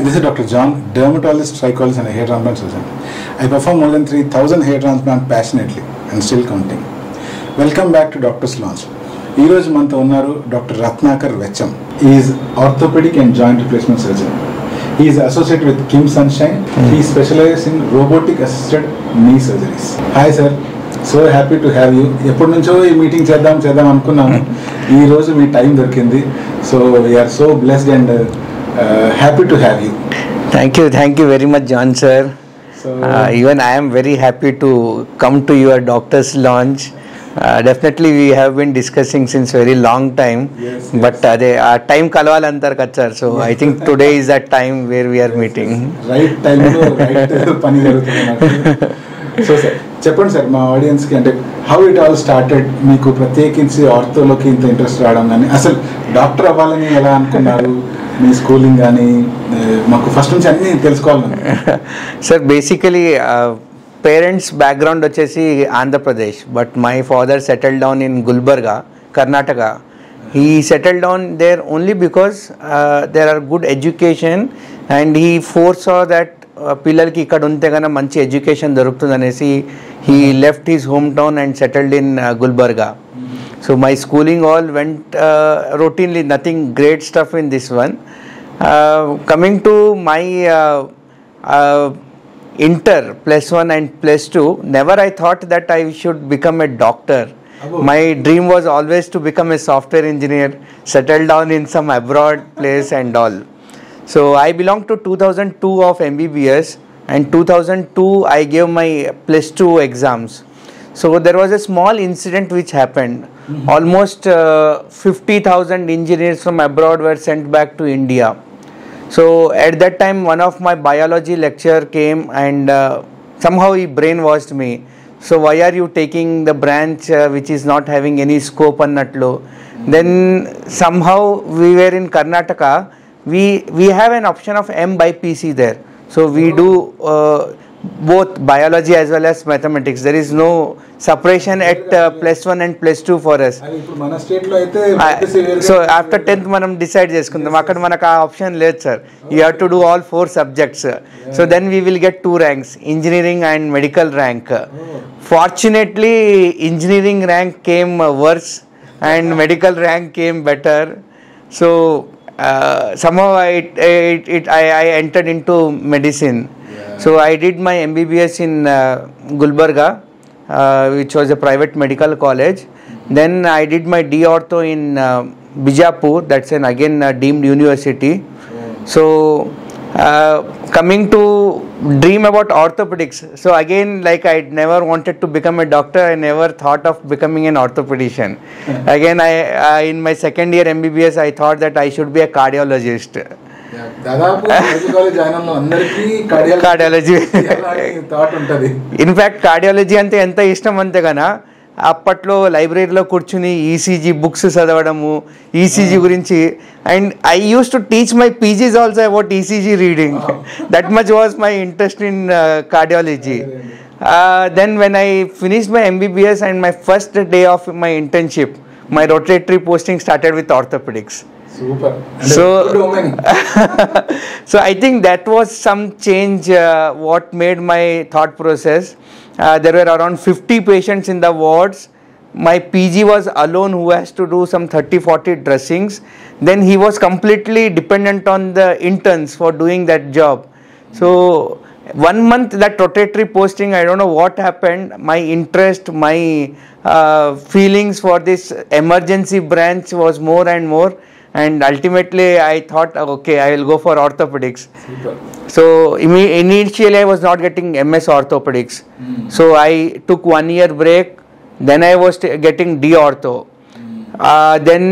This is Dr. John, dermatologist, psychologist and a hair transplant surgeon. I perform more than 3,000 hair transplants passionately and still counting. Welcome back to Doctor's Lounge. Ee roju manto unnaru Dr. Ratnakar Vecham. He is orthopedic and joint replacement surgeon. He is associated with Kim Sunshine. He specializes in robotic assisted knee surgeries. Hi sir, so happy to have you. ఎప్పటి నుంచో ఈ meeting చేద్దాం అనుకున్నాను. ఈ రోజు మీ time దొరికింది. So we are so blessed and happy to have you. Thank you very much, John sir. So even I am very happy to come to your doctor's launch. Definitely we have been discussing since very long time. Yes. But time kalvalantar kachar. So yes. I think today is that time where we are meeting. Right time lo right pani jarugutunnadu. So sir, చెప్పండి sir మా ఆడియన్స్కి అంటే how it all started, మీకు ప్రత్యేకించి ఆర్థోలోకి ఇంత interest రావడం కానీ అసలు డాక్టర్ అవ్వాలని ఎలా అనుకున్నారు, మీ స్కూలింగ్ కానీ మాకు ఫస్ట్ నుంచి అన్నీ తెలుసుకోవాలి సార్. బేసికలీ పేరెంట్స్ బ్యాక్గ్రౌండ్ వచ్చేసి Andhra Pradesh, but my father settle down in Gulbarga, Karnataka. He settle down there only because there are good education and he foresaw that పిల్లలకి ఇక్కడ ఉంటే కన్నా మంచి ఎడ్యుకేషన్ దొరుకుతుంది అనేసి he left his home town and settled in Gulbarga. So my schooling all went routinely, nothing great stuff in this one. Coming to my inter +1 and +2, never I thought that I should become a doctor. My dream was always to become a software engineer, settle down in some abroad place and all. So I belong to 2002 of MBBS, and 2002 I gave my +2 exams. So there was a small incident which happened. Almost 50,000 engineers from abroad were sent back to India. So at that time one of my biology lecturer came and somehow he brainwashed me. So why are you taking the branch which is not having any scope annatlu? Then somehow we were in Karnataka, we have an option of MBPC there. So we do both biology as well as mathematics. There is no separation at +1 and +2 for us. So after 10th మనం decide చేసుకుందాం, అక్కడ మనకు ఆ option లేదు sir. You have to do all 4 subjects. So then we will get 2 ranks, engineering and medical rank. Fortunately engineering rank came worse and medical rank came better. So somehow I entered into medicine. So I did my MBBS in Gulbarga, which was a private medical college. Then I did my D Ortho in Bijapur, that's an again deemed university. So coming to dream about orthopedics. So again, like I never wanted to become a doctor, I never thought of becoming an orthopedician. Again I in my second year MBBS I thought that I should be a cardiologist. Cardiology in fact cardiology అంటే ఎంత ఇష్టం అంతే కదా, అప్పట్లో లైబ్రరీలో కూర్చుని ECG books చదవడము, ECG గురించి. And I use to teach my PGs also about ECG reading. That much was my interest in cardiology. Then when I finished my MBBS and my first day of my internship, my rotatory posting started with orthopedics. Super. So I think that was some change what made my thought process. There were around 50 patients in the wards. My PG was alone who has to do some 30-40 dressings. Then he was completely dependent on the interns for doing that job. So 1 month that rotatory posting, I don't know what happened, my interest, my feelings for this emergency branch was more and more. And ultimately I thought, okay, I will go for orthopedics. Super. So initially I was not getting MS orthopedics. So I took 1 year break. Then I was getting D ortho. Then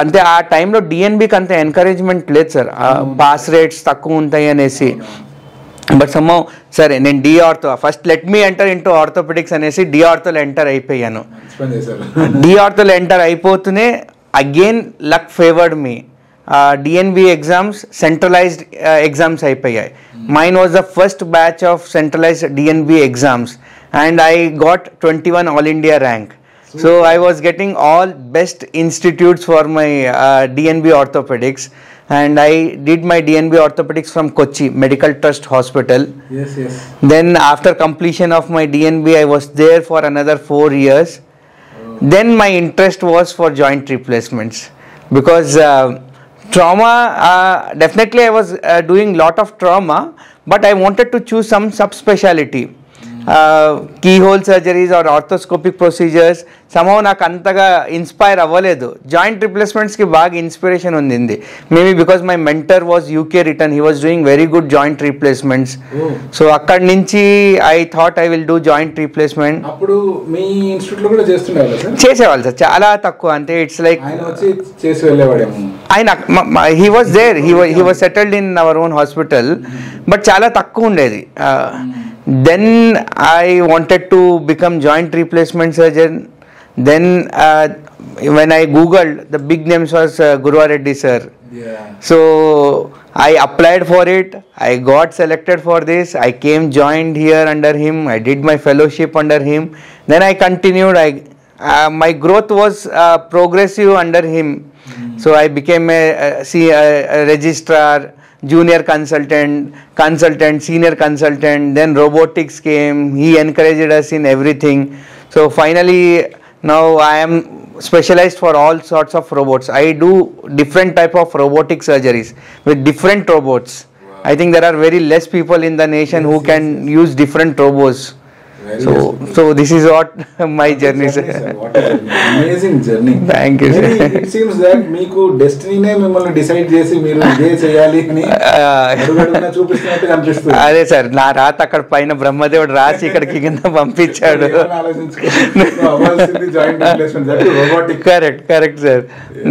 అంటే ఆ టైంలో డిఎన్బికి అంత encouragement లేదు sir, pass rates తక్కువ ఉంటాయి అనేసి. But సమ్మో సరే నేను D ortho first let me enter into orthopaedics అనేసి డి ఆర్థోలో ఎంటర్ అయిపోయాను. డి ఆర్థోలో ఎంటర్ అయిపోతూనే again luck favored me. DNB exams centralized exams అయిపోయాయి. Mine was the first batch of centralized DNB exams and I got 21 all India rank. So I was getting all best institutes for my DNB orthopedics. and I did my DNB orthopedics from Kochi Medical Trust Hospital. Yes, yes. Then after completion of my DNB, I was there for another 4 years. Then my interest was for joint replacements, because trauma, definitely I was doing lot of trauma, but I wanted to choose some subspecialty. Keyhole surgeries or orthoscopic procedures somehow నాకు అంతగా inspire అవ్వలేదు. Joint రిప్లేస్మెంట్స్కి బాగా inspiration ఉంది, maybe because my mentor was UK return, he was doing very good joint replacements. So అక్కడి నుంచి I thought I will do joint replacement. అప్పుడు మీ ఇన్స్టిట్యూట్లో కూడా చేస్తుండేవాళ్ళు సార్? చేసేవాళ్ళు సార్, చాలా తక్కువ. అంటే ఇట్స్ లైక్ ఆయన వచ్చి చేసి వెళ్ళేవాడేమో. ఆయన he was there, he was settled in our own hospital, but చాలా తక్కువ ఉండేది. Then I wanted to become joint replacement surgeon. Then when I googled, the big names was Gurva Reddy sir. Yeah. So I applied for it. I got selected for this. I came joined here under him. I did my fellowship under him. Then I continued. My growth was progressive under him. So I became a registrar, junior consultant, senior consultant. Then robotics came. He encouraged us in everything. So finally now I am specialized for all sorts of robots. I do different type of robotic surgeries with different robots. Wow. I think there are very less people in the nation who can use different robots. So this is what my journey is. What a journey. Amazing journey. Thank you sir. It seems that మీకు డెస్టినీనే మిమ్మల్ని decide చేసి మీరు ఇదే చేయాలి అని అడుగడుగునా చూపిస్తున్నట్టుగా అనిపిస్తుంది. అదే సార్, నా రాత అక్కడ పైన బ్రహ్మదేవుడు రాసి ఇక్కడికి కింద పంపించాడు. Correct sir.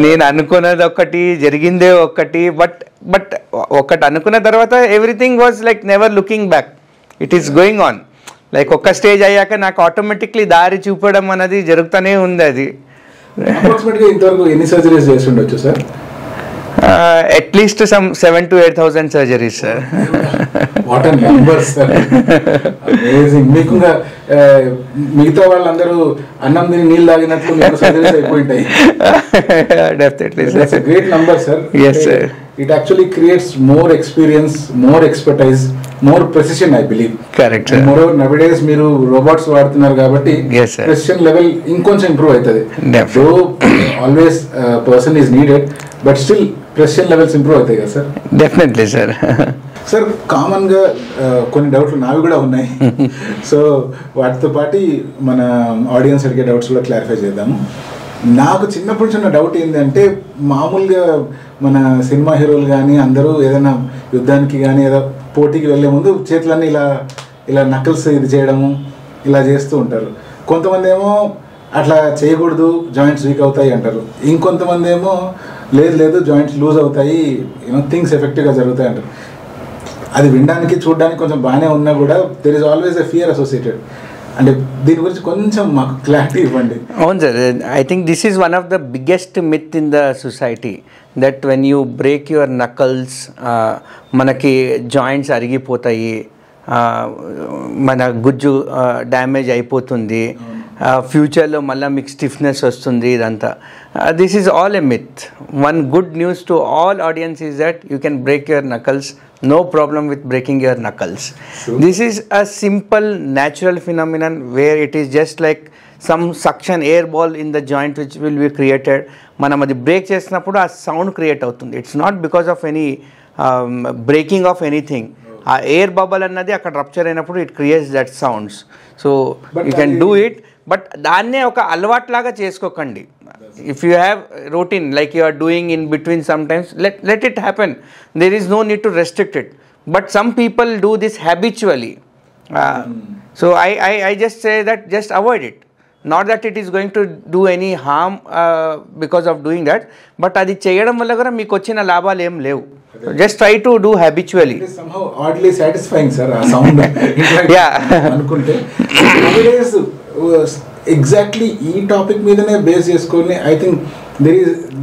నేను అనుకున్నది ఒకటి, జరిగిందే ఒకటి. బట్ ఒకటి అనుకున్న తర్వాత everything was like never looking back. It is going on. Like ఒక్క స్టేజ్ అయ్యాక నాకు ఆటోమేటిక్లీ దారి చూపడం అనేది జరుగుతూనే ఉంది. అది ఇంతవరకు ఎన్ని సర్జరీస్ చేసి ఉండొచ్చు sir? At least some 7,000 to 8,000 surgeries sir. What are numbers sir, amazing. మీకు మిగతా వాళ్ళందరూ అన్నం తిని నీళ్ళు తాగినట్లు మీకు సర్జరీస్ అయిపోయింటాయి. Definitely sir, great number sir. Yes sir. It actually creates more experience, more expertise, more precision, I believe. Correct sir. Moreover, nowadays మీరు robots వాడుతున్నారు కాబట్టి Yes sir. precision level ఇంకొంచెం ఇంప్రూవ్ అవుతుంది. Definitely. Though always person is needed, but still precision levels improve అవుతాయి కదా sir? Definitely sir. Sir, కామన్గా కొన్ని డౌట్లు నావి కూడా ఉన్నాయి. సో వాటితో పాటు మన ఆడియన్స్ అడిగే డౌట్స్ కూడా క్లారిఫై చేద్దాము. నాకు చిన్నప్పటి నుంచి ఉన్న డౌట్ ఏంటంటే, మామూలుగా మన సినిమా హీరోలు కానీ అందరూ ఏదైనా యుద్ధానికి కానీ ఏదో పోటీకి వెళ్ళే ముందు చేతులన్నీ ఇలా నకల్స్ ఇది చేయడము ఇలా చేస్తూ ఉంటారు. కొంతమంది ఏమో అట్లా చేయకూడదు, జాయింట్స్ వీక్ అవుతాయి అంటారు. ఇంకొంతమంది ఏమో లేదు జాయింట్స్ లూజ్ అవుతాయి, థింగ్స్ ఎఫెక్టివ్గా జరుగుతాయి అంటారు. అది వినడానికి చూడడానికి కొంచెం బాగానే ఉన్నా కూడా there is always a fear associated. అంటే దీని గురించి కొంచెం మాకు క్లారిటీ ఇవ్వండి. అవును sir, I think this is one of the biggest myth in the society, that when you break your knuckles మనకి జాయింట్స్ అరిగిపోతాయి, మన గుజ్జు డ్యామేజ్ అయిపోతుంది, ఫ్యూచర్లో మళ్ళీ మీకు స్టిఫ్నెస్ వస్తుంది. ఇదంతా this is all a myth. One good news to all audience is that you can break your knuckles. No problem with breaking your knuckles. Sure. This is a simple natural phenomenon where it is just like some suction air ball in the joint which will be created. మనం అది break చేసినప్పుడు ఆ sound create అవుతుంది. It's not because of any breaking of anything. ఆ air bubble అన్నది అక్కడ rupture అయినప్పుడు it creates that sounds. So you can do it, but దాన్నే ఒక అలవాట్లాగా చేసుకోకండి. If you have routine like you are doing in between, sometimes let it happen. There is no need to restrict it. But some people do this habitually. So I just say that just avoid it. Not that it is going to do any harm because of doing that, but అది చేయడం వల్ల కూడా మీకు వచ్చిన లాభాలు ఏం లేవు. Just try to do habitually. It is somehow oddly satisfying, sir. ఆ సౌండ్ అనుకుంటే nowadays ఎగ్జాక్ట్లీ ఈ టాపిక్ మీదనే బేస్ చేసుకొని I think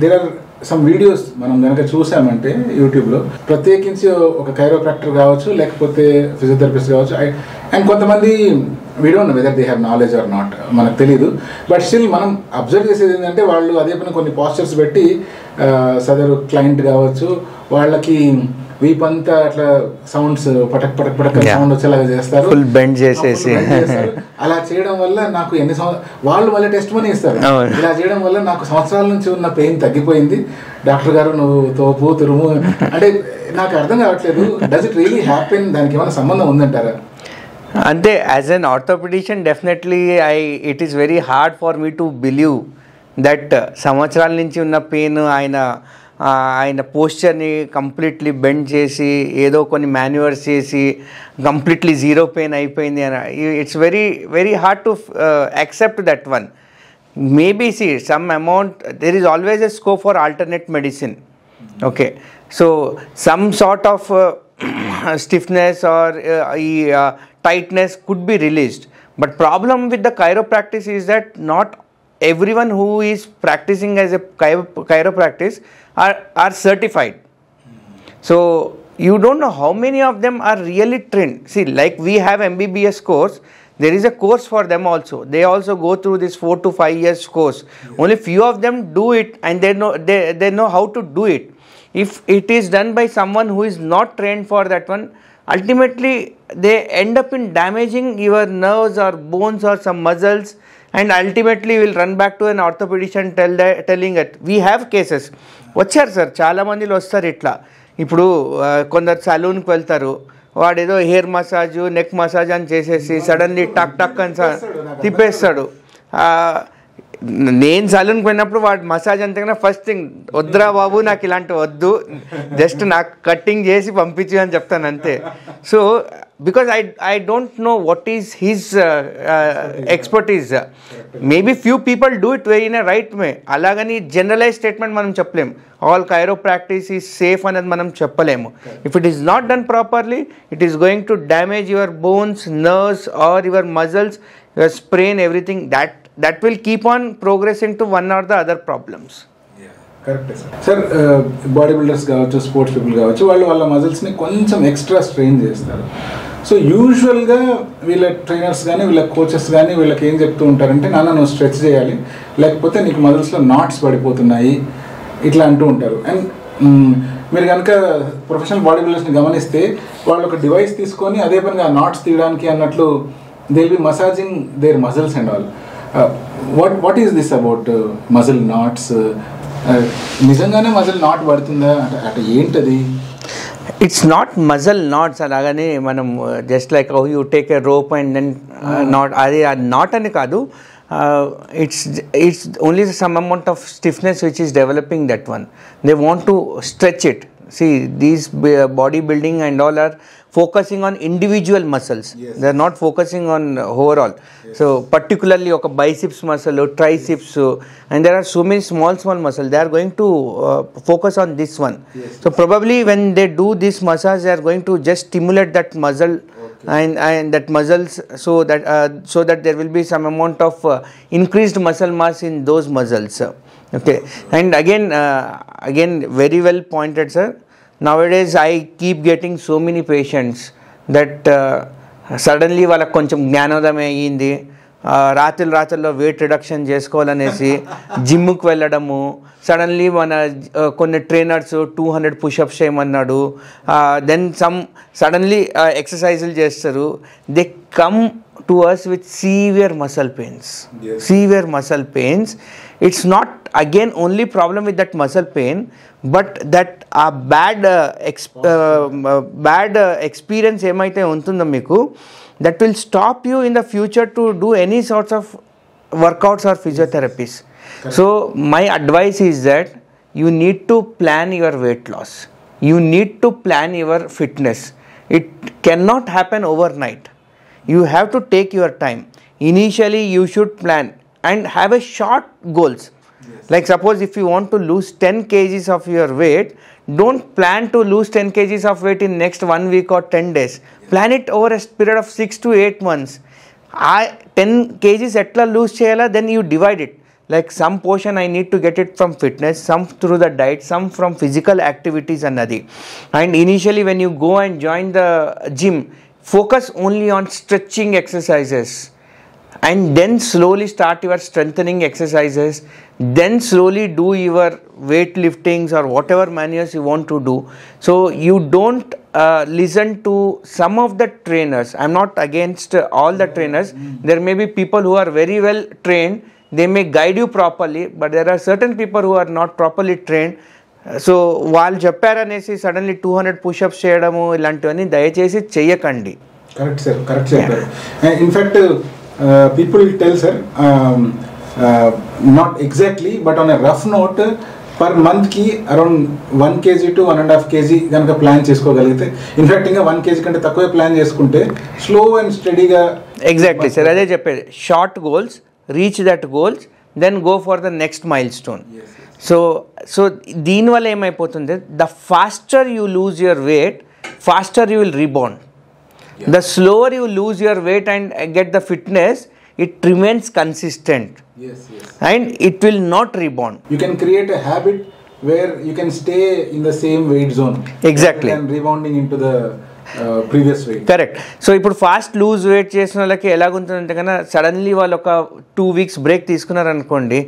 there are some videos మనం కనుక చూసామంటే యూట్యూబ్లో, ప్రత్యేకించి ఒక కైరోప్రాక్టర్ కావచ్చు, లేకపోతే ఫిజియోథెరపిస్ట్ కావచ్చు, అండ్ కొంతమంది we don't know whether they have knowledge or not, మనకు తెలియదు. బట్ స్టిల్ మనం అబ్జర్వ్ చేసేది ఏంటంటే వాళ్ళు అదే పని కొన్ని పాస్చర్స్ పెట్టి సదరు క్లయింట్ కావచ్చు వాళ్ళకి వీపంతా అట్లా సౌండ్స్ పటక్ పటక్ పటక్ సౌండ్ వచ్చేలాగా చేస్తారు, ఫుల్ బెండ్ చేసేసి. అలా చేయడం వల్ల నాకు ఎన్ని వాళ్ళు మళ్ళీ టెస్ట్ మనీ ఇస్తారు. ఇలా చేయడం వల్ల నాకు సంవత్సరాల నుంచి ఉన్న పెయిన్ తగ్గిపోయింది డాక్టర్ గారు, నువ్వు తోపు తురుము అంటే నాకు అర్థం కావట్లేదు. Does it really happen? దానికి ఏమైనా సంబంధం ఉందంటారా? అంటే as an orthopaedician definitely it is very hard for me to believe that సంవత్సరాల నుంచి ఉన్న పెయిన్ ఆయన పోస్చర్ని కంప్లీట్లీ బెండ్ చేసి ఏదో కొన్ని మాన్యువర్స్ చేసి కంప్లీట్లీ జీరో పెయిన్ అయిపోయింది అని. It's very very hard to accept that one. Maybe see some amount there is always a scope for alternate medicine. Okay, so some sort of stiffness or tightness could be released, but problem with the chiropractic is that not everyone who is practicing as a chiropractic are certified. So you don't know how many of them are really trained. See, like we have MBBS course, there is a course for them also. They also go through this 4 to 5 years course. Only few of them do it, and they know how to do it. If it is done by someone who is not trained for that one, ultimately they end up in damaging your nerves or bones or some muscles, and ultimately will run back to an orthopedician telling it. We have cases. వచ్చారు sir, చాలామందిలో వస్తారు ఇట్లా. ఇప్పుడు కొందరు సలూన్కి వెళ్తారు, వాడేదో hair massage neck massage అని చేసేసి సడన్లీ టక్ టక్ అని తిప్పేస్తాడు. నేను సలూన్కి పోయినప్పుడు వాడు మసాజ్ అంతకన్నా ఫస్ట్ థింగ్, వద్దురా బాబు నాకు ఇలాంటివి వద్దు, జస్ట్ నాకు కట్టింగ్ చేసి పంపించు అని చెప్తాను అంతే. So because I don't know what is his expertise. Maybe few people do it very in a right way. అలాగని జనరలైజ్ స్టేట్మెంట్ మనం చెప్పలేము, ఆల్ కైరోప్రాక్టిస్ ఈజ్ సేఫ్ అనేది మనం చెప్పలేము. If it is not done properly, it is going to damage your bones, nerves or your muscles, your sprain, everything. that will keep on progressing to one or the other problems. Correct sir. Body builders కావచ్చు, sports people కావచ్చు, వాళ్ళ మజిల్స్ని కొంచెం extra strain చేస్తారు. So యూజువల్గా వీళ్ళ trainers కానీ వీళ్ళ coaches కానీ వీళ్ళకి ఏం చెప్తూ ఉంటారంటే, నాన్న నువ్వు స్ట్రెచ్ చేయాలి, లేకపోతే నీకు మజిల్స్లో నాట్స్ పడిపోతున్నాయి, ఇట్లా అంటూ ఉంటారు. అండ్ మీరు కనుక ప్రొఫెషనల్ బాడీ బిల్డర్స్ని గమనిస్తే వాళ్ళు ఒక డివైస్ తీసుకొని అదే పనిగా నాట్స్ తీయడానికి అన్నట్లు they will be massaging their muscles and all. what is this about muscle knots? నిజంగానే మజిల్ నాట్ పడుతుందా అంటే ఏంటది? It's not muscle knots. అలాగని మనం just like how you take a rope and then knot, అది knot అని కాదు. it's only some amount of stiffness which is developing that one. They want to stretch it. See, these bodybuilding and all are focusing on individual muscles. Yes. They are not focusing on overall. Yes. So particularly oka biceps muscle or triceps, and there are so many small muscles. They are going to focus on this one. Yes. So probably when they do this massage, they are going to just stimulate that muscle. Okay. and that muscles, so that there will be some amount of increased muscle mass in those muscles. Okay. And again very well pointed, sir. Nowadays I keep getting so many patients that suddenly వాళ్ళకి కొంచెం జ్ఞానోదయం అయ్యింది, రాత్రుల్లో weight reduction చేసుకోవాలనేసి జిమ్కి వెళ్ళడము, suddenly మన కొన్ని trainers 200 push-ups చేయమన్నాడు, దెన్ సడన్లీ ఎక్సర్సైజులు చేస్తారు. They come to us with severe muscle pains. Yes. Severe muscle pains. It's not again only problem with that muscle pain, but that bad experience ఏమైతే ఉంటుందో మీకు, that will stop you in the future to do any sorts of workouts or physiotherapies. Correct. So my advice is that you need to plan your weight loss. You need to plan your fitness. It cannot happen overnight. You have to take your time. Initially you should plan and have a short goals. Yes. Like suppose if you want to lose 10 kgs of your weight, don't plan to lose 10 kgs of weight in next 1 week or 10 days. Yes. Plan it over a period of 6 to 8 months. 10 kgs etla lose cheyala, then you divide it. Like some portion I need to get it from fitness, some through the diet, some from physical activities annadi. And initially when you go and join the gym, focus only on stretching exercises. and then slowly start your strengthening exercises, then slowly do your weight liftings or whatever manuals you want to do. So you don't listen to some of the trainers. I'm not against all the trainers. There may be people who are very well trained, they may guide you properly, but there are certain people who are not properly trained. So వాళ్ళు చెప్పారనేసి suddenly 200 pushups చేయడము ఇలాంటివన్నీ దయచేసి చెయ్యకండి. Correct sir, correct చెప్పారు. In fact people tell sir, not exactly but on a rough note, per మంత్కి around 1 kg to 1.5 kg కనుక plan చేసుకోగలిగితే, ఇన్ఫ్యాక్ట్ ఇంకా 1 kg కంటే తక్కువే ప్లాన్ చేసుకుంటే స్లో అండ్ స్టడీగా. ఎగ్జాక్ట్లీ సార్, అదే చెప్పేది. Short goals, reach that goals, then go for the next milestone. So దీనివల్ల ఏమైపోతుంది, the faster you lose your weight, faster you will rebound. The slower you lose your weight and get the fitness, it remains consistent. Yes. And it will not rebound. You can create a habit where you can stay in the same weight zone. Exactly. And rebounding into the previous weight. Correct. So ఇప్పుడు fast lose weight చేసిన వాళ్ళకి ఎలాగుంటుందంటే కన్నా, suddenly వాళ్ళు ఒక 2 weeks break తీసుకున్నారనుకోండి,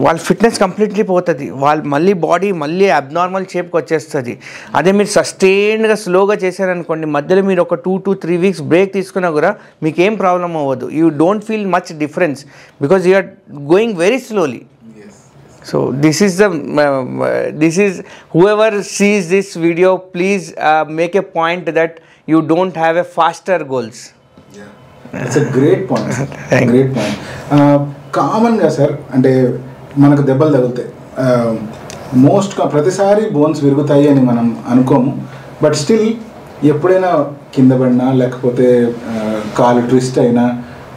వాళ్ళ fitness completely పోతుంది, వాళ్ళు మళ్ళీ బాడీ మళ్ళీ అబ్నార్మల్ షేప్కి వచ్చేస్తుంది. అదే మీరు సస్టైన్డ్గా స్లోగా చేశారనుకోండి, మధ్యలో మీరు ఒక 2 to 3 weeks బ్రేక్ తీసుకున్నా కూడా మీకు ఏం ప్రాబ్లం అవ్వదు. You don't feel much difference because you are going very slowly. So this is whoever sees this video, please make a point that you don't have a faster goals. It's a great point. Great point. కామన్గా sir, అంటే మనకు దెబ్బలు తగులుతాయి, ప్రతిసారి bones విరుగుతాయి అని మనం అనుకోము. But still ఎప్పుడైనా కింద పడినా, లేకపోతే కాలు ట్విస్ట్ అయినా,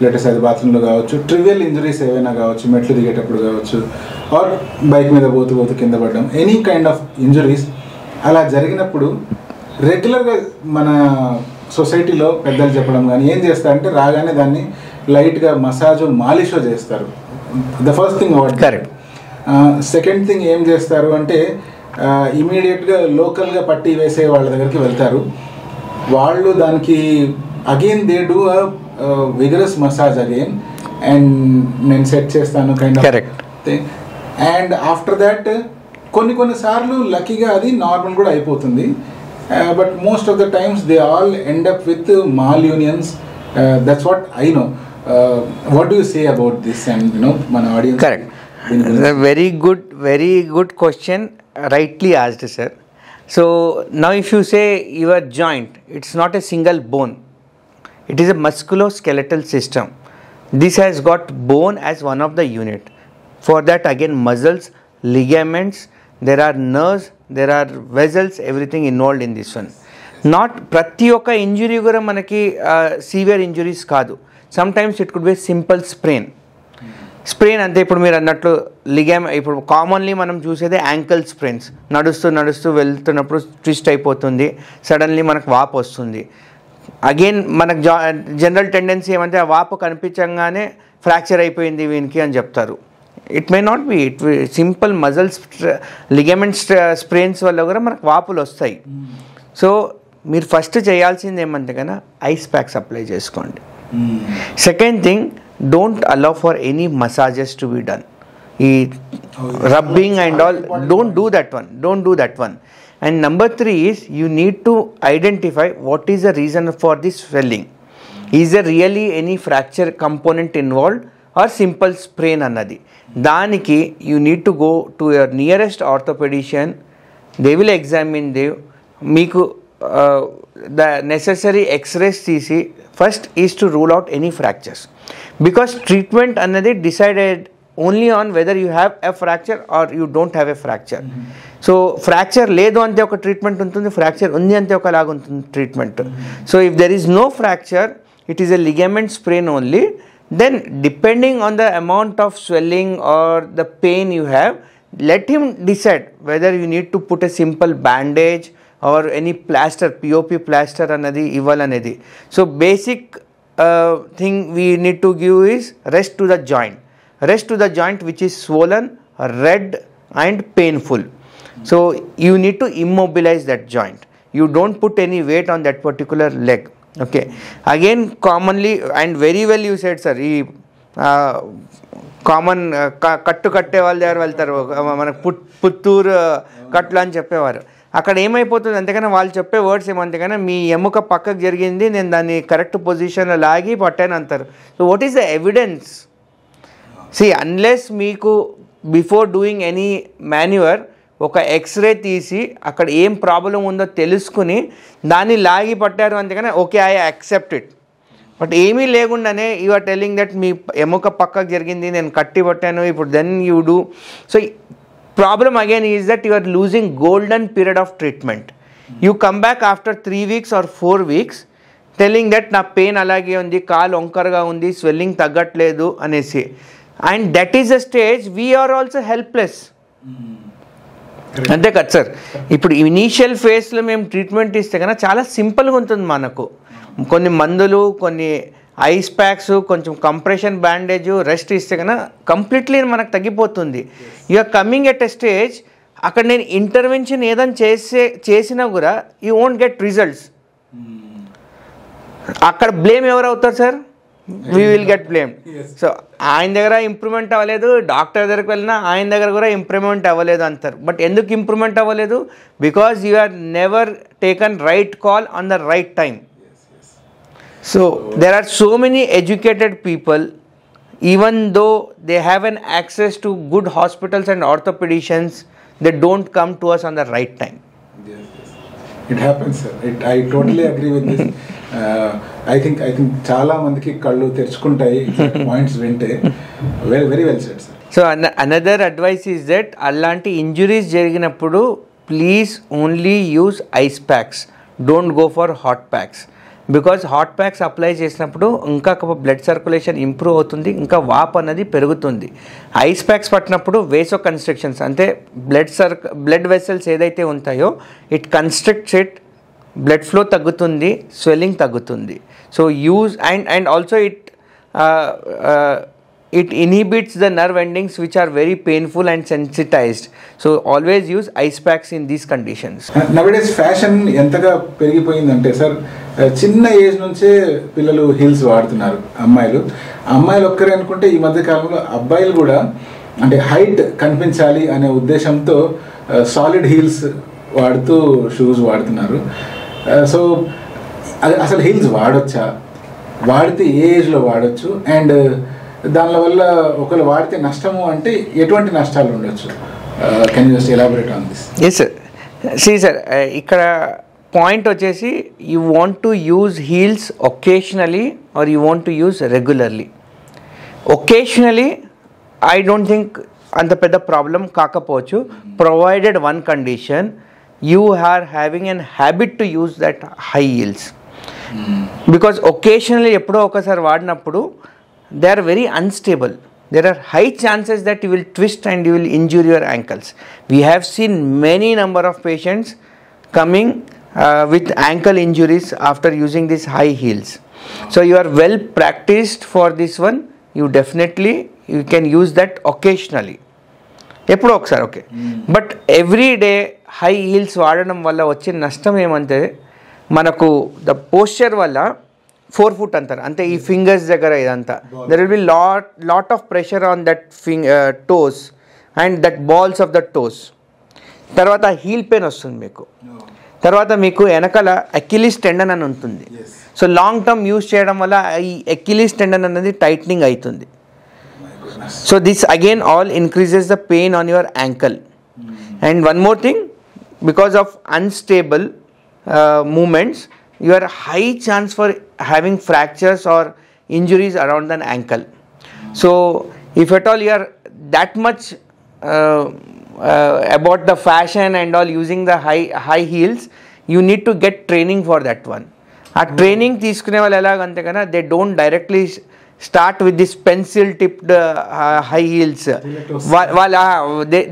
లేటెస్ట్ అది బాత్రూంలో కావచ్చు, ట్రివియల్ ఇంజరీస్ ఏవైనా కావచ్చు, మెట్లు దిగేటప్పుడు కావచ్చు, ఆర్ బైక్ మీద పోతూ కింద పడడం, ఎనీ కైండ్ ఆఫ్ ఇంజరీస్ అలా జరిగినప్పుడు రెగ్యులర్గా మన సొసైటీలో పెద్దలు చెప్పడం కానీ ఏం చేస్తారంటే, రాగానే దాన్ని లైట్గా మసాజో మాలిషో చేస్తారు. The first thing what. Correct. Second thing ఏం చేస్తారు అంటే, ఇమీడియట్గా లోకల్గా పట్టి వేసే వాళ్ళ దగ్గరికి వెళ్తారు. వాళ్ళు దానికి again they do vigorous massage again, and నేను సెట్ చేస్తాను kind of thing. And after that కొన్నిసార్లు లక్కీగా అది నార్మల్ కూడా అయిపోతుంది. But most of the times they all end up with malunions. That's what I know. What do you say about this? And my audience. Correct. Very good question, rightly asked, sir. So now if you say your joint, it's not a single bone. It is a musculoskeletal system. This has got bone as one of the unit. For that again muscles, ligaments, there are nerves, there are vessels, everything involved in this one. Not ప్రతి ఒక్క injury కూడా మనకి severe injuries కాదు. Sometimes it could be simple sprain అంతే. ఇప్పుడు మీరు అన్నట్లు ఇప్పుడు కామన్లీ మనం చూసేది యాంకిల్ స్ప్రెయిన్స్. నడుస్తూ వెళ్తున్నప్పుడు ట్విస్ట్ అయిపోతుంది, సడన్లీ మనకు వాపు వస్తుంది. అగైన్ మనకు జనరల్ టెండెన్సీ ఏమంటే, ఆ వాపు కనిపించగానే ఫ్రాక్చర్ అయిపోయింది వీనికి అని చెప్తారు. It may not be, simple muscles ligament sprains వల్ల కూడా మనకు వాపులు వస్తాయి. సో మీరు ఫస్ట్ చేయాల్సింది ఏమంటే కన్నా ఐస్ ప్యాక్స్ అప్లై చేసుకోండి. Second thing, don't allow for any massages to be done. ఈ rubbing and all, don't do that one. And number 3 is, you need to identify what is the reason for this swelling. Is there really any fracture component involved or simple sprain annadi? Daniki you need to go to your nearest orthopedician. They will examine meeku the necessary x-rays తీసి first is to rule out any fractures, because treatment annadi decided only on whether you have a fracture or you don't have a fracture. So fracture ledu ante oka treatment untundi, fracture undi ante oka laga untundi treatment. So if there is no fracture, it is a ligament sprain only, then depending on the amount of swelling or the pain you have, let him decide whether you need to put a simple bandage or any plaster, POP plaster anadi ivalanedi. So basic thing we need to give is rest to the joint which is swollen, red and painful. So you need to immobilize that joint. You don't put any weight on that particular leg. Okay, again commonly and very well you said sir, ఈ common కట్టు కట్టే వాళ్ళ దగ్గర వెళ్తారు, మనకు పుత్తూరు కట్లు అని చెప్పేవారు. అక్కడ ఏమైపోతుంది అంతేగాని వాళ్ళు చెప్పే వర్డ్స్ ఏమంతేగాని మీ ఎముక పక్కకు జరిగింది, నేను దాన్ని కరెక్ట్ పొజిషన్లో లాగి పట్టాను అంటారు. So what is the evidence? See unless మీకు బిఫోర్ డూయింగ్ ఎనీ మాన్యువర్ ఒక ఎక్స్రే తీసి అక్కడ ఏం ప్రాబ్లం ఉందో తెలుసుకుని దాన్ని లాగి పట్టారు అంతేగాని okay I accept it. But ఏమీ లేకుండానే యూ ఆర్ టెల్లింగ్ దట్ మీ ఎముక పక్కకు జరిగింది, నేను కట్టి పట్టాను, ఇప్పుడు then you do. So problem again is that you are losing golden period of treatment. You come back after 3 weeks or 4 weeks telling that నా పెయిన్ అలాగే ఉంది, కాలు వంకరగా ఉంది, స్వెల్లింగ్ తగ్గట్లేదు అనేసి. And that is a stage we are also helpless. అంతే కదా సార్? ఇప్పుడు ఇనీషియల్ ఫేజ్లో మేము ట్రీట్మెంట్ ఇస్తే కన్నా చాలా సింపుల్గా ఉంటుంది. మనకు కొన్ని మందులు, కొన్ని ఐస్ ప్యాక్స్, కొంచెం కంప్రెషన్ బ్యాండేజ్, రెస్ట్ ఇస్తే కన్నా కంప్లీట్లీ మనకు తగ్గిపోతుంది. You are coming at a stage అక్కడ నేను ఇంటర్వెన్షన్ ఏదైనా చేసినా కూడా యూ వోంట్ గెట్ రిజల్ట్స్. అక్కడ బ్లేమ్ ఎవరు అవుతారు sir? We will get blame. So ఆయన దగ్గర ఇంప్రూవ్మెంట్ అవ్వలేదు, డాక్టర్ దగ్గరికి వెళ్ళినా ఆయన దగ్గర కూడా ఇంప్రూవ్మెంట్ అవ్వలేదు అంటారు. బట్ ఎందుకు ఇంప్రూవ్మెంట్ అవ్వలేదు? Because you are never taken right call on the right time. So there are so many educated people, even though they have an access to good hospitals and orthopedicians, they don't come to us on the right time. Yes. It happens, sir. I totally agree with this. I think చాలా మందికి కళ్ళు తెరుచుకుంటాయి points వింటే. Very well said, sir. So another advice is that అలాంటి injuries జరిగినప్పుడు please only use ice packs. Don't go for hot packs. Because hot packs apply చేసినప్పుడు ఇంకా blood circulation improve అవుతుంది, ఇంకా వాప్ అనేది పెరుగుతుంది. ఐస్ ప్యాక్స్ పట్టినప్పుడు వేసో కన్స్ట్రక్షన్స్ అంటే బ్లడ్ వెసల్స్ ఏదైతే ఉంటాయో it constructs it, blood flow తగ్గుతుంది, స్వెల్లింగ్ తగ్గుతుంది. So use and also it inhibits the nerve endings which are very painful and sensitized. So always use ice packs in these conditions. Nowadays fashion ఎంతగా పెరిగిపోయిందంటే sir, చిన్న age నుంచే పిల్లలు heels వాడుతున్నారు. అమ్మాయిలు ఒక్కరే అనుకుంటే ఈ మధ్య కాలంలో అబ్బాయిలు కూడా అంటే హైట్ కనిపించాలి అనే ఉద్దేశంతో సాలిడ్ హీల్స్ వాడుతూ షూస్ వాడుతున్నారు. సో అసలు హీల్స్ వాడొచ్చా, వాడితే ఏ ఏజ్లో వాడచ్చు, అండ్ దానివల్ల ఒకవేళ వాడితే నష్టము అంటే ఎటువంటి నష్టాలు ఉండొచ్చు? Can you just elaborate on this? Yes sir. See sir, ఇక్కడ పాయింట్ వచ్చేసి you want to use heels occasionally or you want to use regularly. Occasionally I don't think అంత పెద్ద ప్రాబ్లం కాకపోవచ్చు, provided one condition, you are having an habit to use that high heels. Because occasionally ఎప్పుడో ఒకసారి వాడినప్పుడు they are very unstable. There are high chances that you will twist and you will injure your ankles. We have seen many number of patients coming with ankle injuries after using these high heels. So you are well practiced for this one. You can use that occasionally. ఎప్పుడో ఒకసారి okay. But every day high heels వాడడం వల్ల వచ్చే నష్టం ఏమంటే మనకు the posture వల్ల 4 foot అంటారు అంటే ఈ ఫింగర్స్ దగ్గర ఇదంతా there will be lot of pressure on that toes and that balls of the toes. తర్వాత హీల్ పెయిన్ వస్తుంది మీకు. తర్వాత మీకు వెనకాల అకిలీస్ టెండన్ అని ఉంటుంది. సో లాంగ్ టర్మ్ యూజ్ చేయడం వల్ల ఈ అకిలీస్ టెండన్ అనేది టైట్నింగ్ అవుతుంది. So this again all increases the pain on your ankle. And one more thing, because of unstable movements you are high chance for having fractures or injuries around an ankle. So if at all you are that much about the fashion and all using the high heels, you need to get training for that one. A training తీసుకునే వాళ్ళు ఎలాగంటే కన్నా they don't directly start with this pencil tipped high heels.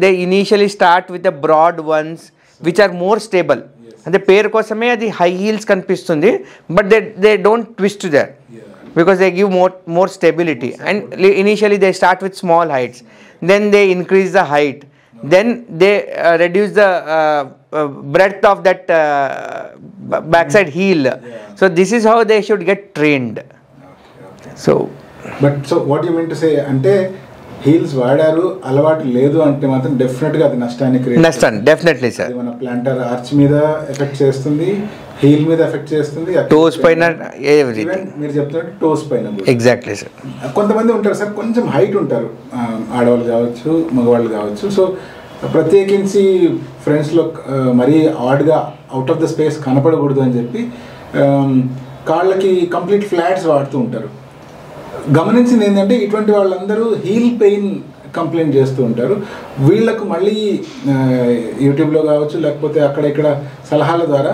They initially start with the broad ones which are more stable. అంటే పేరు కోసమే అది high heels కనిపిస్తుంది, but they don't twist there because they give more stability. And initially they start with small heights, then they increase the height, then they reduce the breadth of that backside heel. So this is how they should get trained. So what you mean to say అంటే heels వాడారు అలవాటు లేదు అంటే మాత్రం definite గా అది నష్టాన్ని definitely sir మన ప్లాంటర్ ఆర్చ్ మీద ఎఫెక్ట్ చేస్తుంది, హీల్ మీద ఎఫెక్ట్ చేస్తుంది, టోస్ పైన మీరు చెప్తున్నట్టు టోస్ పైన. Exactly sir. కొంతమంది ఉంటారు సార్ కొంచెం హైట్ ఉంటారు, ఆడవాళ్ళు కావచ్చు మగవాళ్ళు కావచ్చు. సో ప్రత్యేకించి ఫ్రెండ్స్లో మరీ ఆడ్గా అవుట్ ఆఫ్ ద స్పేస్ కనపడకూడదు అని చెప్పి కాళ్ళకి కంప్లీట్ ఫ్లాట్స్ వాడుతూ ఉంటారు. గమనించింది ఏంటంటే ఇటువంటి వాళ్ళందరూ హీల్ పెయిన్ కంప్లైంట్ చేస్తూ ఉంటారు. వీళ్లకు మళ్ళీ యూట్యూబ్లో కావచ్చు లేకపోతే అక్కడ ఇక్కడ సలహాల ద్వారా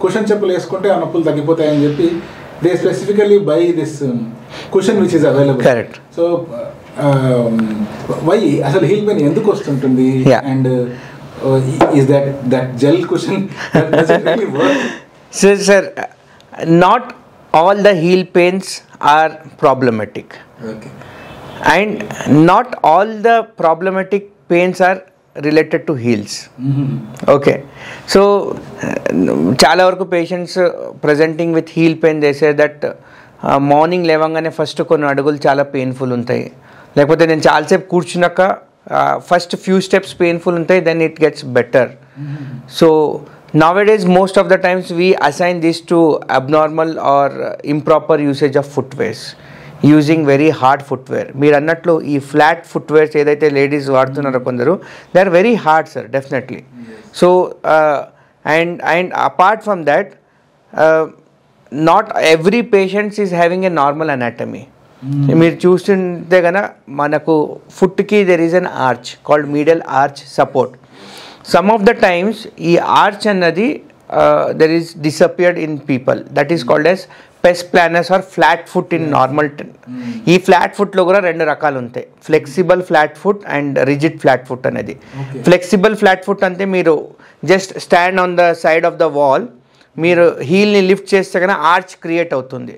కుషన్ చెప్పులు వేసుకుంటే ఆ నొప్పులు తగ్గిపోతాయని చెప్పి they specifically by this cushion which is available. Correct. So why అసలు హీల్ పెయిన్ ఎందుకు వస్తుంటుంది and is that gel cushion sir not all the heel pains are problematic. Okay. And not all the problematic pains are related to heels. Okay. So చాలా వరకు patients presenting with heel pain they say that morning లేవంగానే first కొన్ని అడుగులు చాలా painful ఉంటాయి, లేకపోతే నేను చాలాసేపు కూర్చున్నాక ఫస్ట్ ఫ్యూ స్టెప్స్ పెయిన్ఫుల్ ఉంటాయి, then it gets better. So nowadays most of the times we assign this to abnormal or improper usage of footwears, using very hard footwear. మీరు అన్నట్లు ఈ ఫ్లాట్ ఫుట్వేర్స్ ఏదైతే లేడీస్ వాడుతున్నారో కొందరు they are very hard sir definitely. So and apart from that not every patients is having a normal anatomy. మీరు చూస్తుంటే కనుక మనకు ఫుట్కి there is an arch called medial arch support. Some of the times ఈ arch అన్నది there is disappeared in people, that is called as pes planus or flat foot in normal. ఈ flat ఫుట్లో కూడా రెండు రకాలు ఉంటాయి, flexible flat foot and rigid flat foot అనేది. Flexible flat foot అంటే మీరు just stand on the side of the wall, మీరు హీల్ని lift చేస్తే కన్నా ఆర్చ్ క్రియేట్ అవుతుంది.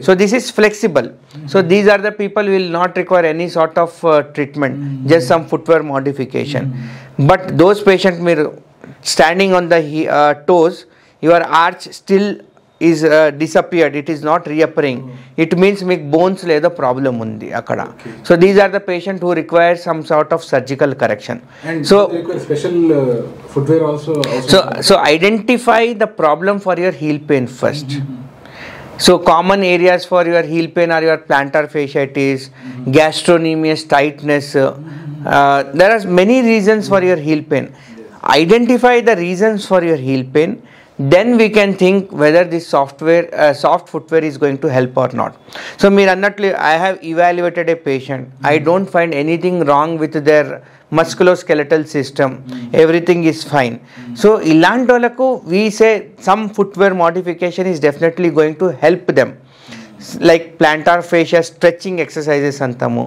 So this is flexible. So these are the people will not require any sort of treatment, just some footwear modification. But those patients మీరు standing on the toes, your arch still is disappeared, it is not reappearing. It means మీకు bones లేదా problem ఉంది అక్కడ. So these are the patient who require some sort of surgical correction. And so special footwear also. So identify the problem for your heel pain first. So common areas for your heel pain are your plantar fasciitis, gastrocnemius tightness. There are many reasons for your heel pain. Identify the reasons for your heel pain, then we can think whether this soft footwear is going to help or not. So meer annatlu I have evaluated a patient, I don't find anything wrong with their musculoskeletal system, everything is fine. So ilantolaku we say some footwear modification is definitely going to help them, like plantar fascia stretching exercises antamu,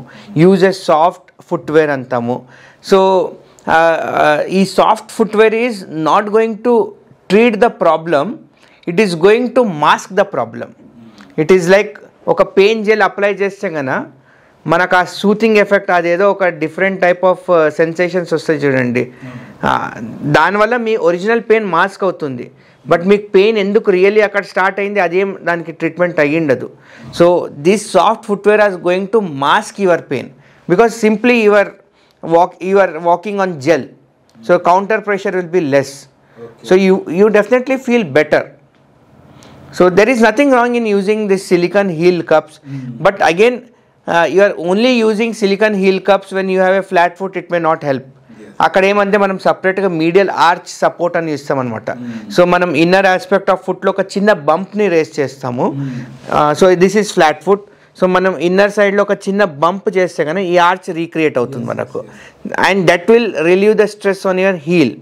use a soft footwear antamu. So ee soft footwear is not going to treat the problem, it is going to mask the problem. It is like oka pain gel apply cheste gana మనకు ఆ soothing effect అదేదో ఒక different type of sensations వస్తాయి చూడండి, దానివల్ల మీ original pain mask అవుతుంది, but మీకు పెయిన్ ఎందుకు రియల్లీ అక్కడ స్టార్ట్ అయింది అదేం దానికి ట్రీట్మెంట్ అయ్యిండదు. So this soft footwear are going to mask your pain because simply you are walking on gel, so counter pressure will be less, so you definitely feel better. So there is nothing wrong in using this silicone heel cups, but again you are only using silicone heel cups when you have a flat foot, it may not help. అక్కడ ఏమంటే మనం సపరేట్గా medial arch support అని ఇస్తాం అనమాట. So మనం inner aspect of ఫుట్లో ఒక చిన్న బంప్ని రేస్ చేస్తాము. So this is flat foot, so మనం ఇన్నర్ సైడ్లో ఒక చిన్న బంప్ చేస్తే కానీ ఈ ఆర్చ్ రీక్రియేట్ అవుతుంది మనకు, and that will relieve the stress on your heel.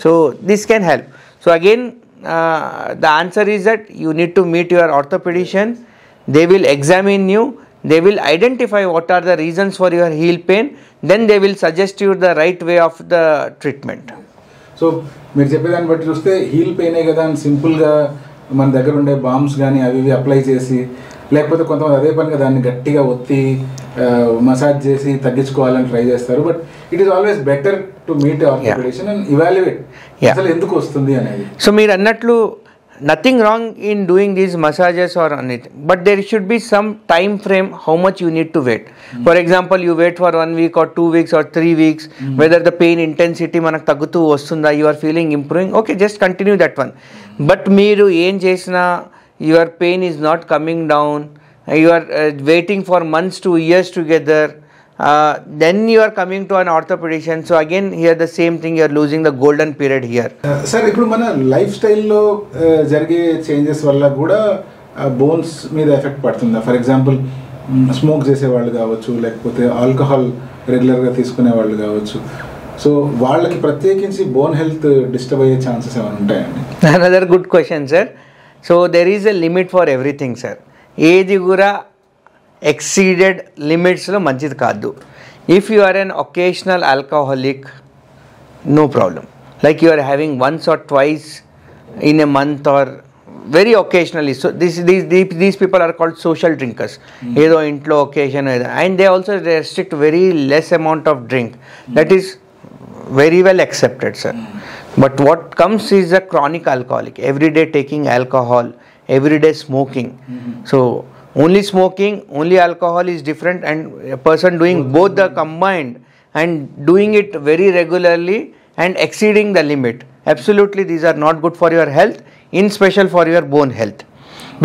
So this can help. So again the answer is that you need to meet your orthopedician, they will examine you, they will identify what are the reasons for your heel pain, then they will suggest you the right way of the treatment. So మీరు చెప్పేదాన్ని బట్టి చూస్తే heal పెయినే కదా అని సింపుల్గా మన దగ్గర ఉండే బామ్స్ కానీ అవి అప్లై చేసి లేకపోతే కొంతమంది అదే పనిగా దాన్ని గట్టిగా ఒత్తి మసాజ్ చేసి తగ్గించుకోవాలని ట్రై చేస్తారు. But it is always better to meet orthopaedician and evaluate అసలు ఎందుకు వస్తుంది అనేది. సో మీరు అన్నట్లు nothing wrong in doing these massages or anything, but there should be some time frame how much you need to wait. For example, you wait for 1 week or 2 weeks or 3 weeks, whether the pain intensity manaku taggutu vastunda, you are feeling improving, okay, just continue that one. But meeru em chesina your pain is not coming down, you are waiting for months to years together, then you are coming to an orthopedician. So again here the same thing, you are losing the golden period here. Sir ఇప్పుడు మన life స్టైల్లో జరిగే changes వల్ల కూడా bones మీద effect పడుతుందా? For example smoke చేసేవాళ్ళు కావచ్చు, లేకపోతే ఆల్కహాల్ రెగ్యులర్గా తీసుకునే వాళ్ళు కావచ్చు, సో వాళ్ళకి ప్రత్యేకించి బోన్ హెల్త్ డిస్టర్బ్ అయ్యే ఛాన్సెస్ ఏమైనా ఉంటాయండి? Another good question, sir. So there is a limit for everything, sir. ఏది కూడా ఎక్సీడెడ్ లిమిట్స్లో మంచిది కాదు. If you are an occasional alcoholic, no problem. Like you are having once or twice in a month or very occasionally. So these people are called social drinkers. ఏదో ఇంట్లో occasion ఏదో, and they also restrict very less amount of drink. That is very well accepted, sir. But what comes is a chronic alcoholic, every day taking alcohol, every day smoking. So only smoking, only alcohol is different, and a person doing both the combined and doing it very regularly and exceeding the limit, absolutely these are not good for your health, in special for your bone health.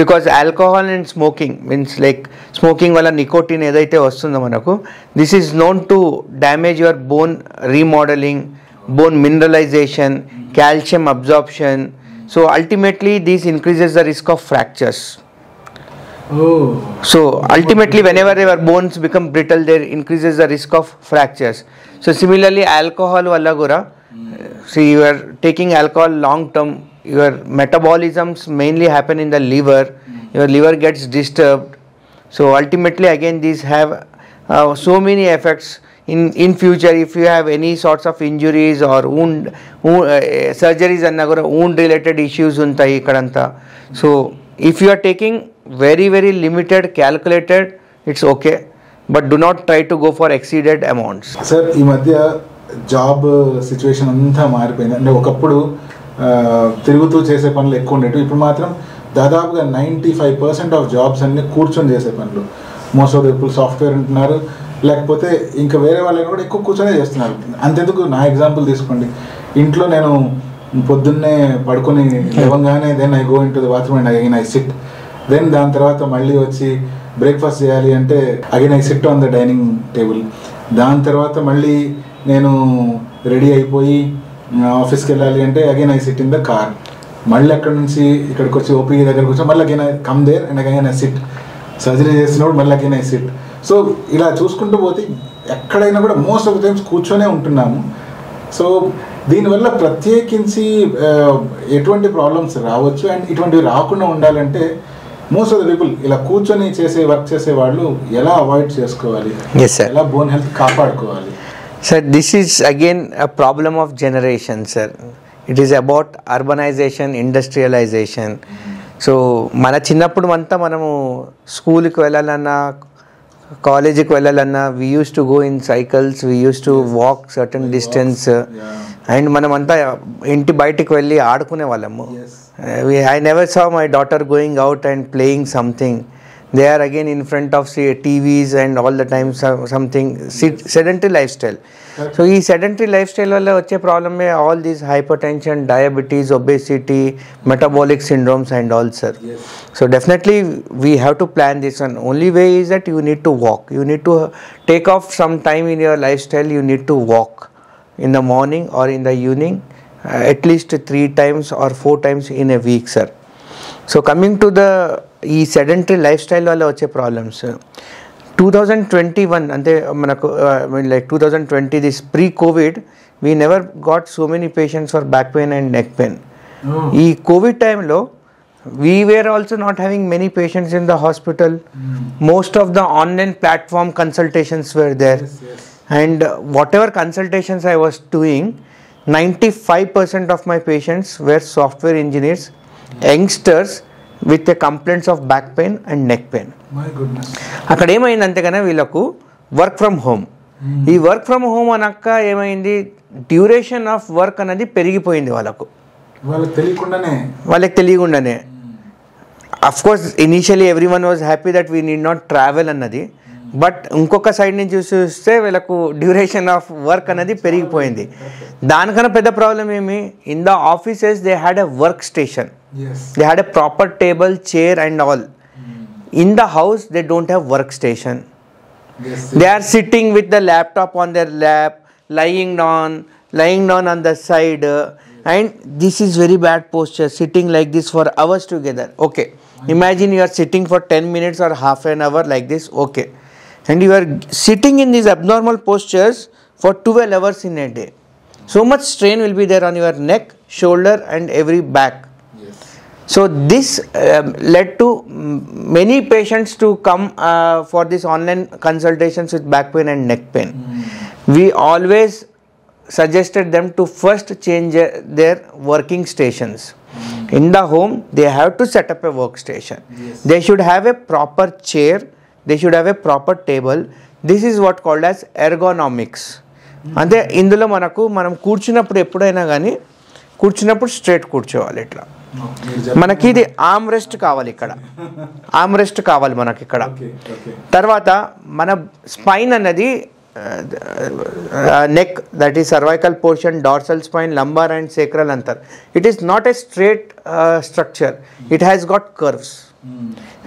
Because alcohol and smoking means like smoking wala nicotine edaithe vastundo manaku, this is known to damage your bone remodeling, bone mineralization, calcium absorption. So ultimately this increases the risk of fractures. So ultimately whenever your bones become brittle, there increases the risk of fractures. So similarly alcohol valla gura, see you are taking alcohol long term, your metabolisms mainly happen in the liver, your liver gets disturbed. So ultimately again these have so many effects in future. If you have any sorts of injuries or wound surgeries anna gura wound related issues untayi ikkadanta. So if you are taking very very limited, calculated, it's okay, but do not try to go for exceeded amounts. Sir, ఈ మధ్య job situation అంతా మారిపోయింది. అంటే ఒకప్పుడు తిరుగుతూ చేసే పనులు ఎక్కువ ఉండేవి, ఇప్పుడు మాత్రం దాదాపుగా 95% ఆఫ్ జాబ్స్ అన్ని కూర్చొని చేసే పనులు. Most of the people software ఉంటున్నారు, లేకపోతే ఇంకా వేరే వాళ్ళని కూడా ఎక్కువ కూర్చొనే చేస్తున్నారు. అంతెందుకు నా ఎగ్జాంపుల్ తీసుకోండి, ఇంట్లో నేను పొద్దున్నే పడుకొని లేవగానే then I go in to the bathroom and again I sit, then దాని తర్వాత మళ్ళీ వచ్చి బ్రేక్ఫాస్ట్ చేయాలి అంటే again I sit on the dining table, దాని తర్వాత మళ్ళీ నేను రెడీ అయిపోయి ఆఫీస్కి వెళ్ళాలి అంటే again I sit in the car, మళ్ళీ అక్కడ నుంచి ఇక్కడికి వచ్చి ఓపీ దగ్గరకు వచ్చి మళ్ళీ again I come there and again I sit, surgery చేసినప్పుడు మళ్ళీ అగైన్ ఐ సిట్. సో ఇలా చూసుకుంటూ పోతే ఎక్కడైనా కూడా మోస్ట్ ఆఫ్ ద టైమ్స్ కూర్చొనే ఉంటున్నాము. సో దీనివల్ల ప్రత్యేకించి ఎటువంటి ప్రాబ్లమ్స్ రావచ్చు అండ్ ఇటువంటివి రాకుండా ఉండాలంటే మోస్ట్ ఆఫ్ ద పీపుల్ ఇలా కూర్చొని చేసే వర్క్ చేసే వాళ్ళు ఎలా అవాయిడ్ చేసుకోవాలి, ఎలా బోన్ హెల్త్ కాపాడుకోవాలి? Sir, this is again a problem of generation, sir. It is about urbanization, industrialization. So మన చిన్నప్పుడు అంతా మనము స్కూల్కి వెళ్ళాలన్నా కాలేజీకి వెళ్ళాలన్నా we used to go in cycles, we used to walk certain distance, and మనమంతా ఇంటి బయటికి వెళ్ళి ఆడుకునే వాళ్ళము. I never saw my daughter going out and playing something. They are again in front of TVs and all the time something sedentary lifestyle. So ఈ sedentary lifestyle వల్ల వచ్చే ప్రాబ్లమే all these hypertension, diabetes, obesity, metabolic syndromes and all, sir. So definitely we have to plan this one. Only way is that you need to walk. You need to take off some time in your lifestyle. You need to walk in the morning or in the evening, at least 3 times or 4 times in a week, sir. So coming to the ఈ sedentary life style వల్ల వచ్చే problems 2021 అంటే మనకు like 2020 this pre Covid we never got so many patients for back pain and neck pain. ఈ Covid టైంలో we were also not having many patients in the hospital. Most of the online platform consultations were there. And whatever consultations I was doing, 95% of my patients were software engineers, youngsters with a complaints of back pain and neck pain. My goodness. అక్కడ ఏమైందంటే కన్నా వీళ్ళకు work from home. ఈ work from home అనక్క ఏమైంది, duration of work అనేది పెరిగిపోయింది వాళ్ళకి తెలియకుండానే. Of course initially every one was happy that we need not travel అన్నది, బట్ ఇంకొక సైడ్ నుంచి చూస్తే వీళ్ళకు డ్యూరేషన్ ఆఫ్ వర్క్ అనేది పెరిగిపోయింది. దానికన్నా పెద్ద ప్రాబ్లం ఏమి, in the offices they had a work station, they had a proper table, chair and all. In the house they don't have workstation. They are sitting with the laptop on their lap, lying down on the side, and this is very bad posture, sitting like this for hours together. Okay, imagine you are sitting for 10 minutes or half an hour like this. Okay, and you are sitting in these abnormal postures for 12 hours in a day. So much strain will be there on your neck, shoulder and every back. So this led to many patients to come for this online consultations with back pain and neck pain. We always suggested them to first change their working stations. In the home, they have to set up a workstation. They should have a proper chair. They should have a proper table. This is what called as ergonomics. అంటే ఇందులో మనం కూర్చున్నప్పుడు ఎప్పుడైనా కానీ కూర్చున్నప్పుడు straight కూర్చోవాలి. ఇట్లా మనకి ఇది ఆర్మ్ రెస్ట్ కావాలి, ఇక్కడ ఆర్మ్ రెస్ట్ కావాలి మనకి ఇక్కడ. తర్వాత మన స్పైన్ అన్నది neck, that is cervical portion, dorsal spine, lumbar and sacral అంటారు. It is not a straight structure, it has got curves.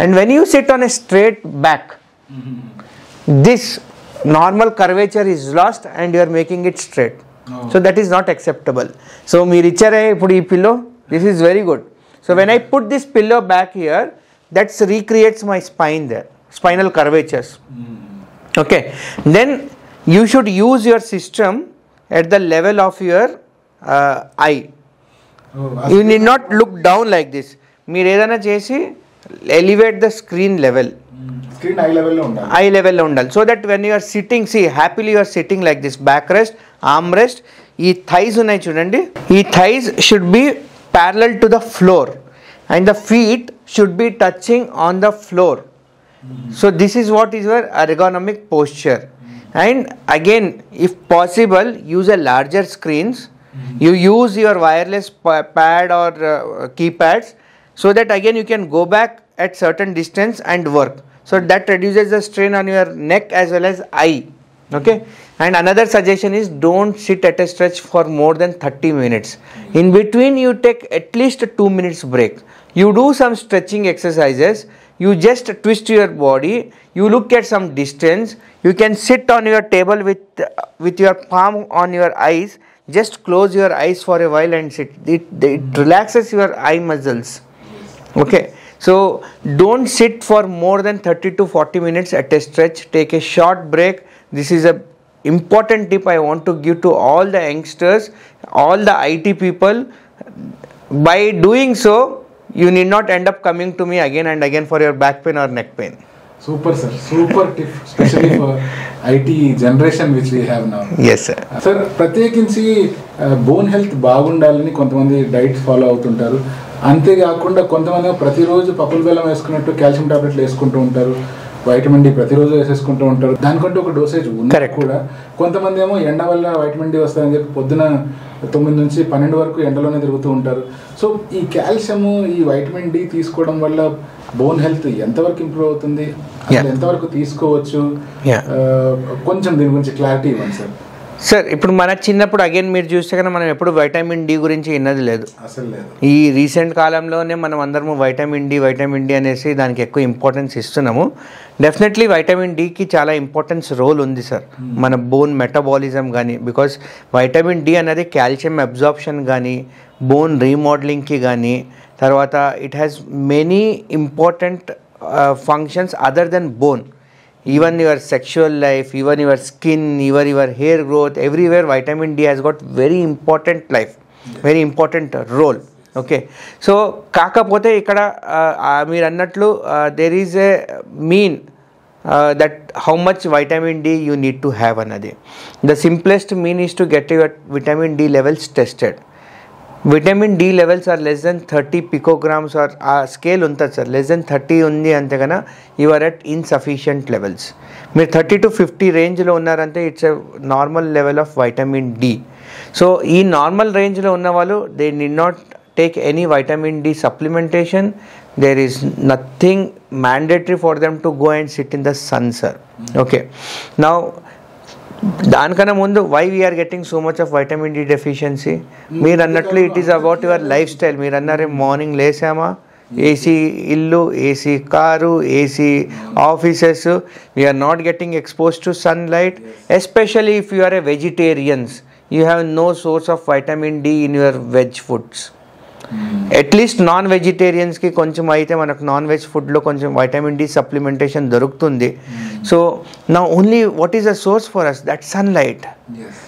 And when you sit on a straight back, this normal curvature is lost and you are making it straight. So that is not acceptable. So meer ichare ippudu ee pillow, this is very good. So when I put this pillow back here, that recreates my spine there, spinal curvatures. Okay, then you should use your system at the level of your eye. You need not look down like this. meer edana chesi elevate the screen level. Screen eye level lo undali. Eye level lo undali. So that when you are sitting, see happily you are sitting like this, back rest, arm rest. Ee thighs unnai chudandi, ee thighs should be parallel to the floor and the feet should be touching on the floor. So this is what is your ergonomic posture. And again, if possible, use a larger screens. You use your wireless pad or keypads, so that again you can go back at certain distance and work. So that reduces the strain on your neck as well as eye. Okay, and another suggestion is don't sit at a stretch for more than 30 minutes. In between you take at least 2 minutes break. You do some stretching exercises, you just twist your body, you look at some distance, you can sit on your table with your palm on your eyes, just close your eyes for a while and sit. It relaxes your eye muscles. Okay, so don't sit for more than 30 to 40 minutes at a stretch. Take a short break. This is a important tip I want to give to all the youngsters, all the IT people. By doing so, you need not end up coming to me again and again for your back pain or neck pain. Super sir, super tip, especially for IT generation which we have now. Yes sir. Sir, ప్రత్యేకించి bone health బాగుండాలని కొంతమంది diet follow అవుతుంటారు. అంతేకాకుండా కొంతమంది ప్రతిరోజు పప్పుల బెల్లం వేసుకున్నట్టు కాల్షియం టాబ్లెట్లు వేసుకుంటూ ఉంటారు, వైటమిన్ డి ప్రతిరోజు వేసేసుకుంటూ ఉంటారు. దానికంటే ఒక డోసేజ్ ఉంది కూడా. కొంతమంది ఏమో ఎండ వల్ల వైటమిన్ డి వస్తుందని చెప్పి పొద్దున 9 నుంచి 12 వరకు ఎండలోనే తిరుగుతూ ఉంటారు. సో ఈ కాల్షియము, ఈ వైటమిన్ డి తీసుకోవడం వల్ల బోన్ హెల్త్ ఎంతవరకు ఇంప్రూవ్ అవుతుంది, ఎంతవరకు తీసుకోవచ్చు, కొంచెం దీని గురించి క్లారిటీ ఇవ్వండి సార్. సార్ ఇప్పుడు మన చిన్నప్పుడు అగైన్ మీరు చూస్తే కన్నా మనం ఎప్పుడు వైటమిన్ డి గురించి విన్నది లేదు, అసలు లేదు. ఈ రీసెంట్ కాలంలోనే మనం అందరము వైటమిన్ డి అనేసి దానికి ఎక్కువ ఇంపార్టెన్స్ ఇస్తున్నాము. డెఫినెట్లీ వైటమిన్ డికి చాలా ఇంపార్టెన్స్ రోల్ ఉంది సార్ మన బోన్ మెటబాలిజం కానీ. బికాస్ వైటమిన్ డి అనేది కాల్షియం అబ్జార్ప్షన్ కానీ, బోన్ రీమోడలింగ్కి కానీ, తర్వాత it has many important functions other than bone. Even your sexual life, even your skin, even your hair growth, everywhere vitamin D has got very important life, very important role. Okay, so కాకపోతే ఇక్కడ మీరు అన్నట్లు there is a mean that how much vitamin D you need to have అన్నది. The simplest mean is to get your vitamin D levels tested. Vitamin D levels are less than 30 picograms or scale ఉంటుంది sir, less than 30 ఉంది అంతే కన్నా you are at insufficient levels. మీరు 30 to 50 రేంజ్లో ఉన్నారంటే it's a normal level of vitamin D. So ఈ normal రేంజ్లో ఉన్న వాళ్ళు they need not take any vitamin D supplementation. There is nothing mandatory for them to go and sit in the sun sir. Okay, now దానికన్నా ముందు why we're getting so much of vitamin D deficiency? మీరు అన్నట్లు it is about your life style. మీరు అన్నారే morning లేసామా, AC ఇల్లు, AC car, AC offices, we are not getting expose to sun light. Especially if you are a vegetarians, you have no source of vitamin D in your veg foods. At least non వెజిటేరియన్స్కి కొంచెం అయితే మనకు non veg ఫుడ్లో కొంచెం vitamin D supplementation దొరుకుతుంది. So నా only what is a source for us? That sunlight.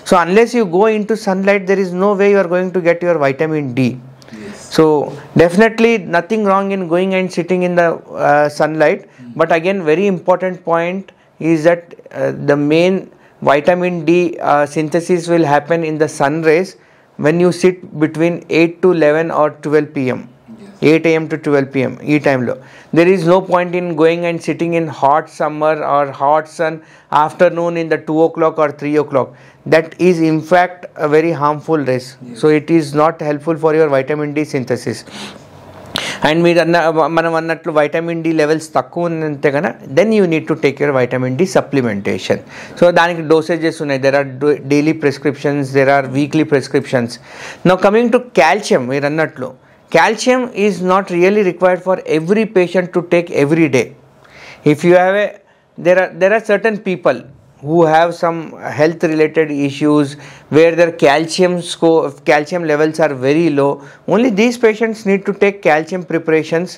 So unless you go in to sunlight there is no way you are going to get your vitamin D. So definitely nothing wrong in going and sitting in the sunlight, but again very important point is that the main vitamin D synthesis will happen in the sun rays when you sit between 8 to 11 or 12 pm. 8 am to 12 pm ఈ టైంలో there is no point in going and sitting in hot summer or hot sun afternoon in the 2 o'clock or 3 o'clock. That is in fact a very harmful rays. So it is not helpful for your vitamin D synthesis. And మీరు మనం అన్నట్లు vitamin D levels తక్కువ ఉందంటే కనుక then you need to take your vitamin D supplementation. So దానికి dosages ఉన్నాయి. There are daily prescriptions, there are weekly prescriptions. Now coming to calcium, మీరు అన్నట్లు calcium is not really required for every patient to take every day. If you have there are certain people who have some health related issues where their calcium levels are very low. Only these patients need to take calcium preparations.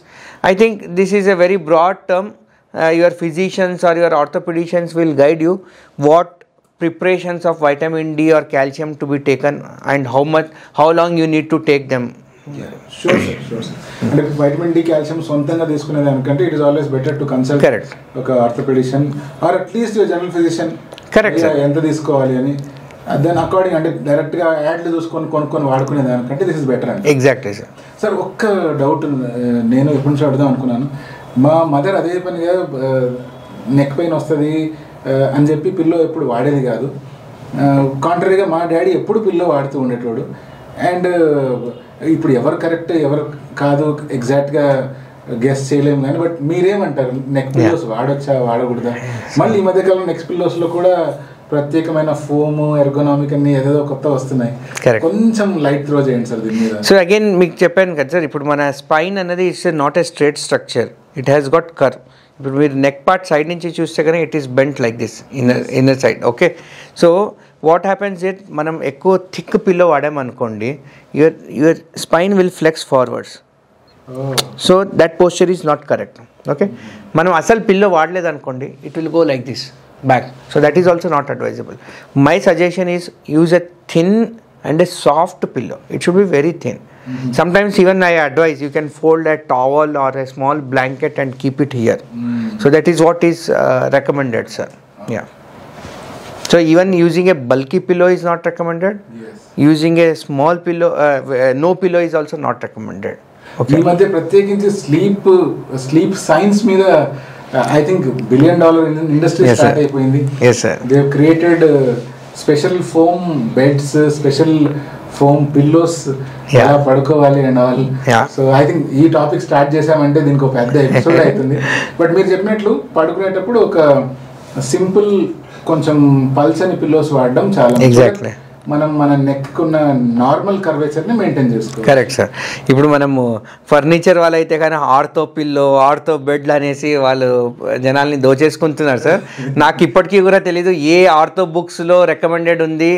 I think this is a very broad term. Your physicians or your orthopedicians will guide you what preparations of vitamin D or calcium to be taken and how long you need to take them. Sure sir. అంటే vitamin D calcium సొంతంగా తీసుకునే దానికంటే it is always better to consult ఒక orthopaedician or at least general physician ఎంత తీసుకోవాలి అని దాని according, అంటే డైరెక్ట్గా యాడ్లు చూసుకొని కొనుక్కొని వాడుకునే దానికంటే దిస్ ఇస్ బెటర్ అండి. Exactly sir. సార్ ఒక్క డౌట్ నేను ఎప్పటి నుంచి అడుగుదాం అనుకున్నాను. మా మదర్ అదే పనిగా నెక్ పెయిన్ వస్తుంది అని చెప్పి పిల్లో ఎప్పుడు వాడేది కాదు. కాంట్రరీగా మా డాడీ ఎప్పుడు పిల్లో వాడుతూ ఉండేటోడు. అండ్ ఇప్పుడు ఎవరు కరెక్ట్ ఎవరు కాదు ఎగ్జాక్ట్గా గెస్ చేయలేము కానీ, బట్ మీరేమంటారు? నెక్ పిల్లోస్ వాడొచ్చా వాడకూడదా? మళ్ళీ ఈ మధ్యకాలం నెక్ పిల్లోస్లో కూడా ప్రత్యేకమైన ఫోమ్, ఎర్గోనామిక్ అన్ని ఏదో కొత్త వస్తున్నాయి. కొంచెం లైట్ త్రో చేయండి సార్ దీని మీద. సో అగైన్ మీకు చెప్పాను కదా సార్, ఇప్పుడు మన స్పైన్ అన్నది it's not a straight structure, it has got curve. ఇప్పుడు మీరు నెక్ పార్ట్ సైడ్ నుంచి చూస్తే కానీ it is bent like this inner side. Okay, so what happens it మనం ఎక్కువ థిక్ పిల్లో వాడామనుకోండి, your spine will flex forwards. So that posture is not correct. Okay, మనం అసలు పిల్లో వాడలేదు అనుకోండి, it will go like this back. So that is also not advisable. My suggestion is use a thin and a soft pillow. It should be very thin. Sometimes even I advise you can fold a towel or a small blanket and keep it here. So that is what is recommended, sir. Yeah. So even using a bulky pillow is not recommended. Yes. Using a small pillow, no pillow is also not recommended. Okay. ఈ మధ్య ప్రత్యేకించి sleep science మీద I think $1 billion industry start అయిపోయింది. Yes sir. They have created special foam beds, special foam pillows. ఎలా పడుకోవాలి and all. So I think ఈ topic start చేసామంటే దీనికి ఒక పెద్ద ఎపిసోడ్ అవుతుంది. బట్ మీరు చెప్పినట్లు పడుకునేటప్పుడు ఒక సింపుల్ కొంచెం పల్చని పిల్లోస్ వాడడం చాలా ఎగ్జాక్ట్లీ మనం మన నెక్ ఉన్న నార్మల్ కర్వేచర్ని మెయింటైన్ చేసుకోవాలి. Correct sir. ఇప్పుడు మనము ఫర్నిచర్ వాళ్ళైతే కానీ ఆర్థో పిల్లో, ఆర్థో బెడ్లు అనేసి వాళ్ళు జనాల్ని దోచేసుకుంటున్నారు సార్. నాకు ఇప్పటికీ కూడా తెలీదు ఏ ఆర్థో బుక్స్లో రికమెండెడ్ ఉంది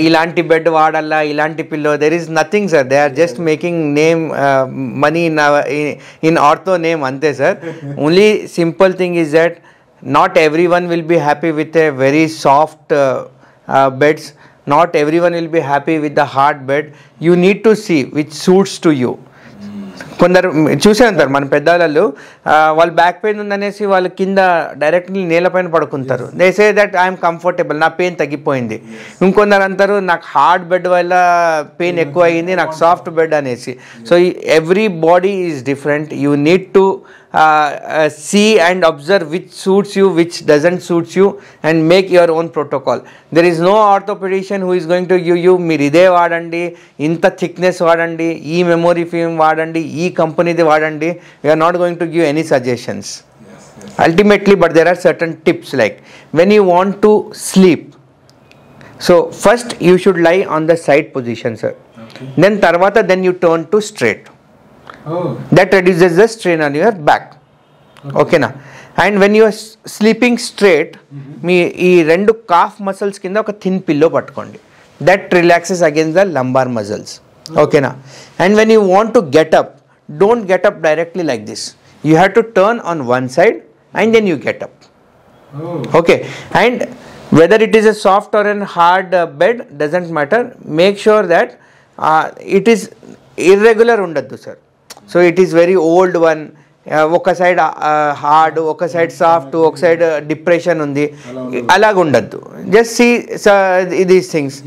ఇలాంటి బెడ్ వాడాలా, ఇలాంటి pillow. There is nothing sir. They are just making name money in ortho name అంతే sir. Only simple thing is that not every one will be happy with a very soft beds. Not everyone will be happy with the hard bed. You need to see which suits to you. కొందరు చూసే ఉంటారు మన పెద్దవాళ్ళు, వాళ్ళు back pain ఉందనేసి వాళ్ళు కింద directly నేలపైన పడుకుంటారు. They say that I'm comfortable, నా పెయిన్ తగ్గిపోయింది. ఇంకొందరు అంటారు నాకు హార్డ్ బెడ్ వల్ల పెయిన్ ఎక్కువ అయ్యింది, నాకు సాఫ్ట్ బెడ్ అనేసి. So every body is different. You need to see and observe which suits you, which doesn't suits you, and make your own protocol. There is no orthopedician who is going to give you మీరు ఇదే వాడండి, ఇంత thickness వాడండి, ఈ memory film వాడండి, ఈ కంపెనీది వాడండి. We are not going to give any suggestions. Ultimately, but there are certain tips like when you want to sleep. So first you should lie on the side position, sir. Then tarvata then you turn to straight. That reduces the strain on your back. Okay na. And when you are sleeping straight, మీ ఈ రెండు cough muscles కింద ఒక thin pillow పట్టుకోండి. That relaxes against the lumbar muscles. Okay na. And when you want to get up, don't get up directly like this. You have to turn on one side and then you get up. Okay. And whether it is a soft or a hard bed doesn't matter. Make sure that it is irregular ఉండద్దు sir. So it is very old one, ఒక side hard, ఒక side soft, ఒక side depression ఉంది, అలాగ ఉండద్దు. Just see these things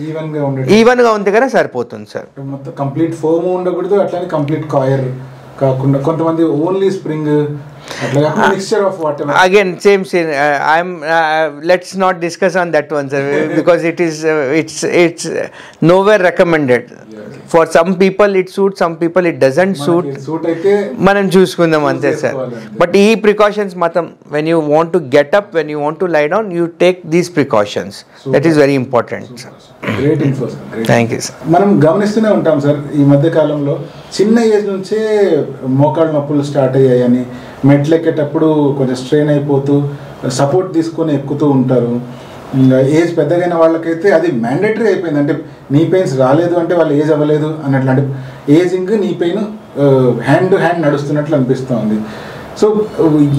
ఈవెన్గా ఉంది కదా సరిపోతుంది సార్. మొత్తం కంప్లీట్ ఫోమ్ ఉండకూడదు, అట్లానే కంప్లీట్ కాయర్ కాకుండా కొంతమంది only spring again same let's not discuss on that one, sir, because it's nowhere recommended. For some people it suits, some people it doesn't suit. మనం చూసుకుందాం అంతే సార్. బట్ ఈ precautions మాత్రం when you want to get up, when you want to lie down, you take these precautions. That is very important, sir. Great info, sir. Thank you, sir. మనం గమనిస్తూనే ఉంటాం sir, ఈ మధ్య కాలంలో చిన్న age నుంచే మోకాళ్ళ నొప్పులు స్టార్ట్ అయ్యాయని, మెట్లు ఎక్కేటప్పుడు కొంచెం స్ట్రెయిన్ అయిపోతూ సపోర్ట్ తీసుకొని ఎక్కుతూ ఉంటారు. ఏజ్ పెద్దగైన వాళ్ళకైతే అది మ్యాండేటరీ అయిపోయింది. అంటే నీ పెయిన్స్ రాలేదు అంటే వాళ్ళు ఏజ్ అవ్వలేదు అన్నట్లు, అంటే ageing knee pain hand to hand నడుస్తున్నట్లు అనిపిస్తుంది. సో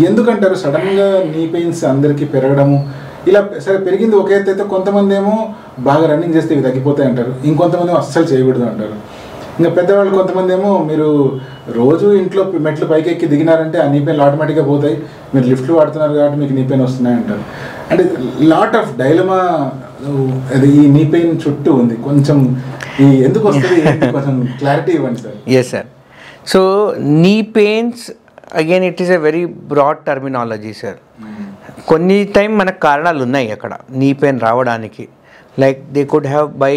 ఎందుకంటారు సడన్గా నీ పెయిన్స్ అందరికీ పెరగడము? ఇలా సరే పెరిగింది ఒక ఎత్తు అయితే, కొంతమంది ఏమో బాగా రన్నింగ్ చేస్తే ఇవి తగ్గిపోతాయి అంటారు, ఇంకొంతమంది ఏమో అస్సలు చేయకూడదు అంటారు. ఇంకా పెద్దవాళ్ళు కొంతమంది ఏమో మీరు రోజు ఇంట్లో మెట్లు పైకి ఎక్కి దిగినారంటే ఆ నీ పెయిన్లు ఆటోమేటిక్గా పోతాయి, మీరు లిఫ్ట్లు వాడుతున్నారు కాబట్టి మీకు నీ పెయిన్ వస్తున్నాయి అంటారు. అంటే లాట్ ఆఫ్ డైలమా అది ఈ నీ పెయిన్ చుట్టూ ఉంది. కొంచెం ఈ ఎందుకు వస్తుంది, కొంచెం క్లారిటీ ఇవ్వండి sir. Yes sir. So knee pains again it is a very broad terminology sir. కొన్ని టైం మనకు కారణాలు ఉన్నాయి అక్కడ నీ పెయిన్ రావడానికి. Like they could have by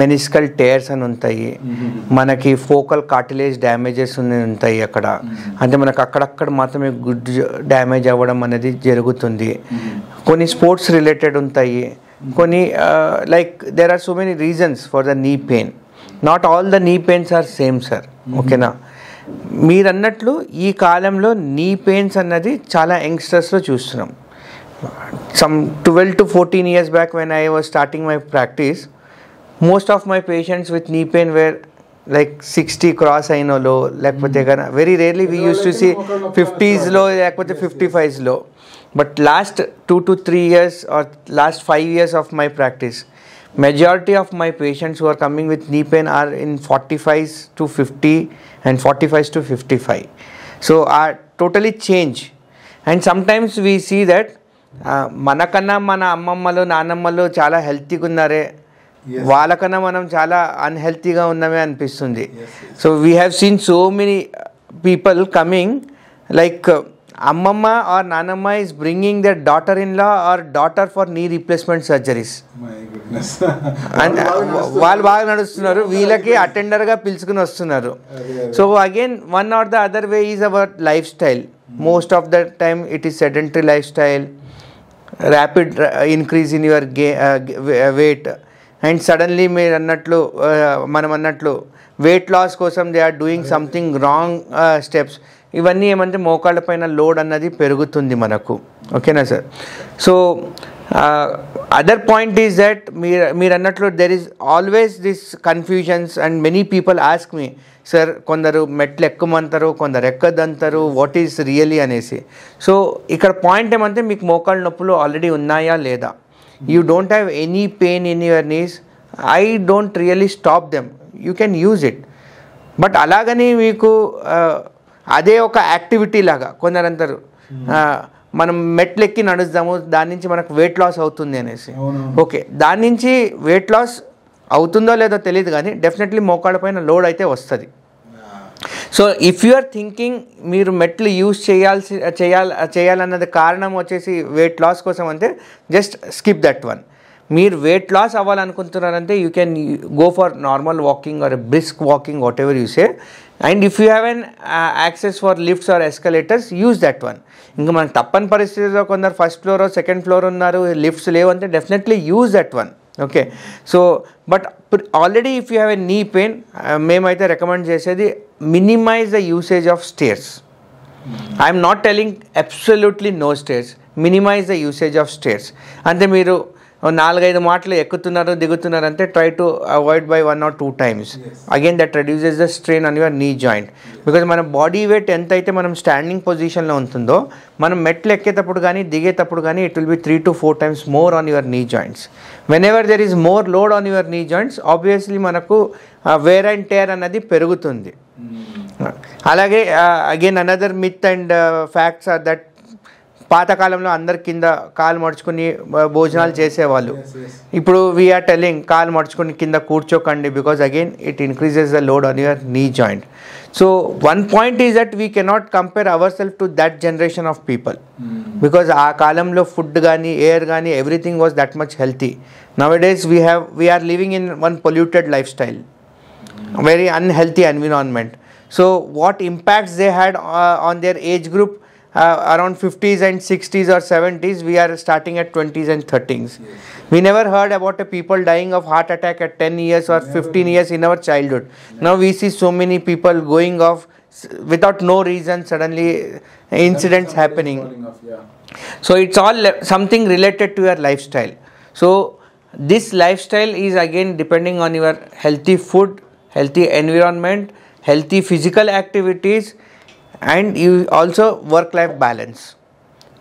meniscal tears అని ఉంటాయి, మనకి ఫోకల్ కార్టిలేజ్ డ్యామేజెస్ ఉంటాయి అక్కడ. అంటే మనకు అక్కడక్కడ మాత్రమే గుడ్ డ్యామేజ్ అవ్వడం అనేది జరుగుతుంది. కొన్ని స్పోర్ట్స్ రిలేటెడ్ ఉంటాయి, కొన్ని like there are so many reasons for the knee pain. Not all the knee pains are same sir. ఓకేనా. మీరు అన్నట్లు ఈ కాలంలో నీ పెయిన్స్ అన్నది చాలా యంగ్స్టర్స్లో చూస్తున్నాం. Some 12 to 14 years back when I was starting my practice, most of my patients with knee pain were like 60 cross అయినలో, లేకపోతే కదా very rarely we use to see 50sలో లేకపోతే 55sలో. బట్ లాస్ట్ 2 to 3 years or last 5 years of my practice, majority of my patients who are coming with knee pain are in 45s to 50 and 45s to 55. So are totally change. And sometimes we see that మనకన్నా మన అమ్మమ్మలు నాన్నమ్మలు చాలా హెల్తీగా ఉన్నారే, వాళ్ళకన్నా మనం చాలా అన్హెల్తీగా ఉన్నామే అనిపిస్తుంది. So we have seen so many people coming like అమ్మమ్మ ఆర్ నానమ్మ is bringing their daughter in law or daughter for knee replacement surgeries. And వాళ్ళు బాగా నడుస్తున్నారు, వీళ్ళకి అటెండర్గా పిలుచుకుని వస్తున్నారు. So again one or the other way is our life style. Most of the time it is sedentary life style, rapid increase in your weight, and suddenly మీరు అన్నట్లు మనం అన్నట్లు వెయిట్ లాస్ కోసం they are doing something wrong steps. ఇవన్నీ ఏమంటే మోకాళ్ళ పైన load అన్నది పెరుగుతుంది మనకు. ఓకేనా sir. So other point is that మీరు అన్నట్లు there is always this confusions and many people ask me, sir కొందరు మెట్లు ఎక్కమంటారు, కొందరు ఎక్కదంటారు, వాట్ ఈస్ రియలీ అనేసి. సో ఇక్కడ పాయింట్ ఏమంటే మీకు మోకాళ్ళ నొప్పులు ఆల్రెడీ ఉన్నాయా లేదా, you don't have any pain in your knees, I don't really stop them. You can use it. But అలాగని మీకు అదే ఒక యాక్టివిటీ లాగా కొందరు అంటారు మనం మెట్లు ఎక్కి నడుస్తాము దాని నుంచి మనకు వెయిట్ లాస్ అవుతుంది అనేసి. ఓకే, దాని నుంచి వెయిట్ లాస్ అవుతుందో లేదో తెలియదు కానీ డెఫినెట్లీ మోకాళ్ళ పైన లోడ్ అయితే వస్తుంది. So if you are thinking మీరు మెట్లు యూజ్ చేయాలన్నది కారణం వచ్చేసి వెయిట్ లాస్ కోసం అంటే జస్ట్ స్కిప్ దట్ వన్. మీరు వెయిట్ లాస్ అవ్వాలనుకుంటున్నారంటే you can go for normal walking or brisk walking whatever you say. And if you have an access for lifts or escalators use that one. ఇంకా మనకు తప్పని పరిస్థితిలో కొందరు first floor second floor ఉన్నారు, lifts లేవంటే definitely use that one. Okay, so but already if you have a knee pain మేమైతే recommend చేసేది minimise the usage of stairs. I'm not telling absolutely no stairs, minimize the usage of stairs. అంటే మీరు 4-5 మాటలు ఎక్కుతున్నారు దిగుతున్నారు అంటే try to avoid by 1 or 2 times. Again that reduces the strain on your knee joint. Because మన body weight ఎంత అయితే మనం స్టాండింగ్ పొజిషన్లో ఉంటుందో మనం మెట్లు ఎక్కేటప్పుడు కానీ దిగేటప్పుడు కానీ it will be 3 to 4 times more on your knee joints. Whenever there is more load on your knee joints obviously మనకు వేర్ అండ్ టేర్ అన్నది పెరుగుతుంది. అలాగే again another myth and facts are that పాతకాలంలో అందరి కింద కాలు మడుచుకుని భోజనాలు చేసేవాళ్ళు. ఇప్పుడు వీఆర్ టెలింగ్ కాలు మడుచుకుని కింద కూర్చోకండి because again it increases the load on your knee joint. So one point is that we cannot compare our self to that generation of people because ఆ కాలంలో ఫుడ్ కానీ ఎయిర్ కానీ everything was that much healthy. Nowadays we are living in one polluted lifestyle, very unhealthy environment. So what impacts they had on their age group around 50s and 60s or 70s, we are starting at 20s and 30s. Yes. We never heard about a people dying of heart attack at 10 years or 15 years in our childhood. Yeah. Now we see so many people going off without no reason, suddenly incidents happening. Yeah. So it's all something related to your lifestyle. So this lifestyle is again depending on your healthy food, healthy environment, healthy physical activities, and you also work-life balance.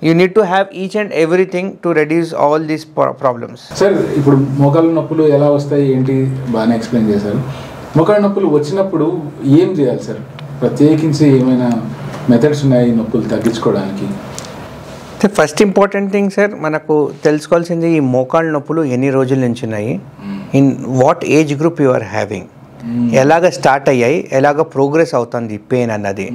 You need to have each and everything to reduce all these problems. Sir, ఇప్పుడు మోకాళ్ళ నొప్పులు ఎలా వస్తాయి ఏంటి బాగానే explain చేశారు. మోకాళ్ళ నొప్పులు వచ్చినప్పుడు ఏం చేయాలి సార్? ప్రత్యేకించి ఏమైనా మెథడ్స్ ఉన్నాయి నొప్పులు తగ్గించుకోవడానికి? ఫస్ట్ ఇంపార్టెంట్ థింగ్ సార్ మనకు తెలుసుకోవాల్సింది ఈ మోకాళ్ళ నొప్పులు ఎన్ని రోజుల నుంచి ఉన్నాయి, in what age group you are having, ఎలాగ స్టార్ట్ అయ్యాయి, ఎలాగ ప్రోగ్రెస్ అవుతుంది పెయిన్ అన్నది.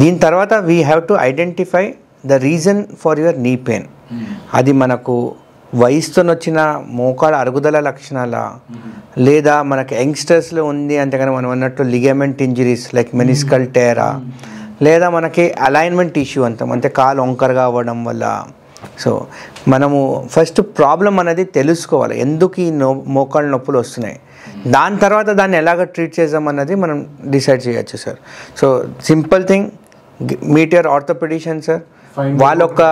దీని తర్వాత we have to identify the reason for your knee pain. అది మనకు వయసుతో వచ్చిన మోకాళ్ళ అరుగుదల లక్షణాల, లేదా మనకి యంగ్స్టర్స్లో ఉంది అంతేగాని మనం అన్నట్టు లిగమెంట్ ఇంజరీస్ లైక్ మెనిస్కల్ టేరా, లేదా మనకి అలైన్మెంట్ ఇష్యూ అంటాం అంటే కాలు వంకరగా అవ్వడం వల్ల. సో మనము ఫస్ట్ ప్రాబ్లం అనేది తెలుసుకోవాలి, ఎందుకు ఈ మోకాళ్ళ నొప్పులు వస్తున్నాయి. దాని తర్వాత దాన్ని ఎలాగ ట్రీట్ చేద్దామన్నది మనం డిసైడ్ చేయొచ్చు sir. So simple thing, meet your orthopaedician sir. వాళ్ళు ఒక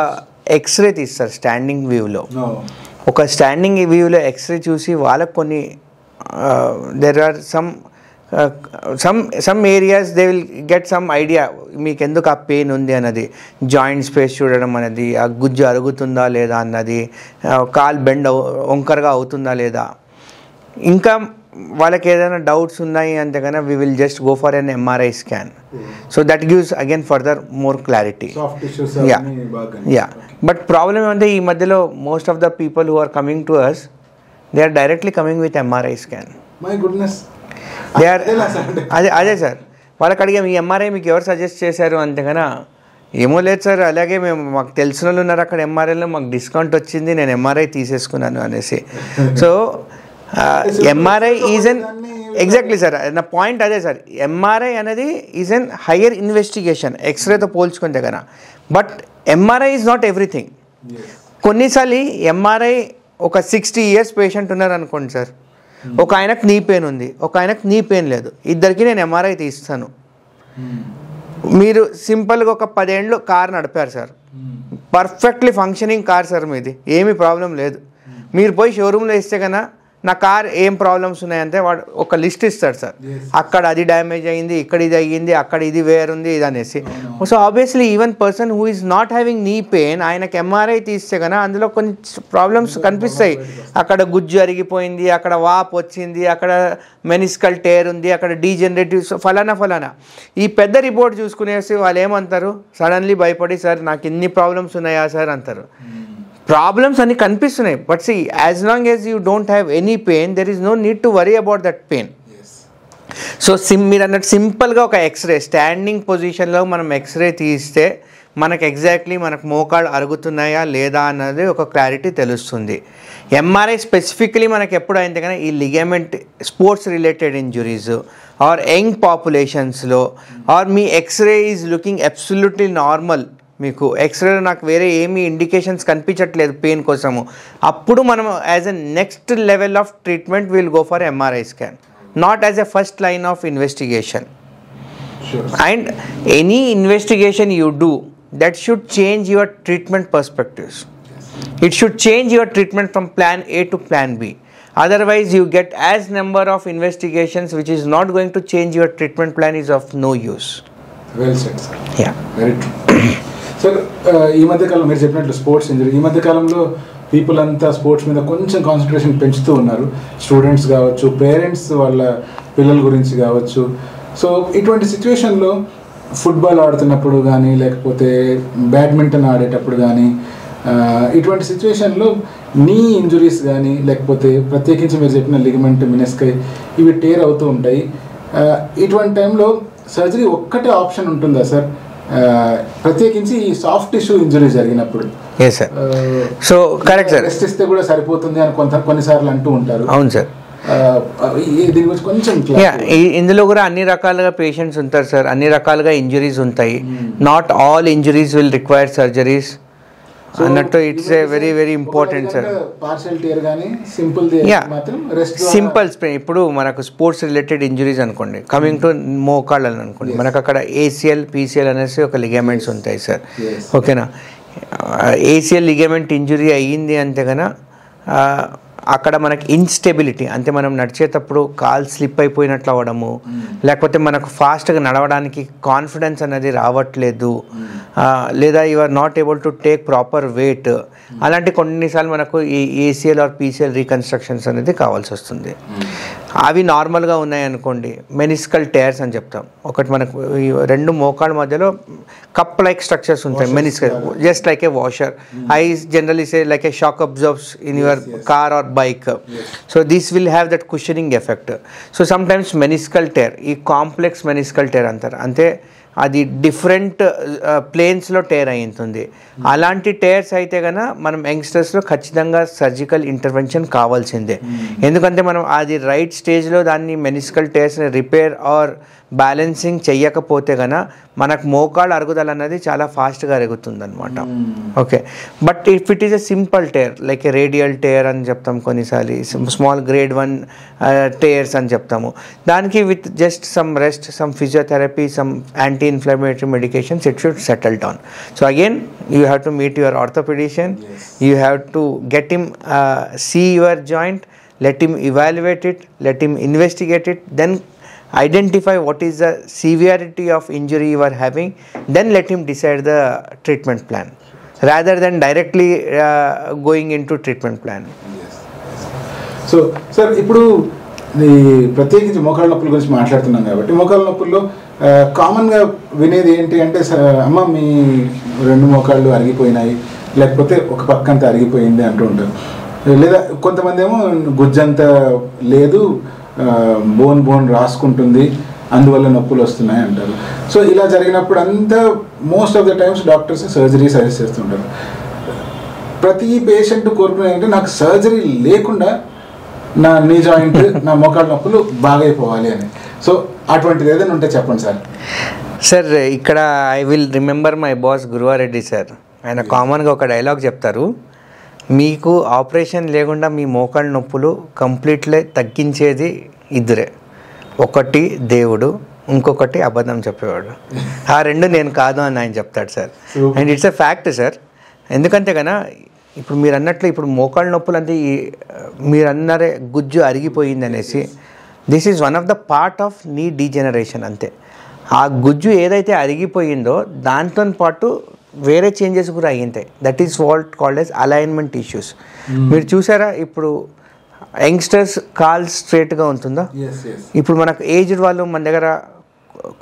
ఎక్స్రే తీస్తారు స్టాండింగ్ వ్యూలో. ఒక స్టాండింగ్ వ్యూలో ఎక్స్రే చూసి వాళ్ళకు కొన్ని there are some areas they will get some idea మీకు ఎందుకు ఆ పెయిన్ ఉంది అన్నది. జాయింట్ స్పేస్ చూడడం అనేది, ఆ గుజ్జు అరుగుతుందా లేదా అన్నది, కాలు బెండ్ వంకరగా అవుతుందా లేదా. ఇంకా వాళ్ళకి ఏదైనా డౌట్స్ ఉన్నాయి అంటే కనుక we will just go for an MRI scan. So that gives again further more clarity. Yeah but problem ఏమంటే ఈ మధ్యలో most of the people who are coming to us they are directly coming with MRI scan. My goodness, they are అదే sir. వాళ్ళకి అడిగాము ఈ MRI మీకు ఎవరు suggest చేశారు అంటే కనుక ఏమో లేదు సార్, అలాగే మేము మాకు తెలిసిన వాళ్ళు ఉన్నారు అక్కడ MRIలో, మాకు డిస్కౌంట్ వచ్చింది నేను MRI తీసేసుకున్నాను అనేసి. So MRI is an exactly sir నా పాయింట్ అదే సార్. MRI అనేది ఈజ్ అన్ హయ్యర్ ఇన్వెస్టిగేషన్ ఎక్స్రేతో పోల్చుకుంటే కదా. But MRI is not everything. కొన్నిసార్లు MRI ఒక 60 years పేషెంట్ ఉన్నారు అనుకోండి సార్, ఒక ఆయనకు నీ పెయిన్ ఉంది, ఒక ఆయనకు నీ పెయిన్ లేదు, ఇద్దరికి నేను MRI తీస్తాను. మీరు సింపుల్గా ఒక 10 ఏళ్ళు కార్ నడిపారు sir, perfectly functioning car sir మీది, ఏమీ ప్రాబ్లం లేదు. మీరు పోయి షోరూంలో ఇస్తే కన్నా నా కార్ ఏం ప్రాబ్లమ్స్ ఉన్నాయంటే వాడు ఒక లిస్ట్ ఇస్తాడు సార్, అక్కడ అది డ్యామేజ్ అయింది, ఇక్కడ ఇది అయ్యింది, అక్కడ ఇది వేరుంది ఇది అనేసి. So obviously even person who is not having knee pain, ఆయనకి ఎంఆర్ఐ తీస్తే కనుక అందులో కొన్ని ప్రాబ్లమ్స్ కనిపిస్తాయి. అక్కడ గుజ్జు అరిగిపోయింది, అక్కడ వాప్ వచ్చింది, అక్కడ మెనిస్కల్ టేర్ ఉంది, అక్కడ డీజనరేటివ్ ఫలానా. ఈ పెద్ద రిపోర్ట్ చూసుకునేసి వాళ్ళు ఏమంటారు, సడన్లీ భయపడి సార్ నాకు ఇన్ని ప్రాబ్లమ్స్ ఉన్నాయా సార్ అంటారు. ప్రాబ్లమ్స్ అన్ని కనిపిస్తున్నాయి, but see as long as you don't have any pain there is no need to worry about that pain. So మీరు అన్నట్టు సింపుల్గా ఒక ఎక్స్రే స్టాండింగ్ పొజిషన్లో మనం ఎక్స్రే తీస్తే మనకు ఎగ్జాక్ట్లీ మనకు మోకాళ్ళు అరుగుతున్నాయా లేదా అన్నది ఒక క్లారిటీ తెలుస్తుంది. ఎంఆర్ఐ స్పెసిఫికలీ మనకు ఎప్పుడు అయింది కానీ ఈ ligament sports related injuries or young పాపులేషన్స్లో ఆర్ మీ xray is looking absolutely normal, మీకు ఎక్స్రేలో నాకు వేరే ఏమీ ఇండికేషన్స్ కనిపించట్లేదు పెయిన్ కోసము, అప్పుడు మనం as a next level of treatment will go for MRI scan, not as a first line of investigation. And any investigation you do that should change your treatment perspectives. It should change your treatment from plan A to plan B. Otherwise you get as number of investigations which is not going to change your treatment plan is of no use. Well said, sir. Yeah. Very true. Sir, ఈ మధ్య కాలంలో మీరు చెప్పినట్లు sports injury, ఈ మధ్య కాలంలో people అంతా sports మీద కొంచెం కాన్సన్ట్రేషన్ పెంచుతూ ఉన్నారు. స్టూడెంట్స్ కావచ్చు, పేరెంట్స్ వాళ్ళ పిల్లల గురించి కావచ్చు. సో ఇటువంటి సిచ్యువేషన్లో ఫుట్బాల్ ఆడుతున్నప్పుడు కానీ లేకపోతే బ్యాడ్మింటన్ ఆడేటప్పుడు కానీ ఇటువంటి సిచ్యువేషన్లో నీ ఇంజురీస్ కానీ లేకపోతే ప్రత్యేకించి మీరు చెప్పిన లిగమెంట్ మెనిస్కై ఇవి టేర్ అవుతూ ఉంటాయి. ఇటువంటి టైంలో సర్జరీ ఒక్కటే ఆప్షన్ ఉంటుందా సార్, ప్రత్యేకించి ఈ సాఫ్ట్ టిష్యూ ఇంజురీ జరిగినప్పుడు? సో కరెక్ట్ సార్, రెస్ట్ ఇస్తే కూడా సరిపోతుంది అని కొన్నిసార్లు అంటూ ఉంటారు. అవును సార్. ఇందులో కూడా అన్ని రకాలుగా పేషెంట్స్ ఉంటారు సార్, అన్ని రకాలుగా ఇంజురీస్ ఉంటాయి. Not all injuries will require surgeries అన్నట్టు. It's a very very important sir. Simple sprain, ఇప్పుడు మనకు స్పోర్ట్స్ రిలేటెడ్ ఇంజురీస్ అనుకోండి, కమింగ్ టు మోకాళ్ళు అని అనుకోండి, మనకు అక్కడ ఏసిఎల్ పీసీఎల్ అనేసి ఒక లిగమెంట్స్ ఉంటాయి సార్. ఓకేనా, ఏసిఎల్ లిగమెంట్ ఇంజురీ అయ్యింది అంటే కనుక అక్కడ మనకి ఇన్స్టెబిలిటీ అంటే మనం నడిచేటప్పుడు కాల్ స్లిప్ అయిపోయినట్లు అవ్వడము, లేకపోతే మనకు ఫాస్ట్గా నడవడానికి కాన్ఫిడెన్స్ అనేది రావట్లేదు, లేదా you are not able to take proper weight, అలాంటి కొన్నిసార్లు మనకు ఈ ఏసీఎల్ ఆర్ పీసీఎల్ రీకన్స్ట్రక్షన్స్ అనేది కావాల్సి వస్తుంది. అవి నార్మల్గా ఉన్నాయనుకోండి, మెనిస్కల్ టేర్స్ అని చెప్తాం. ఒకటి మనకు ఈ రెండు మోకాళ్ళ మధ్యలో కప్ లైక్ స్ట్రక్చర్స్ ఉంటాయి, meniscal just like a washer. I generally say like a shock absorbs in your car or bike. So this will have that cushioning effect. So sometimes meniscal tear, ఈ complex meniscal tear అంటారు, అంటే అది different ప్లేన్స్లో tear అయింటుంది. అలాంటి tears అయితే కనుక మనం యంగ్స్టర్స్లో ఖచ్చితంగా surgical intervention కావాల్సిందే. ఎందుకంటే మనం అది రైట్ స్టేజ్లో దాన్ని మెనిస్కల్ టేర్స్ని రిపేర్ ఆర్ బ్యాలెన్సింగ్ చెయ్యకపోతే కనుక మనకు మోకాళ్ళ అరుగుదల అనేది చాలా ఫాస్ట్గా అరుగుతుంది అనమాట. Okay, but if it is a simple tear like A radial tear అని చెప్తాం, కొన్నిసార్లు స్మాల్ గ్రేడ్ 1 టేర్స్ అని చెప్తాము, దానికి with just some rest, some physiotherapy, some anti inflammatory medications it should settle down. So again you have to meet your orthopedician. Yes. You have to get him see your joint, let him evaluate it, let him investigate it, then identify what is the severity of injury you are having, then let him decide the treatment plan rather than directly going into treatment plan. Yes. So sir, ఇప్పుడు ఈ ప్రత్యేకించి మోకాళ్ళ నొప్పుల గురించి మాట్లాడుతున్నాం కాబట్టి మోకాళ్ళ నొప్పుల్లో కామన్గా వినేది ఏంటి అంటే, అమ్మ మీ 2 మోకాళ్ళు అరిగిపోయినాయి, లేకపోతే ఒక పక్కంతా అరిగిపోయింది అంటూ ఉంటారు. లేదా కొంతమంది ఏమో గుజ్జంతా లేదు, బోన్ రాసుకుంటుంది, అందువల్ల నొప్పులు వస్తున్నాయి అంటారు. సో ఇలా జరిగినప్పుడు అంతా most of the times doctors surgery suggest చేస్తుంటారు. ప్రతి పేషెంట్ కోరుకునే అంటే నాకు సర్జరీ లేకుండా నా నీ జాయింట్, నా మోకాళ్ళ నొప్పులు బాగైపోవాలి అని. సో అటువంటిది ఏదైనా ఉంటే చెప్పండి సార్. సార్ ఇక్కడ I will remember my boss Guruva Reddy sir. ఆయన కామన్గా ఒక డైలాగ్ చెప్తారు, మీకు ఆపరేషన్ లేకుండా మీ మోకాళ్ళ నొప్పులు కంప్లీట్లీ తగ్గించేది ఇద్దరే, ఒకటి దేవుడు, ఇంకొకటి అబద్ధం చెప్పేవాడు. ఆ 2 నేను కాదు అని ఆయన చెప్తాడు sir. And it's a fact sir. ఎందుకంటే కన్నా ఇప్పుడు మీరు అన్నట్లు ఇప్పుడు మోకాళ్ళ నొప్పులు అంటే మీరు అన్నారే గుజ్జు అరిగిపోయింది అనేసి, this is one of the part of నీ డీజెనరేషన్ అంతే. ఆ గుజ్జు ఏదైతే అరిగిపోయిందో దాంతో పాటు వేరే చేంజెస్ కూడా అయ్యింటాయి. That is what called as alignment issues. మీరు చూసారా ఇప్పుడు యంగ్స్టర్స్ కాల్ స్ట్రేట్గా ఉంటుందా? ఇప్పుడు మనకు ఏజ్డ్ వాళ్ళు మన దగ్గర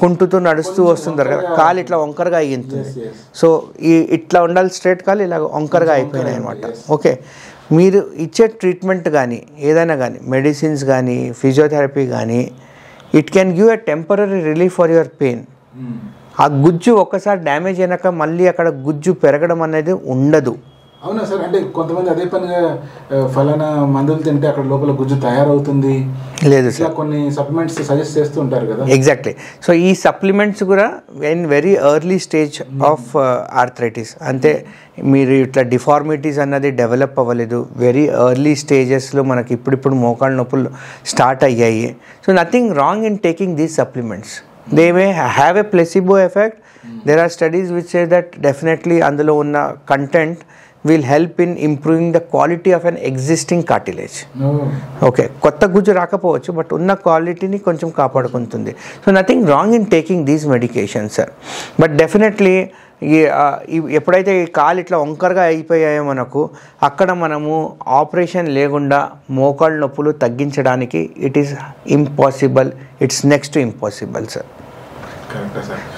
కుంటుతూ నడుస్తూ వస్తుంటారు కదా, కాలు ఇట్లా వంకరగా అయ్యింటుంది. సో ఇట్లా ఉండాలి స్ట్రేట్ కాలు, ఇలా వంకరగా అయిపోయినాయి అనమాట. ఓకే, మీరు ఇచ్చే ట్రీట్మెంట్ కానీ ఏదైనా కానీ మెడిసిన్స్ కానీ ఫిజియోథెరపీ కానీ it can give a temporary relief for your pain. ఆ గుజ్జు ఒక్కసారి డ్యామేజ్ అయినాక మళ్ళీ అక్కడ గుజ్జు పెరగడం అనేది ఉండదు. అవునా సార్? అంటే కొంతమంది అదే పనిగా ఫలానా మందులు తింటే అక్కడ లోపల గుజ్జు తయారవుతుంది, లేదు సార్, కొన్ని సప్లిమెంట్స్ సజెస్ట్ చేస్తూ ఉంటారు కదా. ఎగ్జాక్ట్లీ. సో ఈ సప్లిమెంట్స్ కూడా in very early stage of arthritis, అంటే మీరు ఇట్లా డిఫార్మిటీస్ అన్నది డెవలప్ అవ్వలేదు, వెరీ ఎర్లీ స్టేజెస్లో మనకి ఇప్పుడిప్పుడు మోకాళ్ళ నొప్పులు స్టార్ట్ అయ్యాయి. So nothing wrong in taking these supplements. They may have a placebo effect. There are studies which say that definitely అందులో ఉన్న content will help in improving the quality of an existing cartilage. Okay, కొత్త గుజ్జు రాకపోవచ్చు but ఉన్న క్వాలిటీని కొంచెం కాపాడుకుంటుంది. So nothing wrong in taking these medications sir. But definitely ఎప్పుడైతే ఈ కాలు ఇట్లా వంకరగా అయిపోయాయో మనకు, అక్కడ మనము ఆపరేషన్ లేకుండా మోకాళ్ళ నొప్పులు తగ్గించడానికి it is impossible, it's next to impossible sir.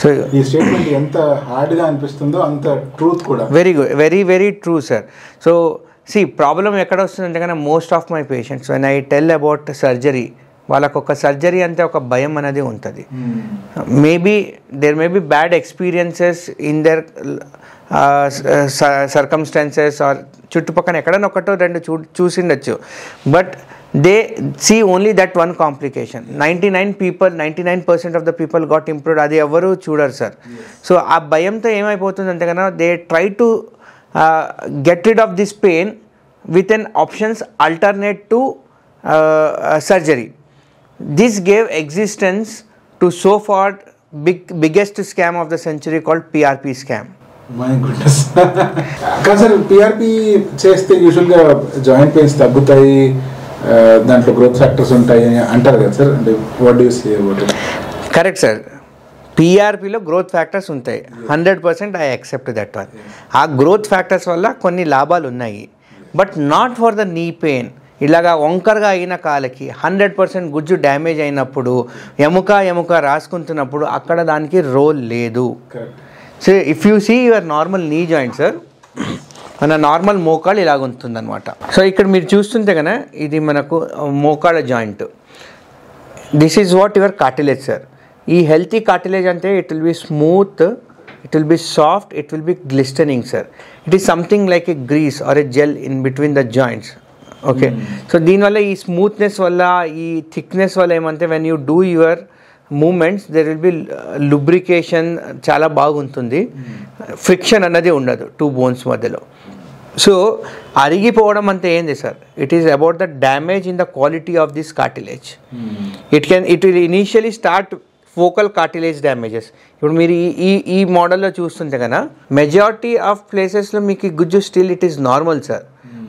So ఈ స్టేట్మెంట్ ఎంత హార్డ్గా అనిపిస్తుందో అంత ట్రూత్ కూడా. Very good, very very true sir. So see problem ఎక్కడ వస్తుందంటే కన్నా most of my patients when I tell about surgery, వాళ్ళకు ఒక సర్జరీ అంటే ఒక భయం అనేది ఉంటుంది. Maybe there may be bad experiences in their circumstances or చుట్టుపక్కల ఎక్కడైనా ఒకటో రెండు చూసిండొచ్చు, but they see only that one complication. 99% of the people got improved. అది ఎవరు చూడరు సార్. సో ఆ భయంతో ఏమైపోతుందంటే కన్నా they try to get rid of this pain with an options alternate to surgery. This gave existence to so far biggest scam of the century called PRP scam. My goodness. కాదు sir, PRP చేస్తే యూజువల్గా joint pains తగ్గుతాయి, దాంట్లో growth factors ఉంటాయి అంటారు కదా sir. అంటే what do you say about it? Correct sir, పిఆర్పిలో గ్రోత్ ఫ్యాక్టర్స్ ఉంటాయి, 100% ఐ యాక్సెప్ట్ దట్ వన్. ఆ గ్రోత్ ఫ్యాక్టర్స్ వల్ల కొన్ని లాభాలు ఉన్నాయి, but not for the knee pain. ఇలాగా వంకరగా అయిన కాలకి 100% గుజ్జు డ్యామేజ్ అయినప్పుడు ఎముక రాసుకుంటున్నప్పుడు అక్కడ దానికి రోల్ లేదు. So if you see your normal knee joint sir, మన నార్మల్ మోకాళ్ళు ఇలాగ ఉంటుంది అనమాట. సో ఇక్కడ మీరు చూస్తుంటే కన్నా ఇది మనకు మోకాళ్ళ joint. This is what your cartilage sir. ఈ హెల్తీ కార్టిలేజ్ అంటే it will be smooth, it will be soft, it will be glistening sir. It is something like a grease or a gel in between the joints. Okay, so దీనివల్ల ఈ smoothness వల్ల ఈ thickness వల్ల ఏమంటే when you do your movements there will be lubrication చాలా బాగుంటుంది, friction అన్నది ఉండదు టూ బోన్స్ మధ్యలో. సో అరిగిపోవడం అంటే ఏంది sir? It is about the damage in the quality of this cartilage. It will initially start focal cartilage damages. ఇప్పుడు మీరు ఈ మోడల్లో చూస్తుంటే కదా మెజారిటీ ఆఫ్ ప్లేసెస్లో మీకు గుజ్జు still it is normal sir.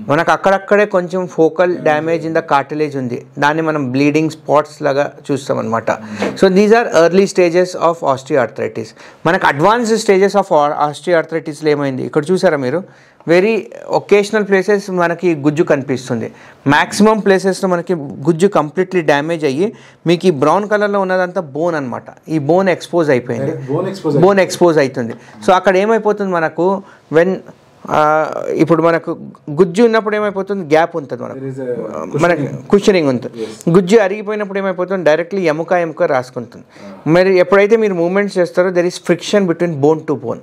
మనకు అక్కడక్కడే కొంచెం focal damage in the cartilage ఉంది, దాన్ని మనం బ్లీడింగ్ స్పాట్స్ లాగా చూస్తాం అనమాట. So these are early stages of osteoarthritis. మనకు అడ్వాన్స్డ్ స్టేజెస్ ఆఫ్ ఆస్టియోఆర్థరైటిస్లో ఏమైంది ఇక్కడ చూసారా మీరు? వెరీ ఒకేషనల్ ప్లేసెస్ మనకి గుజ్జు కనిపిస్తుంది, మ్యాక్సిమం ప్లేసెస్లో మనకి గుజ్జు కంప్లీట్లీ డ్యామేజ్ అయ్యి మీకు ఈ బ్రౌన్ కలర్లో ఉన్నదంతా బోన్ అనమాట. ఈ బోన్ ఎక్స్పోజ్ అయిపోయింది, బోన్ ఎక్స్పోజ్ అవుతుంది. సో అక్కడ ఏమైపోతుంది మనకు ఇప్పుడు మనకు గుజ్జు ఉన్నప్పుడు ఏమైపోతుంది, గ్యాప్ ఉంటుంది మనకి కుషనింగ్ ఉంటుంది. గుజ్జు అరిగిపోయినప్పుడు ఏమైపోతుంది, డైరెక్ట్లీ ఎముక రాసుకుంటుంది. మరి ఎప్పుడైతే మీరు మూమెంట్స్ చేస్తారో there is friction between bone to bone.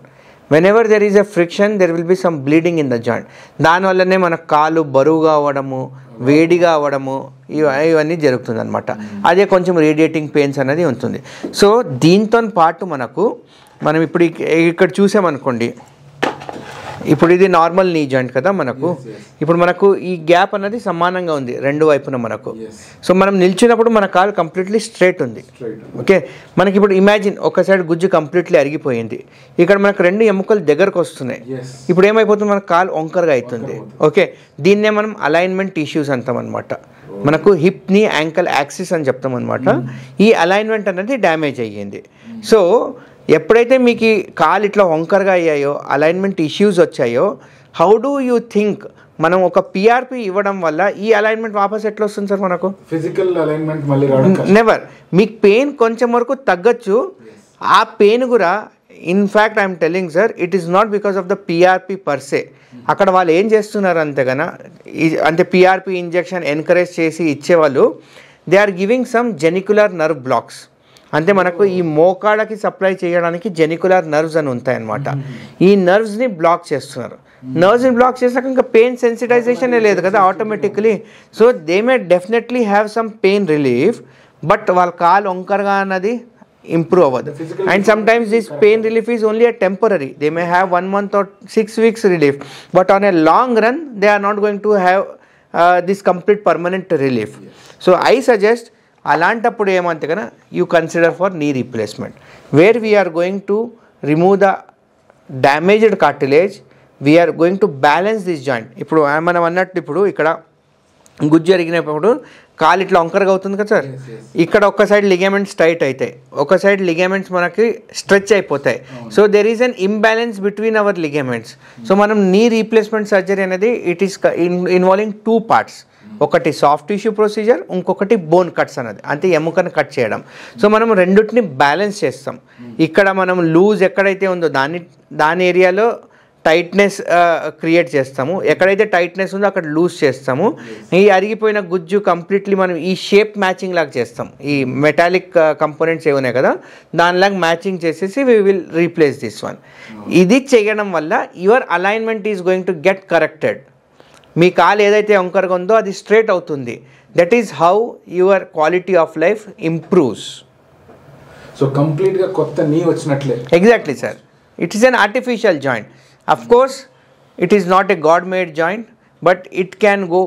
whenever there is a friction there will be some bleeding in the joint. దానివల్లనే మన కాలు బరువుగా అవ్వడము, వేడిగా అవ్వడము ఇవన్నీ జరుగుతుంది అనమాట. అదే కొంచెం రేడియేటింగ్ పెయిన్స్ అనేది ఉంటుంది. సో దీంతో పాటు మనం ఇప్పుడు ఇక్కడ చూసామనుకోండి, ఇప్పుడు ఇది నార్మల్ నీ జాయింట్ కదా మనకు. ఇప్పుడు మనకు ఈ గ్యాప్ అన్నది సమానంగా ఉంది రెండు వైపున మనకు. సో మనం నిల్చున్నప్పుడు మన కాలు కంప్లీట్లీ స్ట్రైట్ ఉంది. ఓకే, మనకి ఇప్పుడు ఇమాజిన్ ఒక సైడ్ గుజ్జు కంప్లీట్లీ అరిగిపోయింది, ఇక్కడ మనకు రెండు ఎముకలు దగ్గరకు వస్తున్నాయి. ఇప్పుడు ఏమైపోతుంది, మన కాలు వంకరగా అవుతుంది. ఓకే, దీన్నే మనం అలైన్మెంట్ ఇష్యూస్ అంటాం అనమాట. మనకు హిప్ నీ యాంకల్ యాక్సిస్ అని చెప్తాం అనమాట. ఈ అలైన్మెంట్ అనేది డ్యామేజ్ అయ్యింది. సో ఎప్పుడైతే మీకు కాలు ఇట్లా వంకరగా అయ్యాయో, అలైన్మెంట్ ఇష్యూస్ వచ్చాయో, హౌ డూ యూ థింక్ మనం ఒక పిఆర్పి ఇవ్వడం వల్ల ఈ అలైన్మెంట్ వాపస్ ఎట్లా వస్తుంది సార్ మనకు? ఫిజికల్ అలైన్మెంట్ మళ్ళీ రావడం నెవర్. మీకు పెయిన్ కొంచెం వరకు తగ్గచ్చు, ఆ పెయిన్ కూడా in fact I'm telling sir, it is not because of the PRP per se. అక్కడ వాళ్ళు ఏం చేస్తున్నారు అంతేగానా, అంటే పిఆర్పి ఇంజెక్షన్ ఎన్కరేజ్ చేసి ఇచ్చేవాళ్ళు, they are giving some genicular nerve blocks. అంటే మనకు ఈ మోకాళ్ళకి సప్లై చేయడానికి జెనికులర్ నర్వ్స్ అని ఉంటాయన్నమాట. ఈ నర్వ్స్ని బ్లాక్ చేస్తున్నారు. నర్వ్స్ని బ్లాక్ చేసినాక ఇంకా పెయిన్ సెన్సిటైజేషన్ లేదు కదా automatically. So they may definitely have some pain relief, but వాళ్ళ కాలు వంకరగా అన్నది ఇంప్రూవ్ అవ్వదు. And sometimes this pain relief is only a temporary. They may have 1 month or 6 weeks relief, but on a long run they are not going to have this complete permanent relief. So I suggest అలాంటప్పుడు ఏమంటే కదా, you consider for knee replacement, where we're going to remove the damaged cartilage, we're going to balance this joint. ఇప్పుడు మనం అన్నట్టు ఇప్పుడు ఇక్కడ గుజ్జు జరిగినప్పుడు కాలు ఇట్లా వంకరగా అవుతుంది కదా సార్, ఇక్కడ ఒక సైడ్ లిగమెంట్స్ టైట్ అవుతాయి, ఒక సైడ్ లిగమెంట్స్ మనకి స్ట్రెచ్ అయిపోతాయి. So there is an imbalance between hour ligaments. So మనం నీ రీప్లేస్మెంట్ సర్జరీ అనేది ఇట్ ఈస్ ఇన్వాల్వింగ్ 2 parts. ఒకటి సాఫ్ట్ టిష్యూ ప్రొసీజర్, ఇంకొకటి బోన్ కట్స్ అన్నది, అంటే ఎముకను కట్ చేయడం. సో మనం రెండింటిని బ్యాలెన్స్ చేస్తాం. ఇక్కడ మనం లూజ్ ఎక్కడైతే ఉందో దాని ఏరియాలో టైట్నెస్ క్రియేట్ చేస్తాము, ఎక్కడైతే టైట్నెస్ ఉందో అక్కడ లూజ్ చేస్తాము. ఈ అరిగిపోయిన గుజ్జు కంప్లీట్లీ మనం ఈ షేప్ మ్యాచింగ్ లాగా చేస్తాం. ఈ మెటాలిక్ కంపోనెంట్స్ ఏమున్నాయి కదా దానిలాగా మ్యాచింగ్ చేసేసి we will replace this one. ఇది చేయడం వల్ల your alignment is going to get corrected. మీ కాలు ఏదైతే వంకరగా ఉందో అది స్ట్రేట్ అవుతుంది. That is how your quality of life improves. So కంప్లీట్గా కొత్త నీ వచ్చినట్లే. Exactly sir. It is an artificial joint. Of course, it is not a God-made joint, but it can go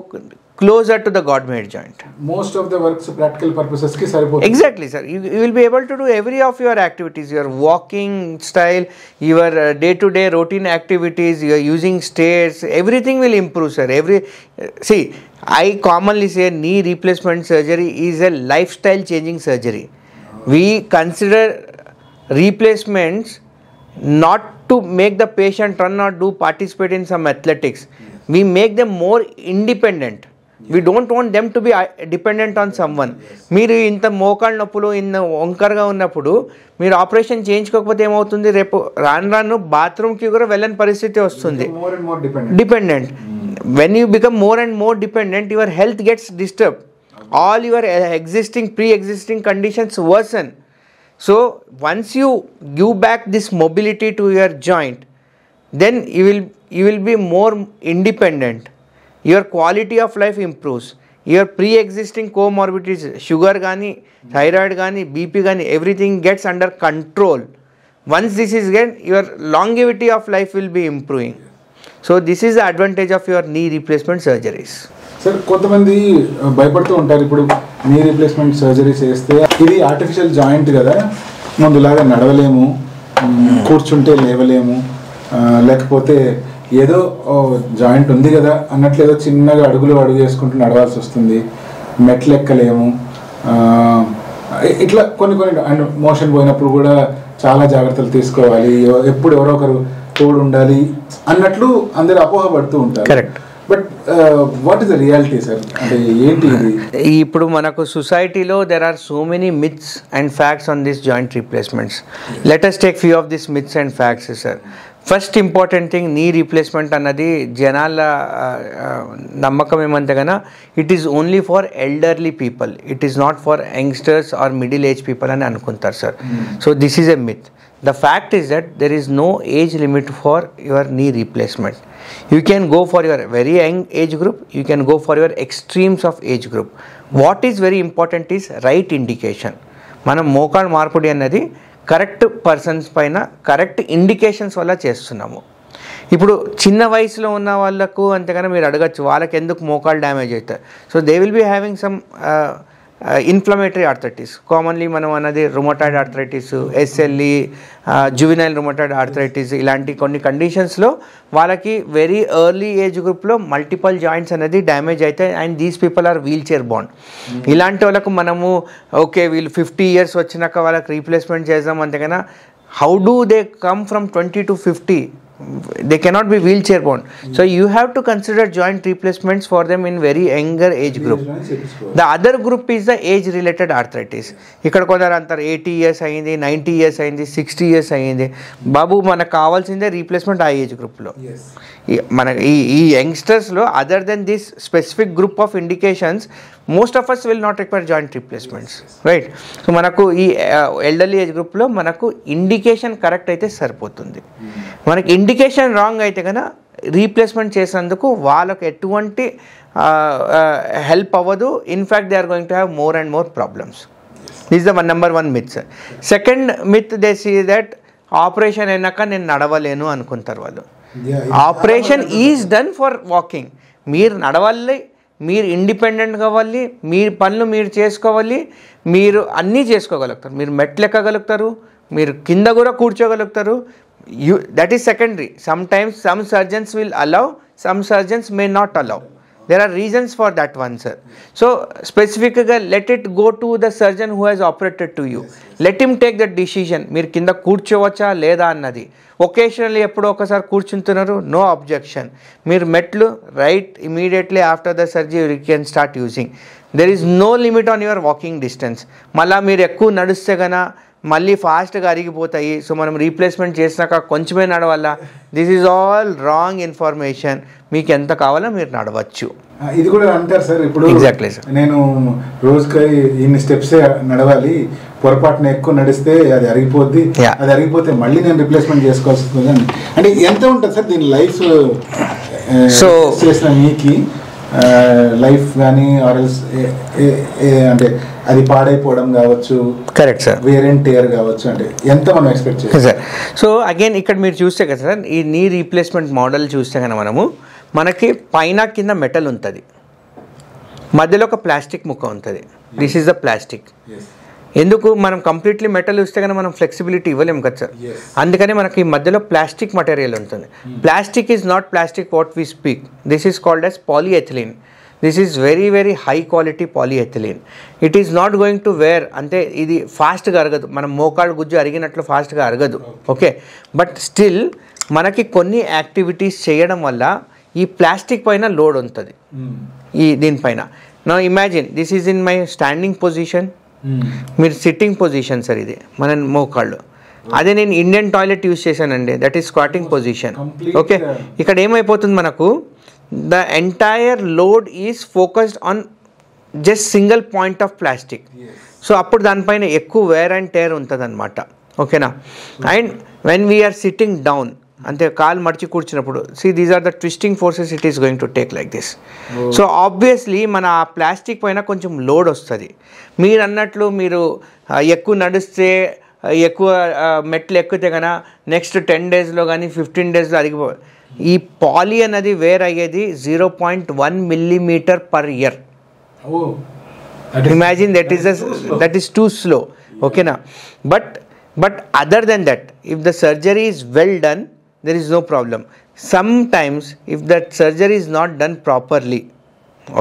closer to the God-made joint. Most of the works practical purposes ki saripotundi. Exactly, sir. You will be able to do every of your activities, your walking style, your day-to-day routine activities, your using stairs, everything will improve, sir. See, I commonly say knee replacement surgery is a lifestyle changing surgery. We consider replacements not to make the patient run or participate in some athletics. We make them more independent. We don't want them to be dependent on someone. మీరు ఇంత మోకాళ్ళ నొప్పులు ఇన్న వంకరగా ఉన్నప్పుడు మీరు operation చేయించుకోకపోతే ఏమవుతుంది, రేపు రాను బాత్రూమ్కి కూడా వెళ్ళని పరిస్థితి వస్తుంది. Dependent. When you become more and more dependent, your health gets disturb. All your pre-existing conditions worsen. So once you give back this mobility to your joint, then you will be more independent. Your quality of life improves. Your pre-existing comorbidities, sugar gani, thyroid gani, BP gani, everything gets under control. Once this is get, your longevity of life will be improving. So this is the advantage of your knee replacement surgeries. Sir కొంతమంది భయపడుతూ ఉంటారు, ఇప్పుడు నీ replacement surgery చేస్తే ఇది artificial joint కదా, ముందులాగా నడవలేము, కూర్చుంటే లేవలేము, లేకపోతే ఏదో జాయింట్ ఉంది కదా అన్నట్లు ఏదో చిన్నగా అడుగు వేసుకుంటూ నడవాల్సి వస్తుంది, మెట్లు ఎక్కలేము, ఇట్లా కొన్ని అండ్ మోషన్ పోయినప్పుడు కూడా చాలా జాగ్రత్తలు తీసుకోవాలి, ఎప్పుడు ఎవరో ఒకరు తోడు ఉండాలి అన్నట్లు అందరు అపోహపడుతూ ఉంటారు. Correct. But what is the reality sir, అంటే ఏంటి ఇది? ఇప్పుడు మనకు సొసైటీలో there are so many myths and facts on this joint replacements. Let us take few of this myths and facts sir. First important thing, knee replacement అన్నది జనాల నమ్మకం ఏమంటే కన్నా it is only for elderly people, it is not for youngsters or middle age people అని అనుకుంటారు sir. So this is a myth. The fact is that there is no age limit for your knee replacement. You can go for your very young age group, you can go for your extremes of age group. What is very important is right indication. మనం మోకాళ్ళ మార్పిడి అన్నది correct persons పైన correct indications వల్ల చేస్తున్నాము. ఇప్పుడు చిన్న వయసులో ఉన్న వాళ్ళకు అంతేగాని మీరు అడగచ్చు వాళ్ళకి ఎందుకు మోకాలు డ్యామేజ్ అవుతాయి. So they will be having some inflammatory arthritis, commonly మనం అన్నది rheumatoid arthritis, SLE, juvenile rheumatoid arthritis, ఇలాంటి కొన్ని కండిషన్స్లో వాళ్ళకి వెరీ ఎర్లీ ఏజ్ గ్రూప్లో మల్టిపల్ జాయింట్స్ అనేది డ్యామేజ్ అవుతాయి. And these people are wheelchair bound. ఇలాంటి వాళ్ళకు మనము ఓకే వీళ్ళు 50 years వచ్చినాక వాళ్ళకి రీప్లేస్మెంట్ చేద్దాం అంతేగాని how do they come from 20 to 50? They cannot be wheelchair bound. So you have to consider joint replacements for them in very younger age group. The other group is the age related arthritis. ఇక్కడ కొందరు అంటారు 80 years అయ్యింది, 90 years అయ్యింది, 60 years అయ్యింది. బాబు మనకు కావాల్సిందే replacement ఆ age గ్రూప్లో. మన ఈ యంగ్స్టర్స్లో other than this specific group of indications most of us will not require joint replacements, right? So మనకు ఈ ఎల్డర్లీ ఏజ్ గ్రూప్లో మనకు ఇండికేషన్ కరెక్ట్ అయితే సరిపోతుంది. మనకి ఇండికేషన్ రాంగ్ అయితే కనుక రీప్లేస్మెంట్ చేసేందుకు వాళ్ళకు ఎటువంటి హెల్ప్ అవ్వదు. In fact they are going to have more and more problems. This the number 1 myth. Second myth they see that operation అయినాక నేను నడవలేను అనుకుంటారు వాళ్ళు. Operation is done for walking. మీరు నడవాలి, మీరు ఇండిపెండెంట్ కావాలి, మీరు పనులు మీరు చేసుకోవాలి, మీరు అన్నీ చేసుకోగలుగుతారు, మీరు మెట్లు ఎక్కగలుగుతారు, మీరు కింద కూడా కూర్చోగలుగుతారు. That is secondary. Sometimes some surgeons will allow, some surgeons may not allow. There are reasons for that one, sir. So specifically let it go to the surgeon who has operated to you. Let him take the decision. మీరు కింద కూర్చోవచ్చా లేదా అన్నది. Occasionally ఎప్పుడో ఒకసారి కూర్చుంటున్నారు, no objection. మీరు మెట్లు right immediately after the surgery you can start using. There is no limit on your walking distance. మళ్ళీ మీరు ఎక్కువ నడిస్తే కన్నా మళ్ళీ ఫాస్ట్గా అరిగిపోతాయి. సో మనం రీప్లేస్మెంట్ చేసినాక కొంచెమే నడవాలా. This is all wrong information. మీకు ఎంత కావాలో మీరు నడవచ్చు. ఇది కూడా అంటారు సార్. ఇప్పుడు ఎగ్జాక్ట్లీ సార్, నేను రోజుకి ఇన్ని స్టెప్స్ నడవాలి, పొరపాటున ఎక్కువ నడిస్తే అది అరిగిపోద్ది, అది అరిగిపోతే మళ్ళీ నేను రీప్లేస్మెంట్ చేసుకోవాల్సి వస్తుంది. అంటే ఎంత ఉంటుంది సార్ దీని లైఫ్ సో చేసిన మీకు లైఫ్ కానీ ఆర్ఎల్స్ అంటే అది పాడైపోవడం కావచ్చు, కరెక్ట్ సార్, వేరెంట్ టేర్ కావచ్చు, అంటే ఎంత మనం ఎక్స్పెక్ట్ చేయాలి సార్? సో అగైన్ ఇక్కడ మీరు చూస్తే కదా సార్, ఈ నీ రీప్లేస్మెంట్ మోడల్ చూస్తే కనుక మనకి పైన కింద మెటల్ ఉంటుంది, మధ్యలో ఒక ప్లాస్టిక్ ముక్క ఉంటుంది. This is the plastic. ఎందుకు మనం కంప్లీట్లీ మెటల్ ఇస్తే కనుక మనం ఫ్లెక్సిబిలిటీ ఇవ్వలేము కదా సార్. అందుకని మనకి మధ్యలో ప్లాస్టిక్ మటీరియల్ ఉంటుంది. Plastic is not plastic what we speak. This is called as polyethylene. This is very very high quality polyethylene. It is not going to wear. అంటే ఇది ఫాస్ట్గా అరగదు, మనం మోకాడు గుజ్జు అరిగినట్లు ఫాస్ట్గా అరగదు, ఓకే. బట్ స్టిల్ మనకి కొన్ని యాక్టివిటీస్ చేయడం వల్ల ఈ ప్లాస్టిక్ పైన లోడ్ ఉంటుంది ఈ దీనిపైన. నా imagine this is in my standing position, మీరు సిట్టింగ్ పొజిషన్ సార్ ఇది మన మోకాళ్ళు. అదే నేను ఇండియన్ టాయిలెట్ యూజ్ చేశానండి, that is squatting position, okay. ఇక్కడ ఏమైపోతుంది మనకు, the entire load is focused on just single point of plastic. So అప్పుడు దానిపైన ఎక్కువ వేర్ అండ్ టేర్ ఉంటుంది అనమాట, ఓకేనా. And when we are sitting down, అంటే కాలు మడిచి కూర్చున్నప్పుడు, see these are the twisting forces it is going to take like this. So obviously మన ఆ ప్లాస్టిక్ పైన కొంచెం లోడ్ వస్తుంది. మీరు అన్నట్లు మీరు ఎక్కువ నడిస్తే, ఎక్కువ మెట్లు ఎక్కితే కన్నా నెక్స్ట్ 10 daysలో కానీ 15 daysలో అరిగిపో. ఈ పాలీ అనేది వేర్ అయ్యేది 0.1 millimeter per year. Imagine that is too slow, okay na. But other than that, if the surgery is well done, there is no problem. Sometimes if that surgery is not done properly,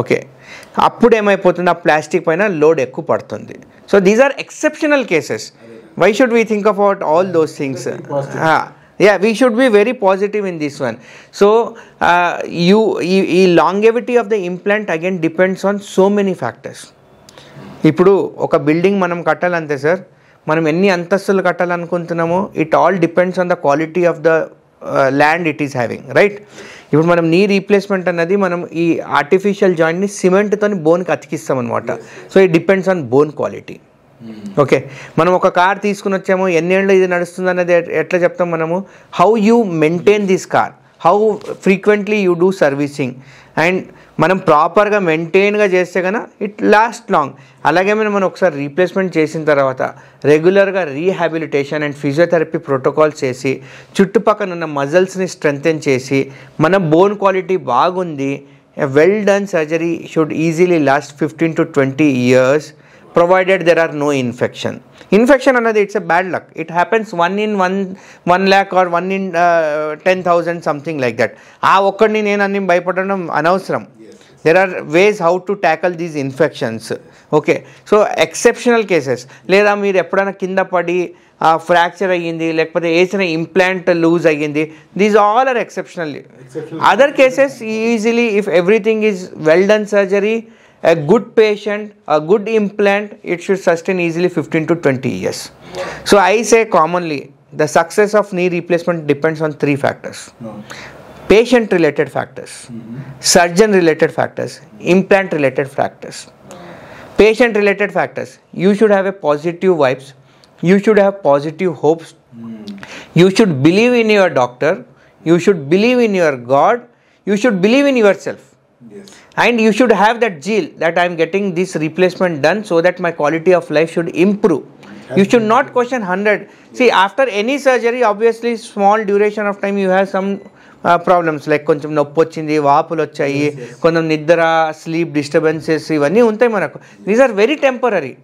okay, అప్పుడు ఏమైపోతుంది, ఆ plastic పైన load ఎక్కువ పడుతుంది. So these are exceptional cases. Why should we think about all those things? Yeah, we should be very positive in this one. So longevity of the implant again depends on so many factors. ఇప్పుడు ఒక building మనం కట్టాలంటే sir, మనం ఎన్ని అంతస్తులు కట్టాలనుకుంటున్నామో it all depends on the quality of the land it is having, right. ఇప్పుడు మనం నీ రీప్లేస్మెంట్ అన్నది మనం ఈ ఆర్టిఫిషియల్ జాయింట్ని సిమెంట్తో బోన్కి అతికిస్తాం అనమాట. So it depends on bone quality, okay. మనం ఒక కార్ తీసుకుని వచ్చాము, ఎన్నేళ్ళు ఇది నడుస్తుంది అన్నది ఎట్లా చెప్తాం మనము? How you maintain this car, how frequently you do servicing, and మనం ప్రాపర్గా మెయింటైన్గా చేస్తే కనుక ఇట్ లాస్ట్ లాంగ్. అలాగే మనం ఒకసారి రీప్లేస్మెంట్ చేసిన తర్వాత రెగ్యులర్గా రీహాబిలిటేషన్ అండ్ ఫిజియోథెరపీ ప్రోటోకాల్స్ చేసి చుట్టుపక్కల ఉన్న మజిల్స్ని స్ట్రెంగ్తెన్ చేసి మన బోన్ క్వాలిటీ బాగుంది, a well done surgery should easily last 15 to 20 years provided there are no infection. Infection another, it's a bad luck. It happens 1 in 1 lakh or 1 in 10,000, something like that. ఒక్కడిని నేను అన్ని భయపడడం అనవసరం. There are ways how to tackle these infections. Okay, so exceptional cases, లేదా మీరు ఎప్పుడైనా కింద పడి ఫ్రాక్చర్ అయ్యింది, లేకపోతే వేసిన ఇంప్లాంట్ లూజ్ అయ్యింది, these all are exceptional. Other cases easily, if everything is well done surgery, a good patient, a good implant, it should sustain easily 15 to 20 years. So I say commonly the success of knee replacement depends on 3 factors. Patient related factors, surgeon related factors, implant related factors. Patient related factors, you should have a positive vibes, you should have positive hopes, you should believe in your doctor, you should believe in your God, you should believe in yourself. Yes. And you should have that zeal that I am getting this replacement done so that my quality of life should improve. You should not question 100. See, after any surgery, obviously small duration of time you have some problems like కొంచెం నొప్పి వచ్చింది, వాపులు వచ్చాయి, కొంచెం నిద్ర, sleep disturbances, ఇవన్నీ ఉంటాయి మనకు. These are very temporary.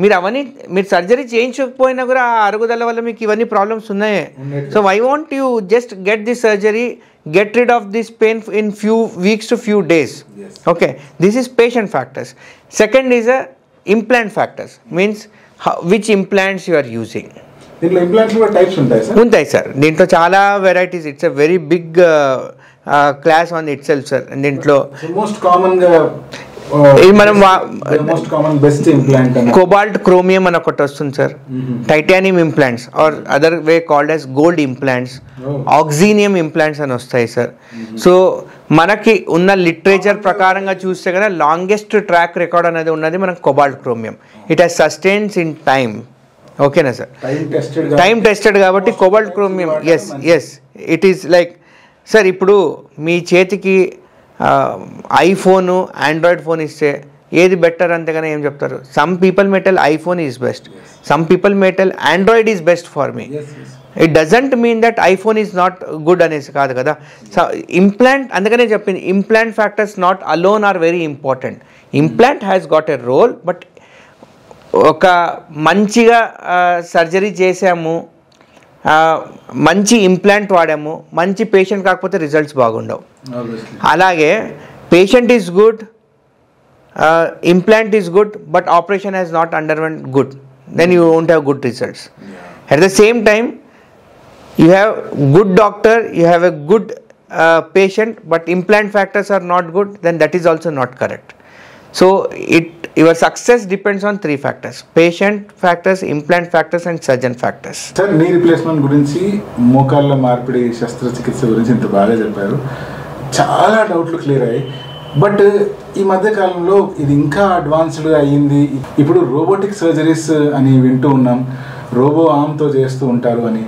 మీరు సర్జరీ చేయించకపోయినా కూడా ఆ అరుగుదల వల్ల మీకు ఇవన్నీ ప్రాబ్లమ్స్ ఉన్నాయి. So I want you just get this surgery, get rid of this pain in few weeks to few days. Yes. Okay, this is patient factors. Second is a implant factors, means which implants you are using. దీంట్లో implants కూడా types ఉంటాయి sir? ఉంటాయి sir, దీంట్లో చాలా varieties. It's a very big class on itself sir. దీంట్లో most common గా మనం most common best implant cobalt chromium అని ఒకటి వస్తుంది sir, titanium implants or other way called as gold implants, oxinium implants అని వస్తాయి సార్. సో మనకి ఉన్న లిటరేచర్ ప్రకారంగా చూస్తే కదా లాంగెస్ట్ ట్రాక్ రికార్డ్ అనేది ఉన్నది మనకు cobalt chromium. It has sustains in time. ఓకేనా సార్? టైం టెస్టెడ్ కాబట్టి cobalt chromium. Yes it is like sir, ఇప్పుడు మీ చేతికి ఐఫోను, ఆండ్రాయిడ్ ఫోన్ ఇస్తే ఏది బెటర్ అంతేగానే ఏం చెప్తారు? Some people may tell iPhone is best, some people may tell Android is best for me. It doesn't mean that iPhone is not good అనేసి కాదు కదా. సో ఇంప్లాంట్, అందుకనే చెప్పింది implant factors not alone are very important. Implant has got a role, but ఒక మంచిగా surgery చేసాము, మంచి implant వాడాము, మంచి పేషెంట్ కాకపోతే రిజల్ట్స్ బాగుండవు. అలాగే patient is good, implant is good, but operation has not underwent good, then you won't have good results. At the same time you have good doctor, you have a good patient, but implant factors are not good, then that is also not correct. So your success depends on 3 factors: patient factors, implant factors and surgeon factors. Sir, knee replacement గురించి, మోకాళ్ళ మార్పిడి శస్త్రచికిత్స గురించి ఇంత బాగా చెప్పారు. చాలా డౌట్లు క్లియర్ అయ్యాయి. బట్ ఈ మధ్య కాలంలో ఇది ఇంకా అడ్వాన్స్డ్ అయ్యింది. ఇప్పుడు రోబోటిక్ సర్జరీస్ అని వింటూ ఉన్నాం, రోబో ఆర్మ్తో చేస్తూ ఉంటారు అని.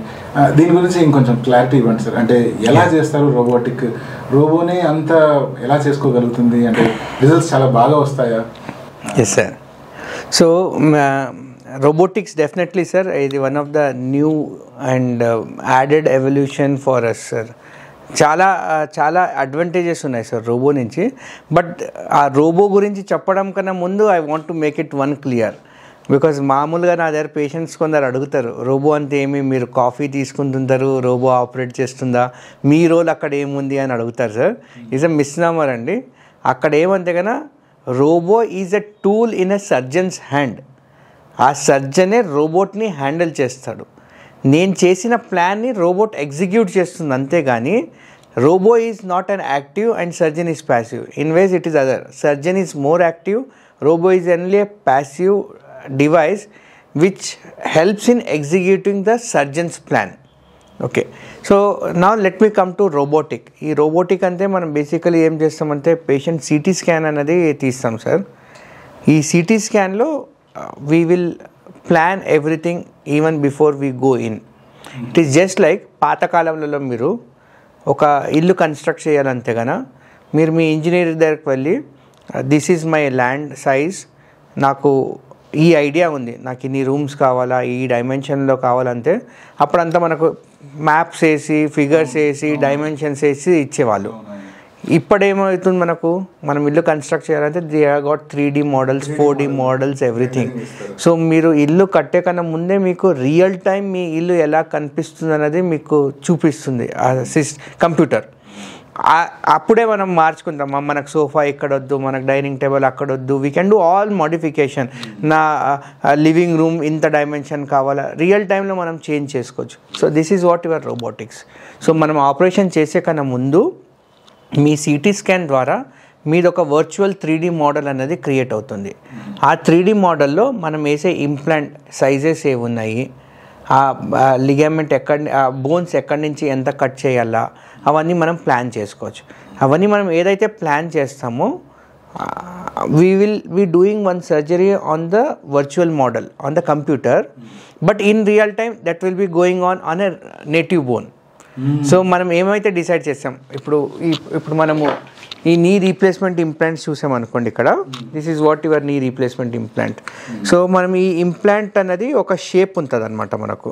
దీని గురించి ఇంకొంచెం క్లారిటీ ఇవ్వండి సార్. అంటే ఎలా చేస్తారు రోబోటిక్? రోబోనే అంత ఎలా చేసుకోగలుగుతుంది? అంటే రిజల్ట్స్ చాలా బాగా వస్తాయా? Yes sir. So robotics definitely sir is one of the new and added evolution for us sir. చాలా అడ్వాంటేజెస్ ఉన్నాయి సార్ రోబో నుంచి. బట్ ఆ రోబో గురించి చెప్పడం కన్నా ముందు I want to make it one clear. Because మామూలుగా నా దగ్గర పేషెంట్స్ కొందరు అడుగుతారు, రోబో అంటే ఏమి, మీరు కాఫీ తీసుకుంటుంటారు, రోబో ఆపరేట్ చేస్తుందా, మీ రోల్ అక్కడ ఏముంది అని అడుగుతారు సార్. ఈజ్ అ మిస్నామర్ అండి. అక్కడ ఏమంటే కన్నా robo is a tool in a surgeon's hand. ఆ సర్జనే రోబోట్ని హ్యాండిల్ చేస్తాడు. నేను చేసిన ప్లాన్ని రోబోట్ ఎగ్జిక్యూట్ చేస్తుంది అంతేగాని robo is not an active and surgeon is passive. In ways it is other. Surgeon is more active, robo is only a passive device which helps in executing the surgeon's plan. Okay, so now let me come to robotic. ఈ robotic అంటే మనం basically ఏం చేస్తామంటే patient CT scan అనేది తీస్తాం sir. ఈ city స్కాన్లో we will plan everything even before we go in. It is just like పాతకాలంలో మీరు ఒక ఇల్లు కన్స్ట్రక్ట్ చేయాలంతే కదా, మీరు మీ ఇంజనీర్ దగ్గరికి వెళ్ళి this is my land size, నాకు ఈ ఐడియా ఉంది, నాకు ఇన్ని రూమ్స్ కావాలా, ఈ డైమెన్షన్లో కావాలంటే అప్పుడంతా మనకు మ్యాప్స్ వేసి ఫిగర్స్ వేసి డైమెన్షన్స్ వేసి ఇచ్చేవాళ్ళు. ఇప్పుడేమవుతుంది, మనం ఇల్లు కన్స్ట్రక్ట్ చేయాలంటే they have got 3D models, 4D models, everything. So మీరు ఇల్లు కట్టే కన్నా ముందే మీకు రియల్ టైం మీ ఇల్లు ఎలా కనిపిస్తుంది అనేది మీకు చూపిస్తుంది కంప్యూటర్. అప్పుడే మనం మార్చుకుంటాం, మనకు సోఫా ఎక్కడొద్దు, మనకు డైనింగ్ టేబుల్ అక్కడొద్దు, we can do all modification. నా లివింగ్ రూమ్ ఇంత డైమెన్షన్ కావాలా, రియల్ టైంలో మనం చేంజ్ చేసుకోవచ్చు. So this is what your robotics. So మనం ఆపరేషన్ చేసే కన్నా ముందు మీ CT స్కాన్ ద్వారా మీది ఒక వర్చువల్ 3D మోడల్ అనేది క్రియేట్ అవుతుంది. ఆ 3D మోడల్లో మనం వేసే ఇంప్లాంట్ సైజెస్ ఏవి ఉన్నాయి, ఆ లిగమెంట్ బోన్స్ ఎక్కడి నుంచి ఎంత కట్ చేయాలా, అవన్నీ మనం ప్లాన్ చేసుకోవచ్చు. అవన్నీ మనం ఏదైతే ప్లాన్ చేస్తామో we will be doing one surgery on the virtual model on the computer, but in real time that will be going on a native bone. So మనం ఏమైతే డిసైడ్ చేస్తాం, ఇప్పుడు మనము ఈ నీ రీప్లేస్మెంట్ ఇంప్లాంట్స్ చూసామనుకోండి, ఇక్కడ this is what your knee replacement implant. So మనం ఈ ఇంప్లాంట్ అనేది ఒక షేప్ ఉంటుంది అనమాట మనకు.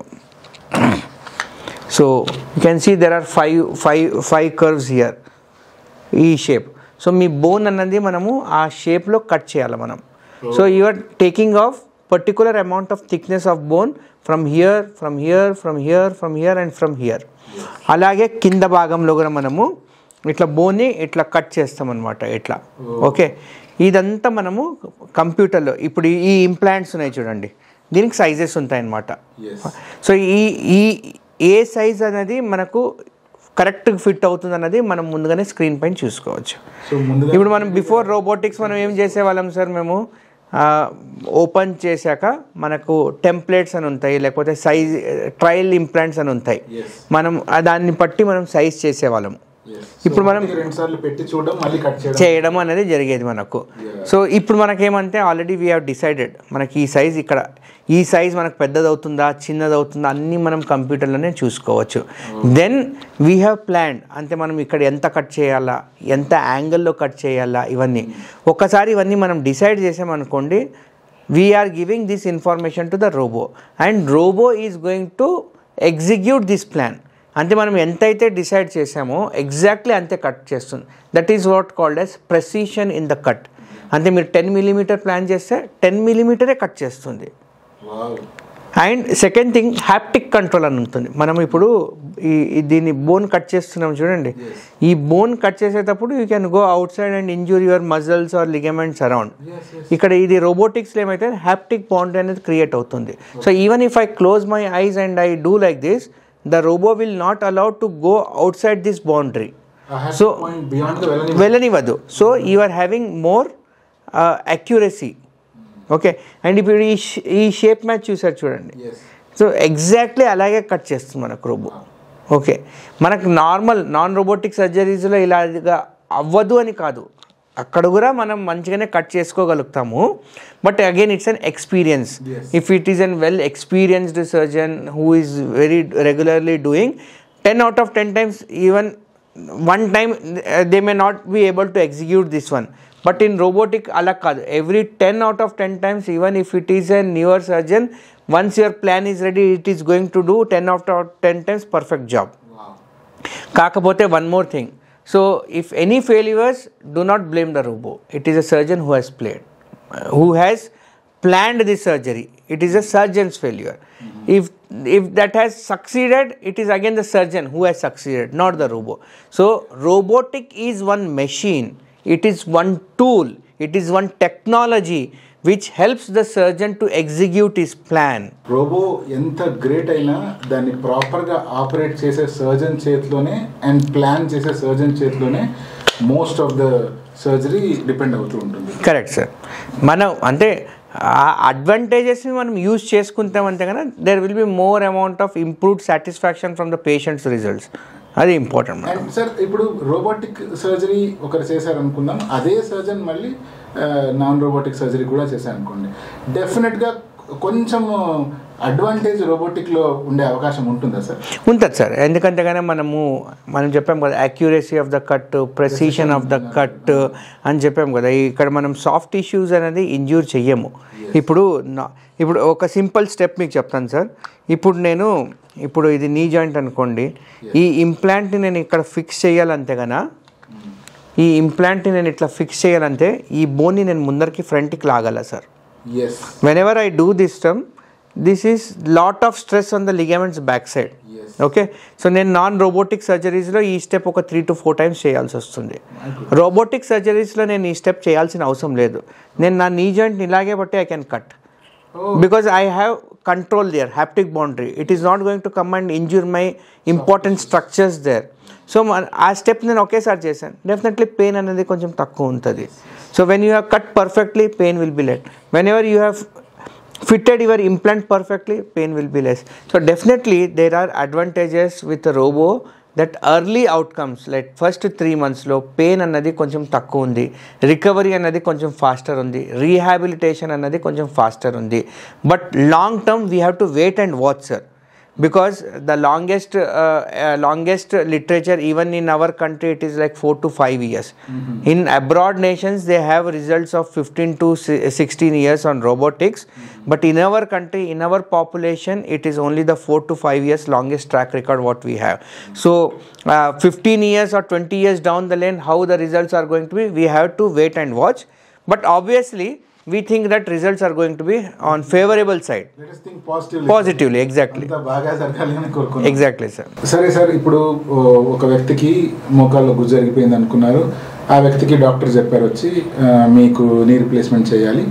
So you can see there are five curves here, ఈ షేప్. సో మీ బోన్ అన్నది మనము ఆ షేప్లో కట్ చేయాలి మనం. So you are taking off particular amount of thickness of bone from here, from here, from here, from here and from here. అలాగే కింద భాగంలో కూడా మనము ఇట్లా బోన్ని ఇట్లా కట్ చేస్తాం అనమాట ఇట్లా. ఓకే, ఇదంతా మనము కంప్యూటర్లో ఇప్పుడు ఈ ఇంప్లాంట్స్ ఉన్నాయి చూడండి, దీనికి సైజెస్ ఉంటాయన్నమాట. సో ఈ ఏ సైజ్ అనేది మనకు కరెక్ట్గా ఫిట్ అవుతుంది అన్నది మనం ముందుగానే స్క్రీన్ పైన చూసుకోవచ్చు. ఇప్పుడు మనం బిఫోర్ రోబోటిక్స్ మనం ఏం చేసేవాళ్ళం సార్, మేము ఓపెన్ చేశాక మనకు టెంప్లెట్స్ అని ఉంటాయి, లేకపోతే సైజ్ ట్రయల్ ఇంప్లాంట్స్ అని ఉంటాయి, మనం దాన్ని బట్టి మనం సైజ్ చేసేవాళ్ళము. ఇప్పుడు మనం చేయడం అనేది జరిగేది మనకు. సో ఇప్పుడు మనకేమంటే ఆల్రెడీ వీ హ్యావ్ డిసైడెడ్ మనకి ఈ సైజ్ ఇక్కడ, ఈ సైజ్ మనకు పెద్దది అవుతుందా చిన్నది అవుతుందా అన్నీ మనం కంప్యూటర్లోనే చూసుకోవచ్చు. దెన్ వీ హ్యావ్ ప్లాన్డ్, అంటే మనం ఇక్కడ ఎంత కట్ చేయాలా, ఎంత యాంగిల్లో కట్ చేయాలా, ఇవన్నీ ఒకసారి ఇవన్నీ మనం డిసైడ్ చేసామనుకోండి, we are giving this information to the robo and robo is going to execute this plan. అంటే మనం ఎంతైతే డిసైడ్ చేసామో ఎగ్జాక్ట్లీ అంతే కట్ చేస్తుంది. That is what called as precision in the cut. అంటే మీరు 10 mm ప్లాన్ చేస్తే 10 mm కట్ చేస్తుంది. And second thing, haptic control అని ఉంటుంది. మనం ఇప్పుడు దీన్ని బోన్ కట్ చేస్తున్నాం చూడండి, ఈ బోన్ కట్ చేసేటప్పుడు you can go outside and injure your muscles or ligaments around. ఇక్కడ ఇది రోబోటిక్స్లో ఏమైతే హ్యాప్టిక్ బౌండరీ అనేది క్రియేట్ అవుతుంది. So even if I close my eyes and I do like this, the robo will not allow to go outside this boundary. So వెళ్ళనివ్వదు. So you are having more accuracy. Okay, and ఇప్పుడు ఈ shape match చూసారు చూడండి. So exactly అలాగే cut చేస్తుంది మనకు robo. Okay, మనకు non robotic సర్జరీస్లో ఇలాగా అవ్వదు అని కాదు, అక్కడ కూడా మనం మంచిగానే కట్ చేసుకోగలుగుతాము. But again it's an experience. If it is an well experienced surgeon who is very regularly doing, 10 out of 10 times, even one time they may not be able to execute this one. But in robotic ala kaadu, every 10 out of 10 times, even if it is a newer surgeon, once your plan is ready, it is going to do 10 out of 10 times perfect job. Kaakapote one more thing. So if any failures, do not blame the robo. It is a surgeon who has planned this surgery. It is a surgeon's failure. If that has succeeded, it is again the surgeon who has succeeded, not the robo. So robotic is one machine. It is one tool. It is one technology which helps the surgeon to execute his plan. Robo ఎంత great అయినా దాన్ని ప్రాపర్గా operate చేసే surgeon చేతిలోనే and plan చేసే surgeon చేతిలోనే most of the surgery depend అవుతూ ఉంటుంది. Correct sir. మనం అంటే ఆ అడ్వాంటేజెస్ని మనం యూజ్ చేసుకుంటామంటే కనుక there will be more amount of improved satisfaction from the patients results. అది ఇంపార్టెంట్. అండ్ సార్ ఇప్పుడు రోబోటిక్ సర్జరీ ఒకరు చేశారనుకుందాం, అదే సర్జన్ మళ్ళీ నాన్ రోబోటిక్ సర్జరీ కూడా చేశారనుకోండి, డెఫినెట్గా కొంచెం అడ్వాంటేజ్ రోబోటిక్లో ఉండే అవకాశం ఉంటుందా సార్? ఉంటుంది సార్. ఎందుకంటే కానీ మనం చెప్పాం కదా, accuracy of the cut, precision of the cut అని చెప్పాం కదా. ఇక్కడ మనం సాఫ్ట్ టిష్యూస్ అనేది ఇంజ్యూర్ చెయ్యము. ఇప్పుడు ఒక సింపుల్ స్టెప్ మీకు చెప్తాను సార్. ఇప్పుడు ఇది నీ జాయింట్ అనుకోండి. ఈ ఇంప్లాంట్ని నేను ఇక్కడ ఫిక్స్ చేయాలంతే కన్నా, ఈ ఇంప్లాంట్ని నేను ఇట్లా ఫిక్స్ చేయాలంటే ఈ బోన్ని నేను ముందరికి ఫ్రంట్కి లాగాల సార్. Whenever I do this term, this is lot of stress on the ligaments back side. Okay, so నేను నాన్ రోబోటిక్ సర్జరీస్లో ఈ స్టెప్ ఒక 3 to 4 times చేయాల్సి వస్తుంది. రోబోటిక్ సర్జరీస్లో నేను ఈ స్టెప్ చేయాల్సిన అవసరం లేదు. నేను నా నీ జాయింట్ని ఇలాగే బట్టి I can cut, because I have control there, haptic boundary. It is not going to come and injure my important structures there. So ఆ స్టెప్ నేను ఒకేసారి చేశాను, డెఫినెట్లీ పెయిన్ అనేది కొంచెం తక్కువ ఉంటుంది. So when you have cut perfectly, pain will be less. Whenever you have fitted your implant perfectly, pain will be less. So definitely there are advantages with the robo, that early outcomes like first 3 months లో pain అన్నది కొంచెం తక్కువ ఉంది, recovery అన్నది కొంచెం faster ఉంది, rehabilitation అన్నది కొంచెం ఫాస్టర్ ఉంది. But long term we have to wait and watch sir, because the longest literature even in our country it is like 4 to 5 years. In abroad nations they have results of 15 to 16 years on robotics, but in our country, in our population, it is only the 4 to 5 years longest track record what we have. So 15 years or 20 years down the lane, how the results are going to be, we have to wait and watch. But obviously we think that results are going to be on favorable side. Let us think positively. Positively, exactly. బాగా జరగాలని కోరుకుంటున్నాను. Exactly sir. సరే sir, ఇప్పుడు ఒక వ్యక్తికి మోకాల్లో గుజ్జు జరిగిపోయింది అనుకున్నారు. ఆ వ్యక్తికి డాక్టర్ చెప్పారు వచ్చి మీకు నీ రీప్లేస్మెంట్ చేయాలి,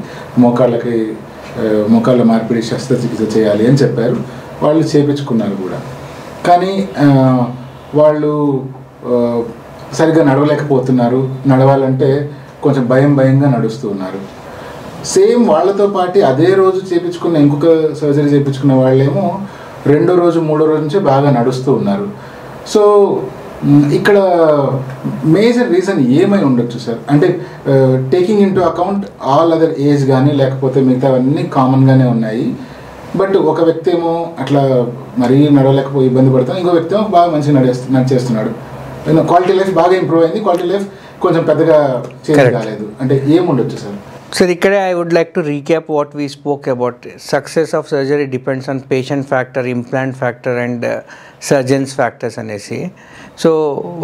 మోకాళ్ళ మార్పిడి శస్త్రచికిత్స చేయాలి అని చెప్పారు. వాళ్ళు చేయించుకున్నారు కూడా. కానీ వాళ్ళు సరిగ్గా నడవలేకపోతున్నారు. నడవాలంటే కొంచెం భయంగా నడుస్తూ ఉన్నారు. సేమ్ వాళ్ళతో పాటు అదే రోజు చేయించుకున్న ఇంకొక సర్జరీ చేయించుకున్న వాళ్ళేమో 2వ రోజు 3వ రోజు నుంచే బాగా నడుస్తూ ఉన్నారు. సో ఇక్కడ మేజర్ రీజన్ ఏమై ఉండొచ్చు సార్? అంటే taking in to account all other age కానీ లేకపోతే మిగతా అన్నీ కామన్గానే ఉన్నాయి. బట్ ఒక వ్యక్తి ఏమో అట్లా మరీ నడవలేకపోయి ఇబ్బంది పడతాం, ఇంకో వ్యక్తి ఏమో బాగా మంచిగా నడిచేస్తున్నాడు. క్వాలిటీ లైఫ్ బాగా ఇంప్రూవ్ అయింది, క్వాలిటీ లైఫ్ కొంచెం పెద్దగా చేంజ్ కాలేదు. అంటే ఏముండొచ్చు sir? So I would like to recap what we spoke about. Success of surgery depends on patient factor, implant factor and surgeon's factors అనేసి. సో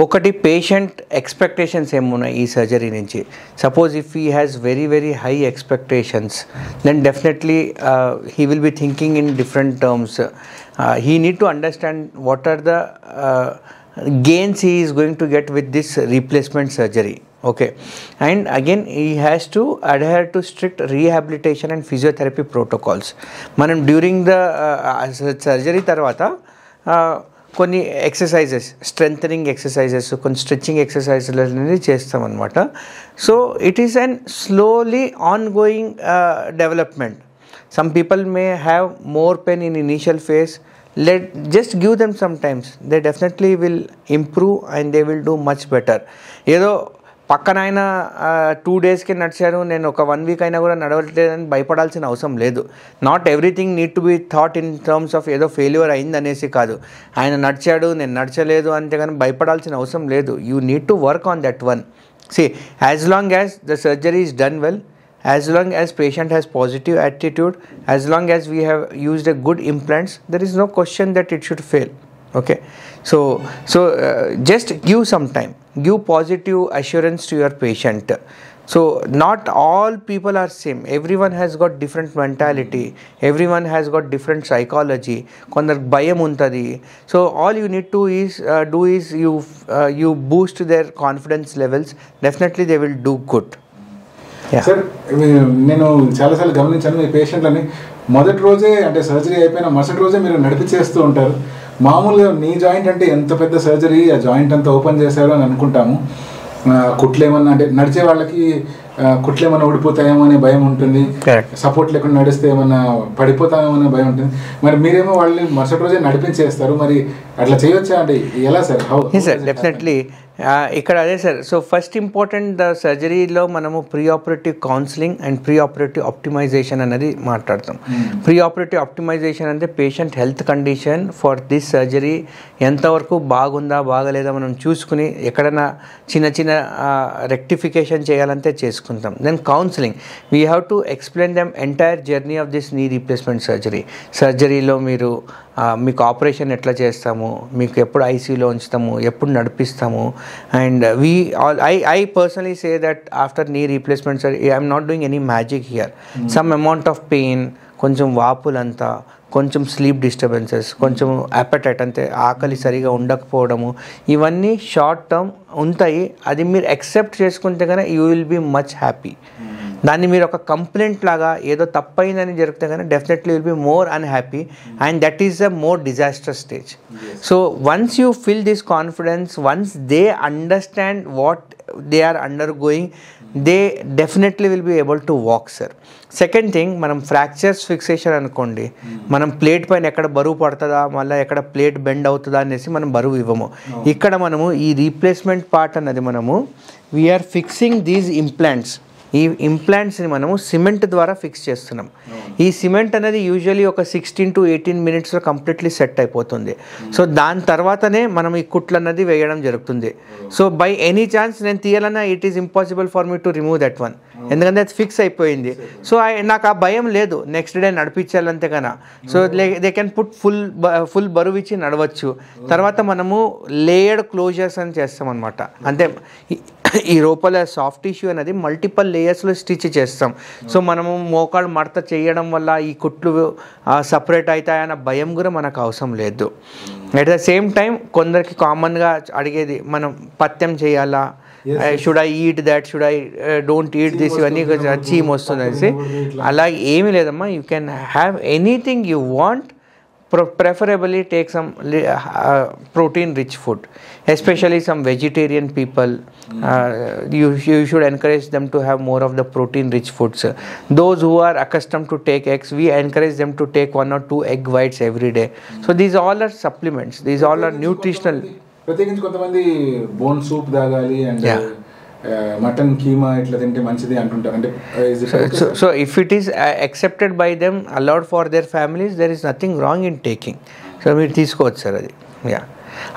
ఒకటి పేషెంట్ ఎక్స్పెక్టేషన్స్ ఏమున్నాయి ఈ సర్జరీ నుంచి. Suppose if he has very high expectations, then definitely he will be thinking in different terms. He need to understand what are the gains he is going to get with this replacement surgery. Okay, and again he has to adhere to strict rehabilitation and physiotherapy protocols. Manam during the surgery tarvata కొన్ని exercises, strengthening exercises, కొన్ని stretching exercises అనేది చేస్తాం అనమాట. So it is an slowly on going development. Some people may have more pain in initial phase. Just give them some times, they definitely will improve and they will do much better. ఏదో పక్కనైనా 2 daysకి నడిచారు, నేను ఒక 1 week అయినా కూడా నడవట్లేదని భయపడాల్సిన అవసరం లేదు. Not everything need to be thought in terms of ఏదో ఫెయిల్యూర్ అయింది అనేసి కాదు. ఆయన నడిచాడు నేను నడచలేదు అంతే కానీ భయపడాల్సిన అవసరం లేదు. You need to work on that one. See, as long as the surgery is done well, as long as patient has positive attitude, as long as we have used a good implants, there is no question that it should fail. Okay, so just give some time, give positive assurance to your patient. So not all people are same, everyone has got different mentality, everyone has got different psychology. Kondar bayam untadi. So all you need to do is you boost their confidence levels, definitely they will do good. Sir, నేను చాలాసార్లు గమనించాను మీ పేషెంట్లని మొదటి రోజే అంటే surgery అయిపోయిన మరుసటి రోజే మీరు నడిపించేస్తూ ఉంటారు. మామూలుగా నీ జాయింట్ అంటే ఎంత పెద్ద సర్జరీ, ఆ జాయింట్ అంతా ఓపెన్ చేశారు అని అనుకుంటాము. కుట్లేమన్నా అంటే నడిచే వాళ్ళకి కుట్లేమన్నా ఊడిపోతాయేమో అనే భయం ఉంటుంది, సపోర్ట్ లేకుండా నడిస్తే ఏమన్నా పడిపోతామేమో అనే భయం ఉంటుంది. మరి మీరేమో వాళ్ళని మరుసటి రోజే నడిపించేస్తారు. మరి అట్లా చేయొచ్చా? అంటే ఎలా సార్? హౌ? సార్ డెఫినెట్లీ ఇక్కడ అదే sir. So first important the సర్జరీలో మనము pre operative counselling and pre operative optimisation అనేది మాట్లాడతాం. ప్రీ ఆపరేటివ్ ఆప్టిమైజేషన్ అంటే patient health condition for this surgery ఎంతవరకు బాగుందా బాగలేదా మనం చూసుకుని ఎక్కడైనా చిన్న చిన్న రెక్టిఫికేషన్ చేయాలంటే చేసుకుంటాం. Then counselling, we have to explain them entire journey of this knee replacement సర్జరీలో మీరు మీకు ఆపరేషన్ ఎట్లా చేస్తాము, మీకు ఎప్పుడు ఐసీయూలో ఉంచుతాము, ఎప్పుడు నడిపిస్తాము. And I personally say that after knee replacement surgery I'm not doing any magic here. Some amount of pain, కొంచెం వాపులంతా, కొంచెం స్లీప్ డిస్టర్బెన్సెస్, కొంచెం అపెటైట్ అంటే ఆకలి సరిగా ఉండకపోవడము, ఇవన్నీ షార్ట్ టర్మ్ ఉంటాయి. అది మీరు యాక్సెప్ట్ చేసుకుంటే కనుక you will be much happy. దాన్ని మీరు ఒక కంప్లైంట్ లాగా ఏదో తప్పైందని జరిగితే కానీ definitely will be more unhappy and that is the more disaster stage. So once you feel this confidence, once they understand what they are undergoing, they definitely will be able to walk sir. Second thing, మనం fractures fixation అనుకోండి, మనం plate పైన ఎక్కడ బరువు పడుతుందా, మళ్ళీ ఎక్కడ plate bend అవుతుందా అనేసి మనం బరువు ఇవ్వము. ఇక్కడ మనము ఈ రీప్లేస్మెంట్ పార్ట్ అన్నది మనము వీఆర్ ఫిక్సింగ్ దీస్ ఇంప్లాంట్స్. ఈ ఇంప్లాంట్స్ని మనము సిమెంట్ ద్వారా ఫిక్స్ చేస్తున్నాం. ఈ సిమెంట్ అనేది యూజువలీ ఒక 16 to 18 minutesలో కంప్లీట్లీ సెట్ అయిపోతుంది. సో దాని తర్వాతనే మనం ఈ కుట్లు అన్నది వేయడం జరుగుతుంది. సో బై ఎనీ ఛాన్స్ నేను తీయాలన్నా it is impossible for me to remove that one, ఎందుకంటే అది ఫిక్స్ అయిపోయింది. సో నాకు ఆ భయం లేదు నెక్స్ట్ డే నడిపించాలంతే కన్నా. So they can put full బరువు ఇచ్చి నడవచ్చు. తర్వాత మనము లేయర్డ్ క్లోజర్స్ అని చేస్తాం అనమాట. అంటే ఈ లోపల సాఫ్ట్ టిష్యూ అనేది మల్టిపల్ లేయర్స్లో స్టిచ్ చేస్తాం. సో మనము మోకాళ్ళు మడత చేయడం వల్ల ఈ కుట్లు సపరేట్ అవుతాయన్న భయం కూడా మనకు అవసరం లేదు. అట్ ద సేమ్ టైం కొందరికి కామన్గా అడిగేది మనం పథ్యం చేయాలా, should I eat that, should I don't eat this, ఇవన్నీ చీమ్ వస్తుంది అనేసి. అలా ఏమీ లేదమ్మా, you can have anything you want. Preferably take some protein rich food, especially some vegetarian people. You should encourage them to have more of the protein rich foods. Those who are accustomed to take eggs, we encourage them to take 1 or 2 egg whites every day. So these all are supplements, these all are nutritional. ప్రత్యేకించి కొంతమంది bone soup తాగాలి and mutton keema ఇట్లా తింటే మంచిది అంటుంటారు. అంటే so if it is accepted by them, allowed for their families, there is nothing wrong in taking. So మీరు తీసుకోవచ్చు సార్ అది. యా,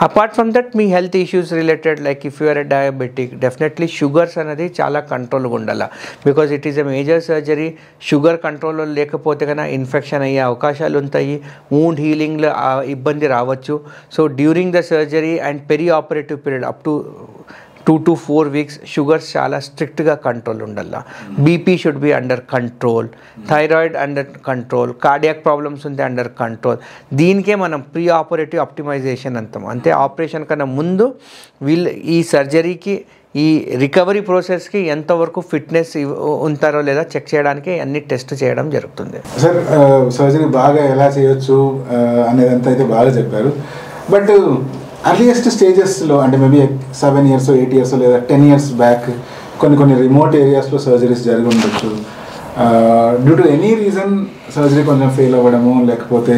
అపార్ట్ ఫ్రమ్ దట్ మీ health issues related like if you are a diabetic, definitely sugars అనేది చాలా కంట్రోల్గా ఉండాలి. Because it is a major surgery. Sugar కంట్రోల్లో లేకపోతే కన్నా ఇన్ఫెక్షన్ అయ్యే అవకాశాలు ఉంటాయి, వూండ్ హీలింగ్లో ఇబ్బంది రావచ్చు. So during the surgery and peri operative period up to 2 to 4 weeks sugars చాలా స్ట్రిక్ట్గా కంట్రోల్ ఉండాల. BP should be under control, thyroid under control, cardiac problems ఉంటే అండర్ కంట్రోల్. దీనికే మనం ప్రీ ఆపరేటివ్ ఆప్టిమైజేషన్ అంటాం. అంటే ఆపరేషన్ కన్నా ముందు ఈ సర్జరీకి ఈ రికవరీ ప్రాసెస్కి ఎంతవరకు ఫిట్నెస్ ఉంటారో లేదా చెక్ చేయడానికి అన్ని టెస్ట్ చేయడం జరుగుతుంది. సార్ సర్జరీ బాగా ఎలా చేయొచ్చు అనేదంతా అయితే బాగా చెప్పారు. బట్ అర్లియస్ట్ స్టేజెస్లో అంటే మేబీ 7 years 8 years లేదా 10 years బ్యాక్ కొన్ని రిమోట్ ఏరియాస్లో సర్జరీస్ జరిగి ఉండొచ్చు. Due to any reason surgery కొంచెం ఫెయిల్ అవ్వడము, లేకపోతే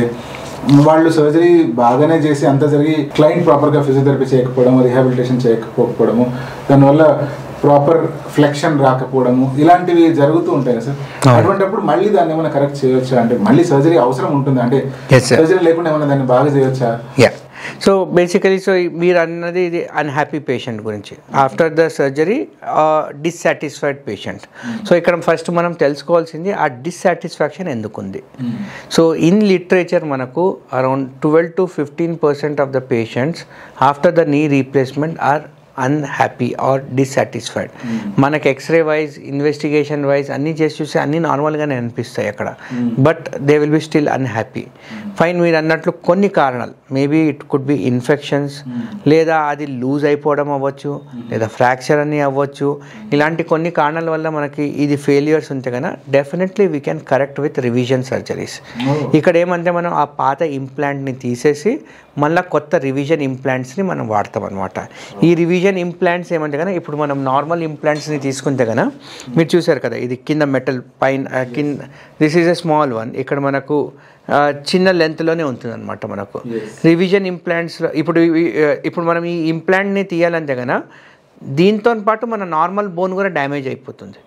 వాళ్ళు సర్జరీ బాగానే చేసి అంతా జరిగి క్లయింట్ ప్రాపర్గా ఫిజియోథెరపీ చేయకపోవడము, రిహాబిలిటేషన్ చేయకపోవడము, దానివల్ల ప్రాపర్ ఫ్లెక్షన్ రాకపోవడము, ఇలాంటివి జరుగుతూ ఉంటాయి సార్. అటువంటిప్పుడు మళ్ళీ దాన్ని ఏమైనా కరెక్ట్ చేయొచ్చా? అంటే మళ్ళీ సర్జరీ అవసరం ఉంటుంది అంటే సర్జరీ లేకుండా ఏమైనా దాన్ని బాగా చేయొచ్చా? సో బేసికలీ సో మీరు అన్నది ఇది అన్హ్యాపీ పేషెంట్ గురించి, after the surgery dissatisfied patient. So ఇక్కడ ఫస్ట్ మనం తెలుసుకోవాల్సింది ఆ డిస్సాటిస్ఫాక్షన్ ఎందుకుంది. సో ఇన్ లిటరేచర్ మనకు around 12 to 15% of the patients after the knee replacement are unhappy or dissatisfied. మనకి ఎక్స్రే వైజ్, ఇన్వెస్టిగేషన్ వైజ్ అన్నీ చేసి చూస్తే అన్నీ నార్మల్గానే అనిపిస్తాయి అక్కడ, but they will be still unhappy. Fine, మీరు అన్నట్లు కొన్ని కారణాలు, maybe it could be infections, లేదా అది లూజ్ అయిపోవడం అవ్వచ్చు, లేదా ఫ్రాక్చర్ అని అవ్వచ్చు. ఇలాంటి కొన్ని కారణాల వల్ల మనకి ఇది ఫెయిల్యూర్స్ ఉంటే కనుక definitely we can correct with revision surgeries. ఇక్కడ ఏమంటే మనం ఆ పాత ఇంప్లాంట్ని తీసేసి మళ్ళీ కొత్త రివిజన్ ఇంప్లాంట్స్ని మనం వాడతాం అనమాట. ఈ రివిజన్ ఇంప్లాంట్స్ ఏమంటే కనుక ఇప్పుడు మనం నార్మల్ ఇంప్లాంట్స్ని తీసుకుంటే కనుక మీరు చూసారు కదా, ఇది కింద మెటల్ పైన కింద this is a small one. ఇక్కడ మనకు చిన్న లెంత్లోనే ఉంటుంది అనమాట మనకు. రివిజన్ ఇంప్లాంట్స్లో ఇప్పుడు మనం ఈ ఇంప్లాంట్ని తీయాలంటే కనుక దీంతో పాటు మన నార్మల్ బోన్ కూడా డ్యామేజ్ అయిపోతుంది,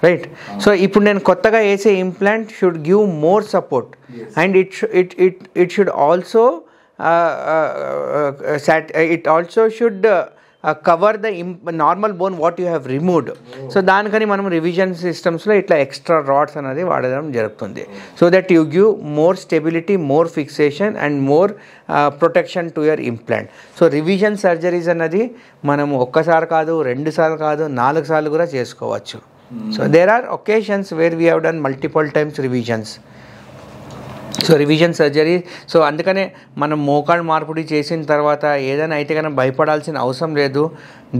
రైట్? సో ఇప్పుడు నేను కొత్తగా వేసే implant should give more support and it should also it also should cover the normal bone what you have removed. So దానికని మనం రివిజన్ సిస్టమ్స్లో ఇట్లా ఎక్స్ట్రా రాడ్స్ అనేది వాడడం జరుగుతుంది. So that you give more stability, more fixation and more protection to your implant. So revision surgeries అన్నది మనం ఒక్కసారి కాదు, 2 సార్లు కాదు, 4 సార్లు కూడా చేసుకోవచ్చు. So there are occasions where we have done multiple times revisions. So revision surgery, so అందుకనే మనం మోకాళ్ళు మార్పిడి చేసిన తర్వాత ఏదైనా అయితే కనుక భయపడాల్సిన అవసరం లేదు.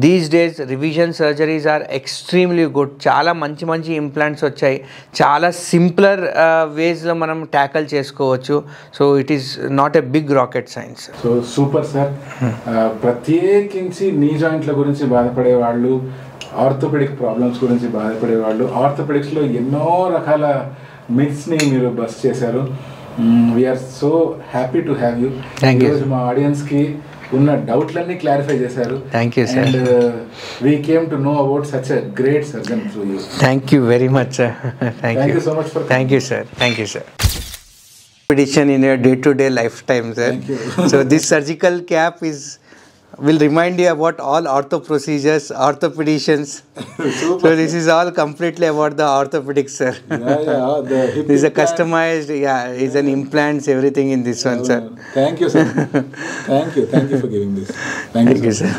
These days revision surgeries are extremely good. చాలా మంచి మంచి ఇంప్లాంట్స్ వచ్చాయి, చాలా సింప్లర్ వేస్లో మనం ట్యాకల్ చేసుకోవచ్చు. So it is not a big rocket science. So super sir. ప్రత్యేకించి నీ జాయింట్ల గురించి బాధపడే వాళ్ళు, ఆర్థోపెడిక్ ప్రాబ్లమ్స్ గురించి బాధపడే వాళ్ళు, ఆర్థోపెడిక్స్లో ఎన్నో రకాల మిత్స్ని మీరు బస్ చేశారు. We are so happy to have you. ఈరోజు మా ఆడియన్స్కి ఉన్న డౌట్లన్నీ క్లారిఫై చేశారు. Thank you sir. And we came to know about such a great surgeon through you. Thank you very much sir. Thank you so much for. Thank you sir. Thank you sir. Expedition in your day-to-day lifetime, sir. Thank you. So this surgical cap will remind you about all ortho procedures, orthopedicians. So this is all completely about the orthopedics, sir. This is a customized, is an implants, everything in this one, sir. Thank you, sir. Thank you for giving this. Thank you, sir.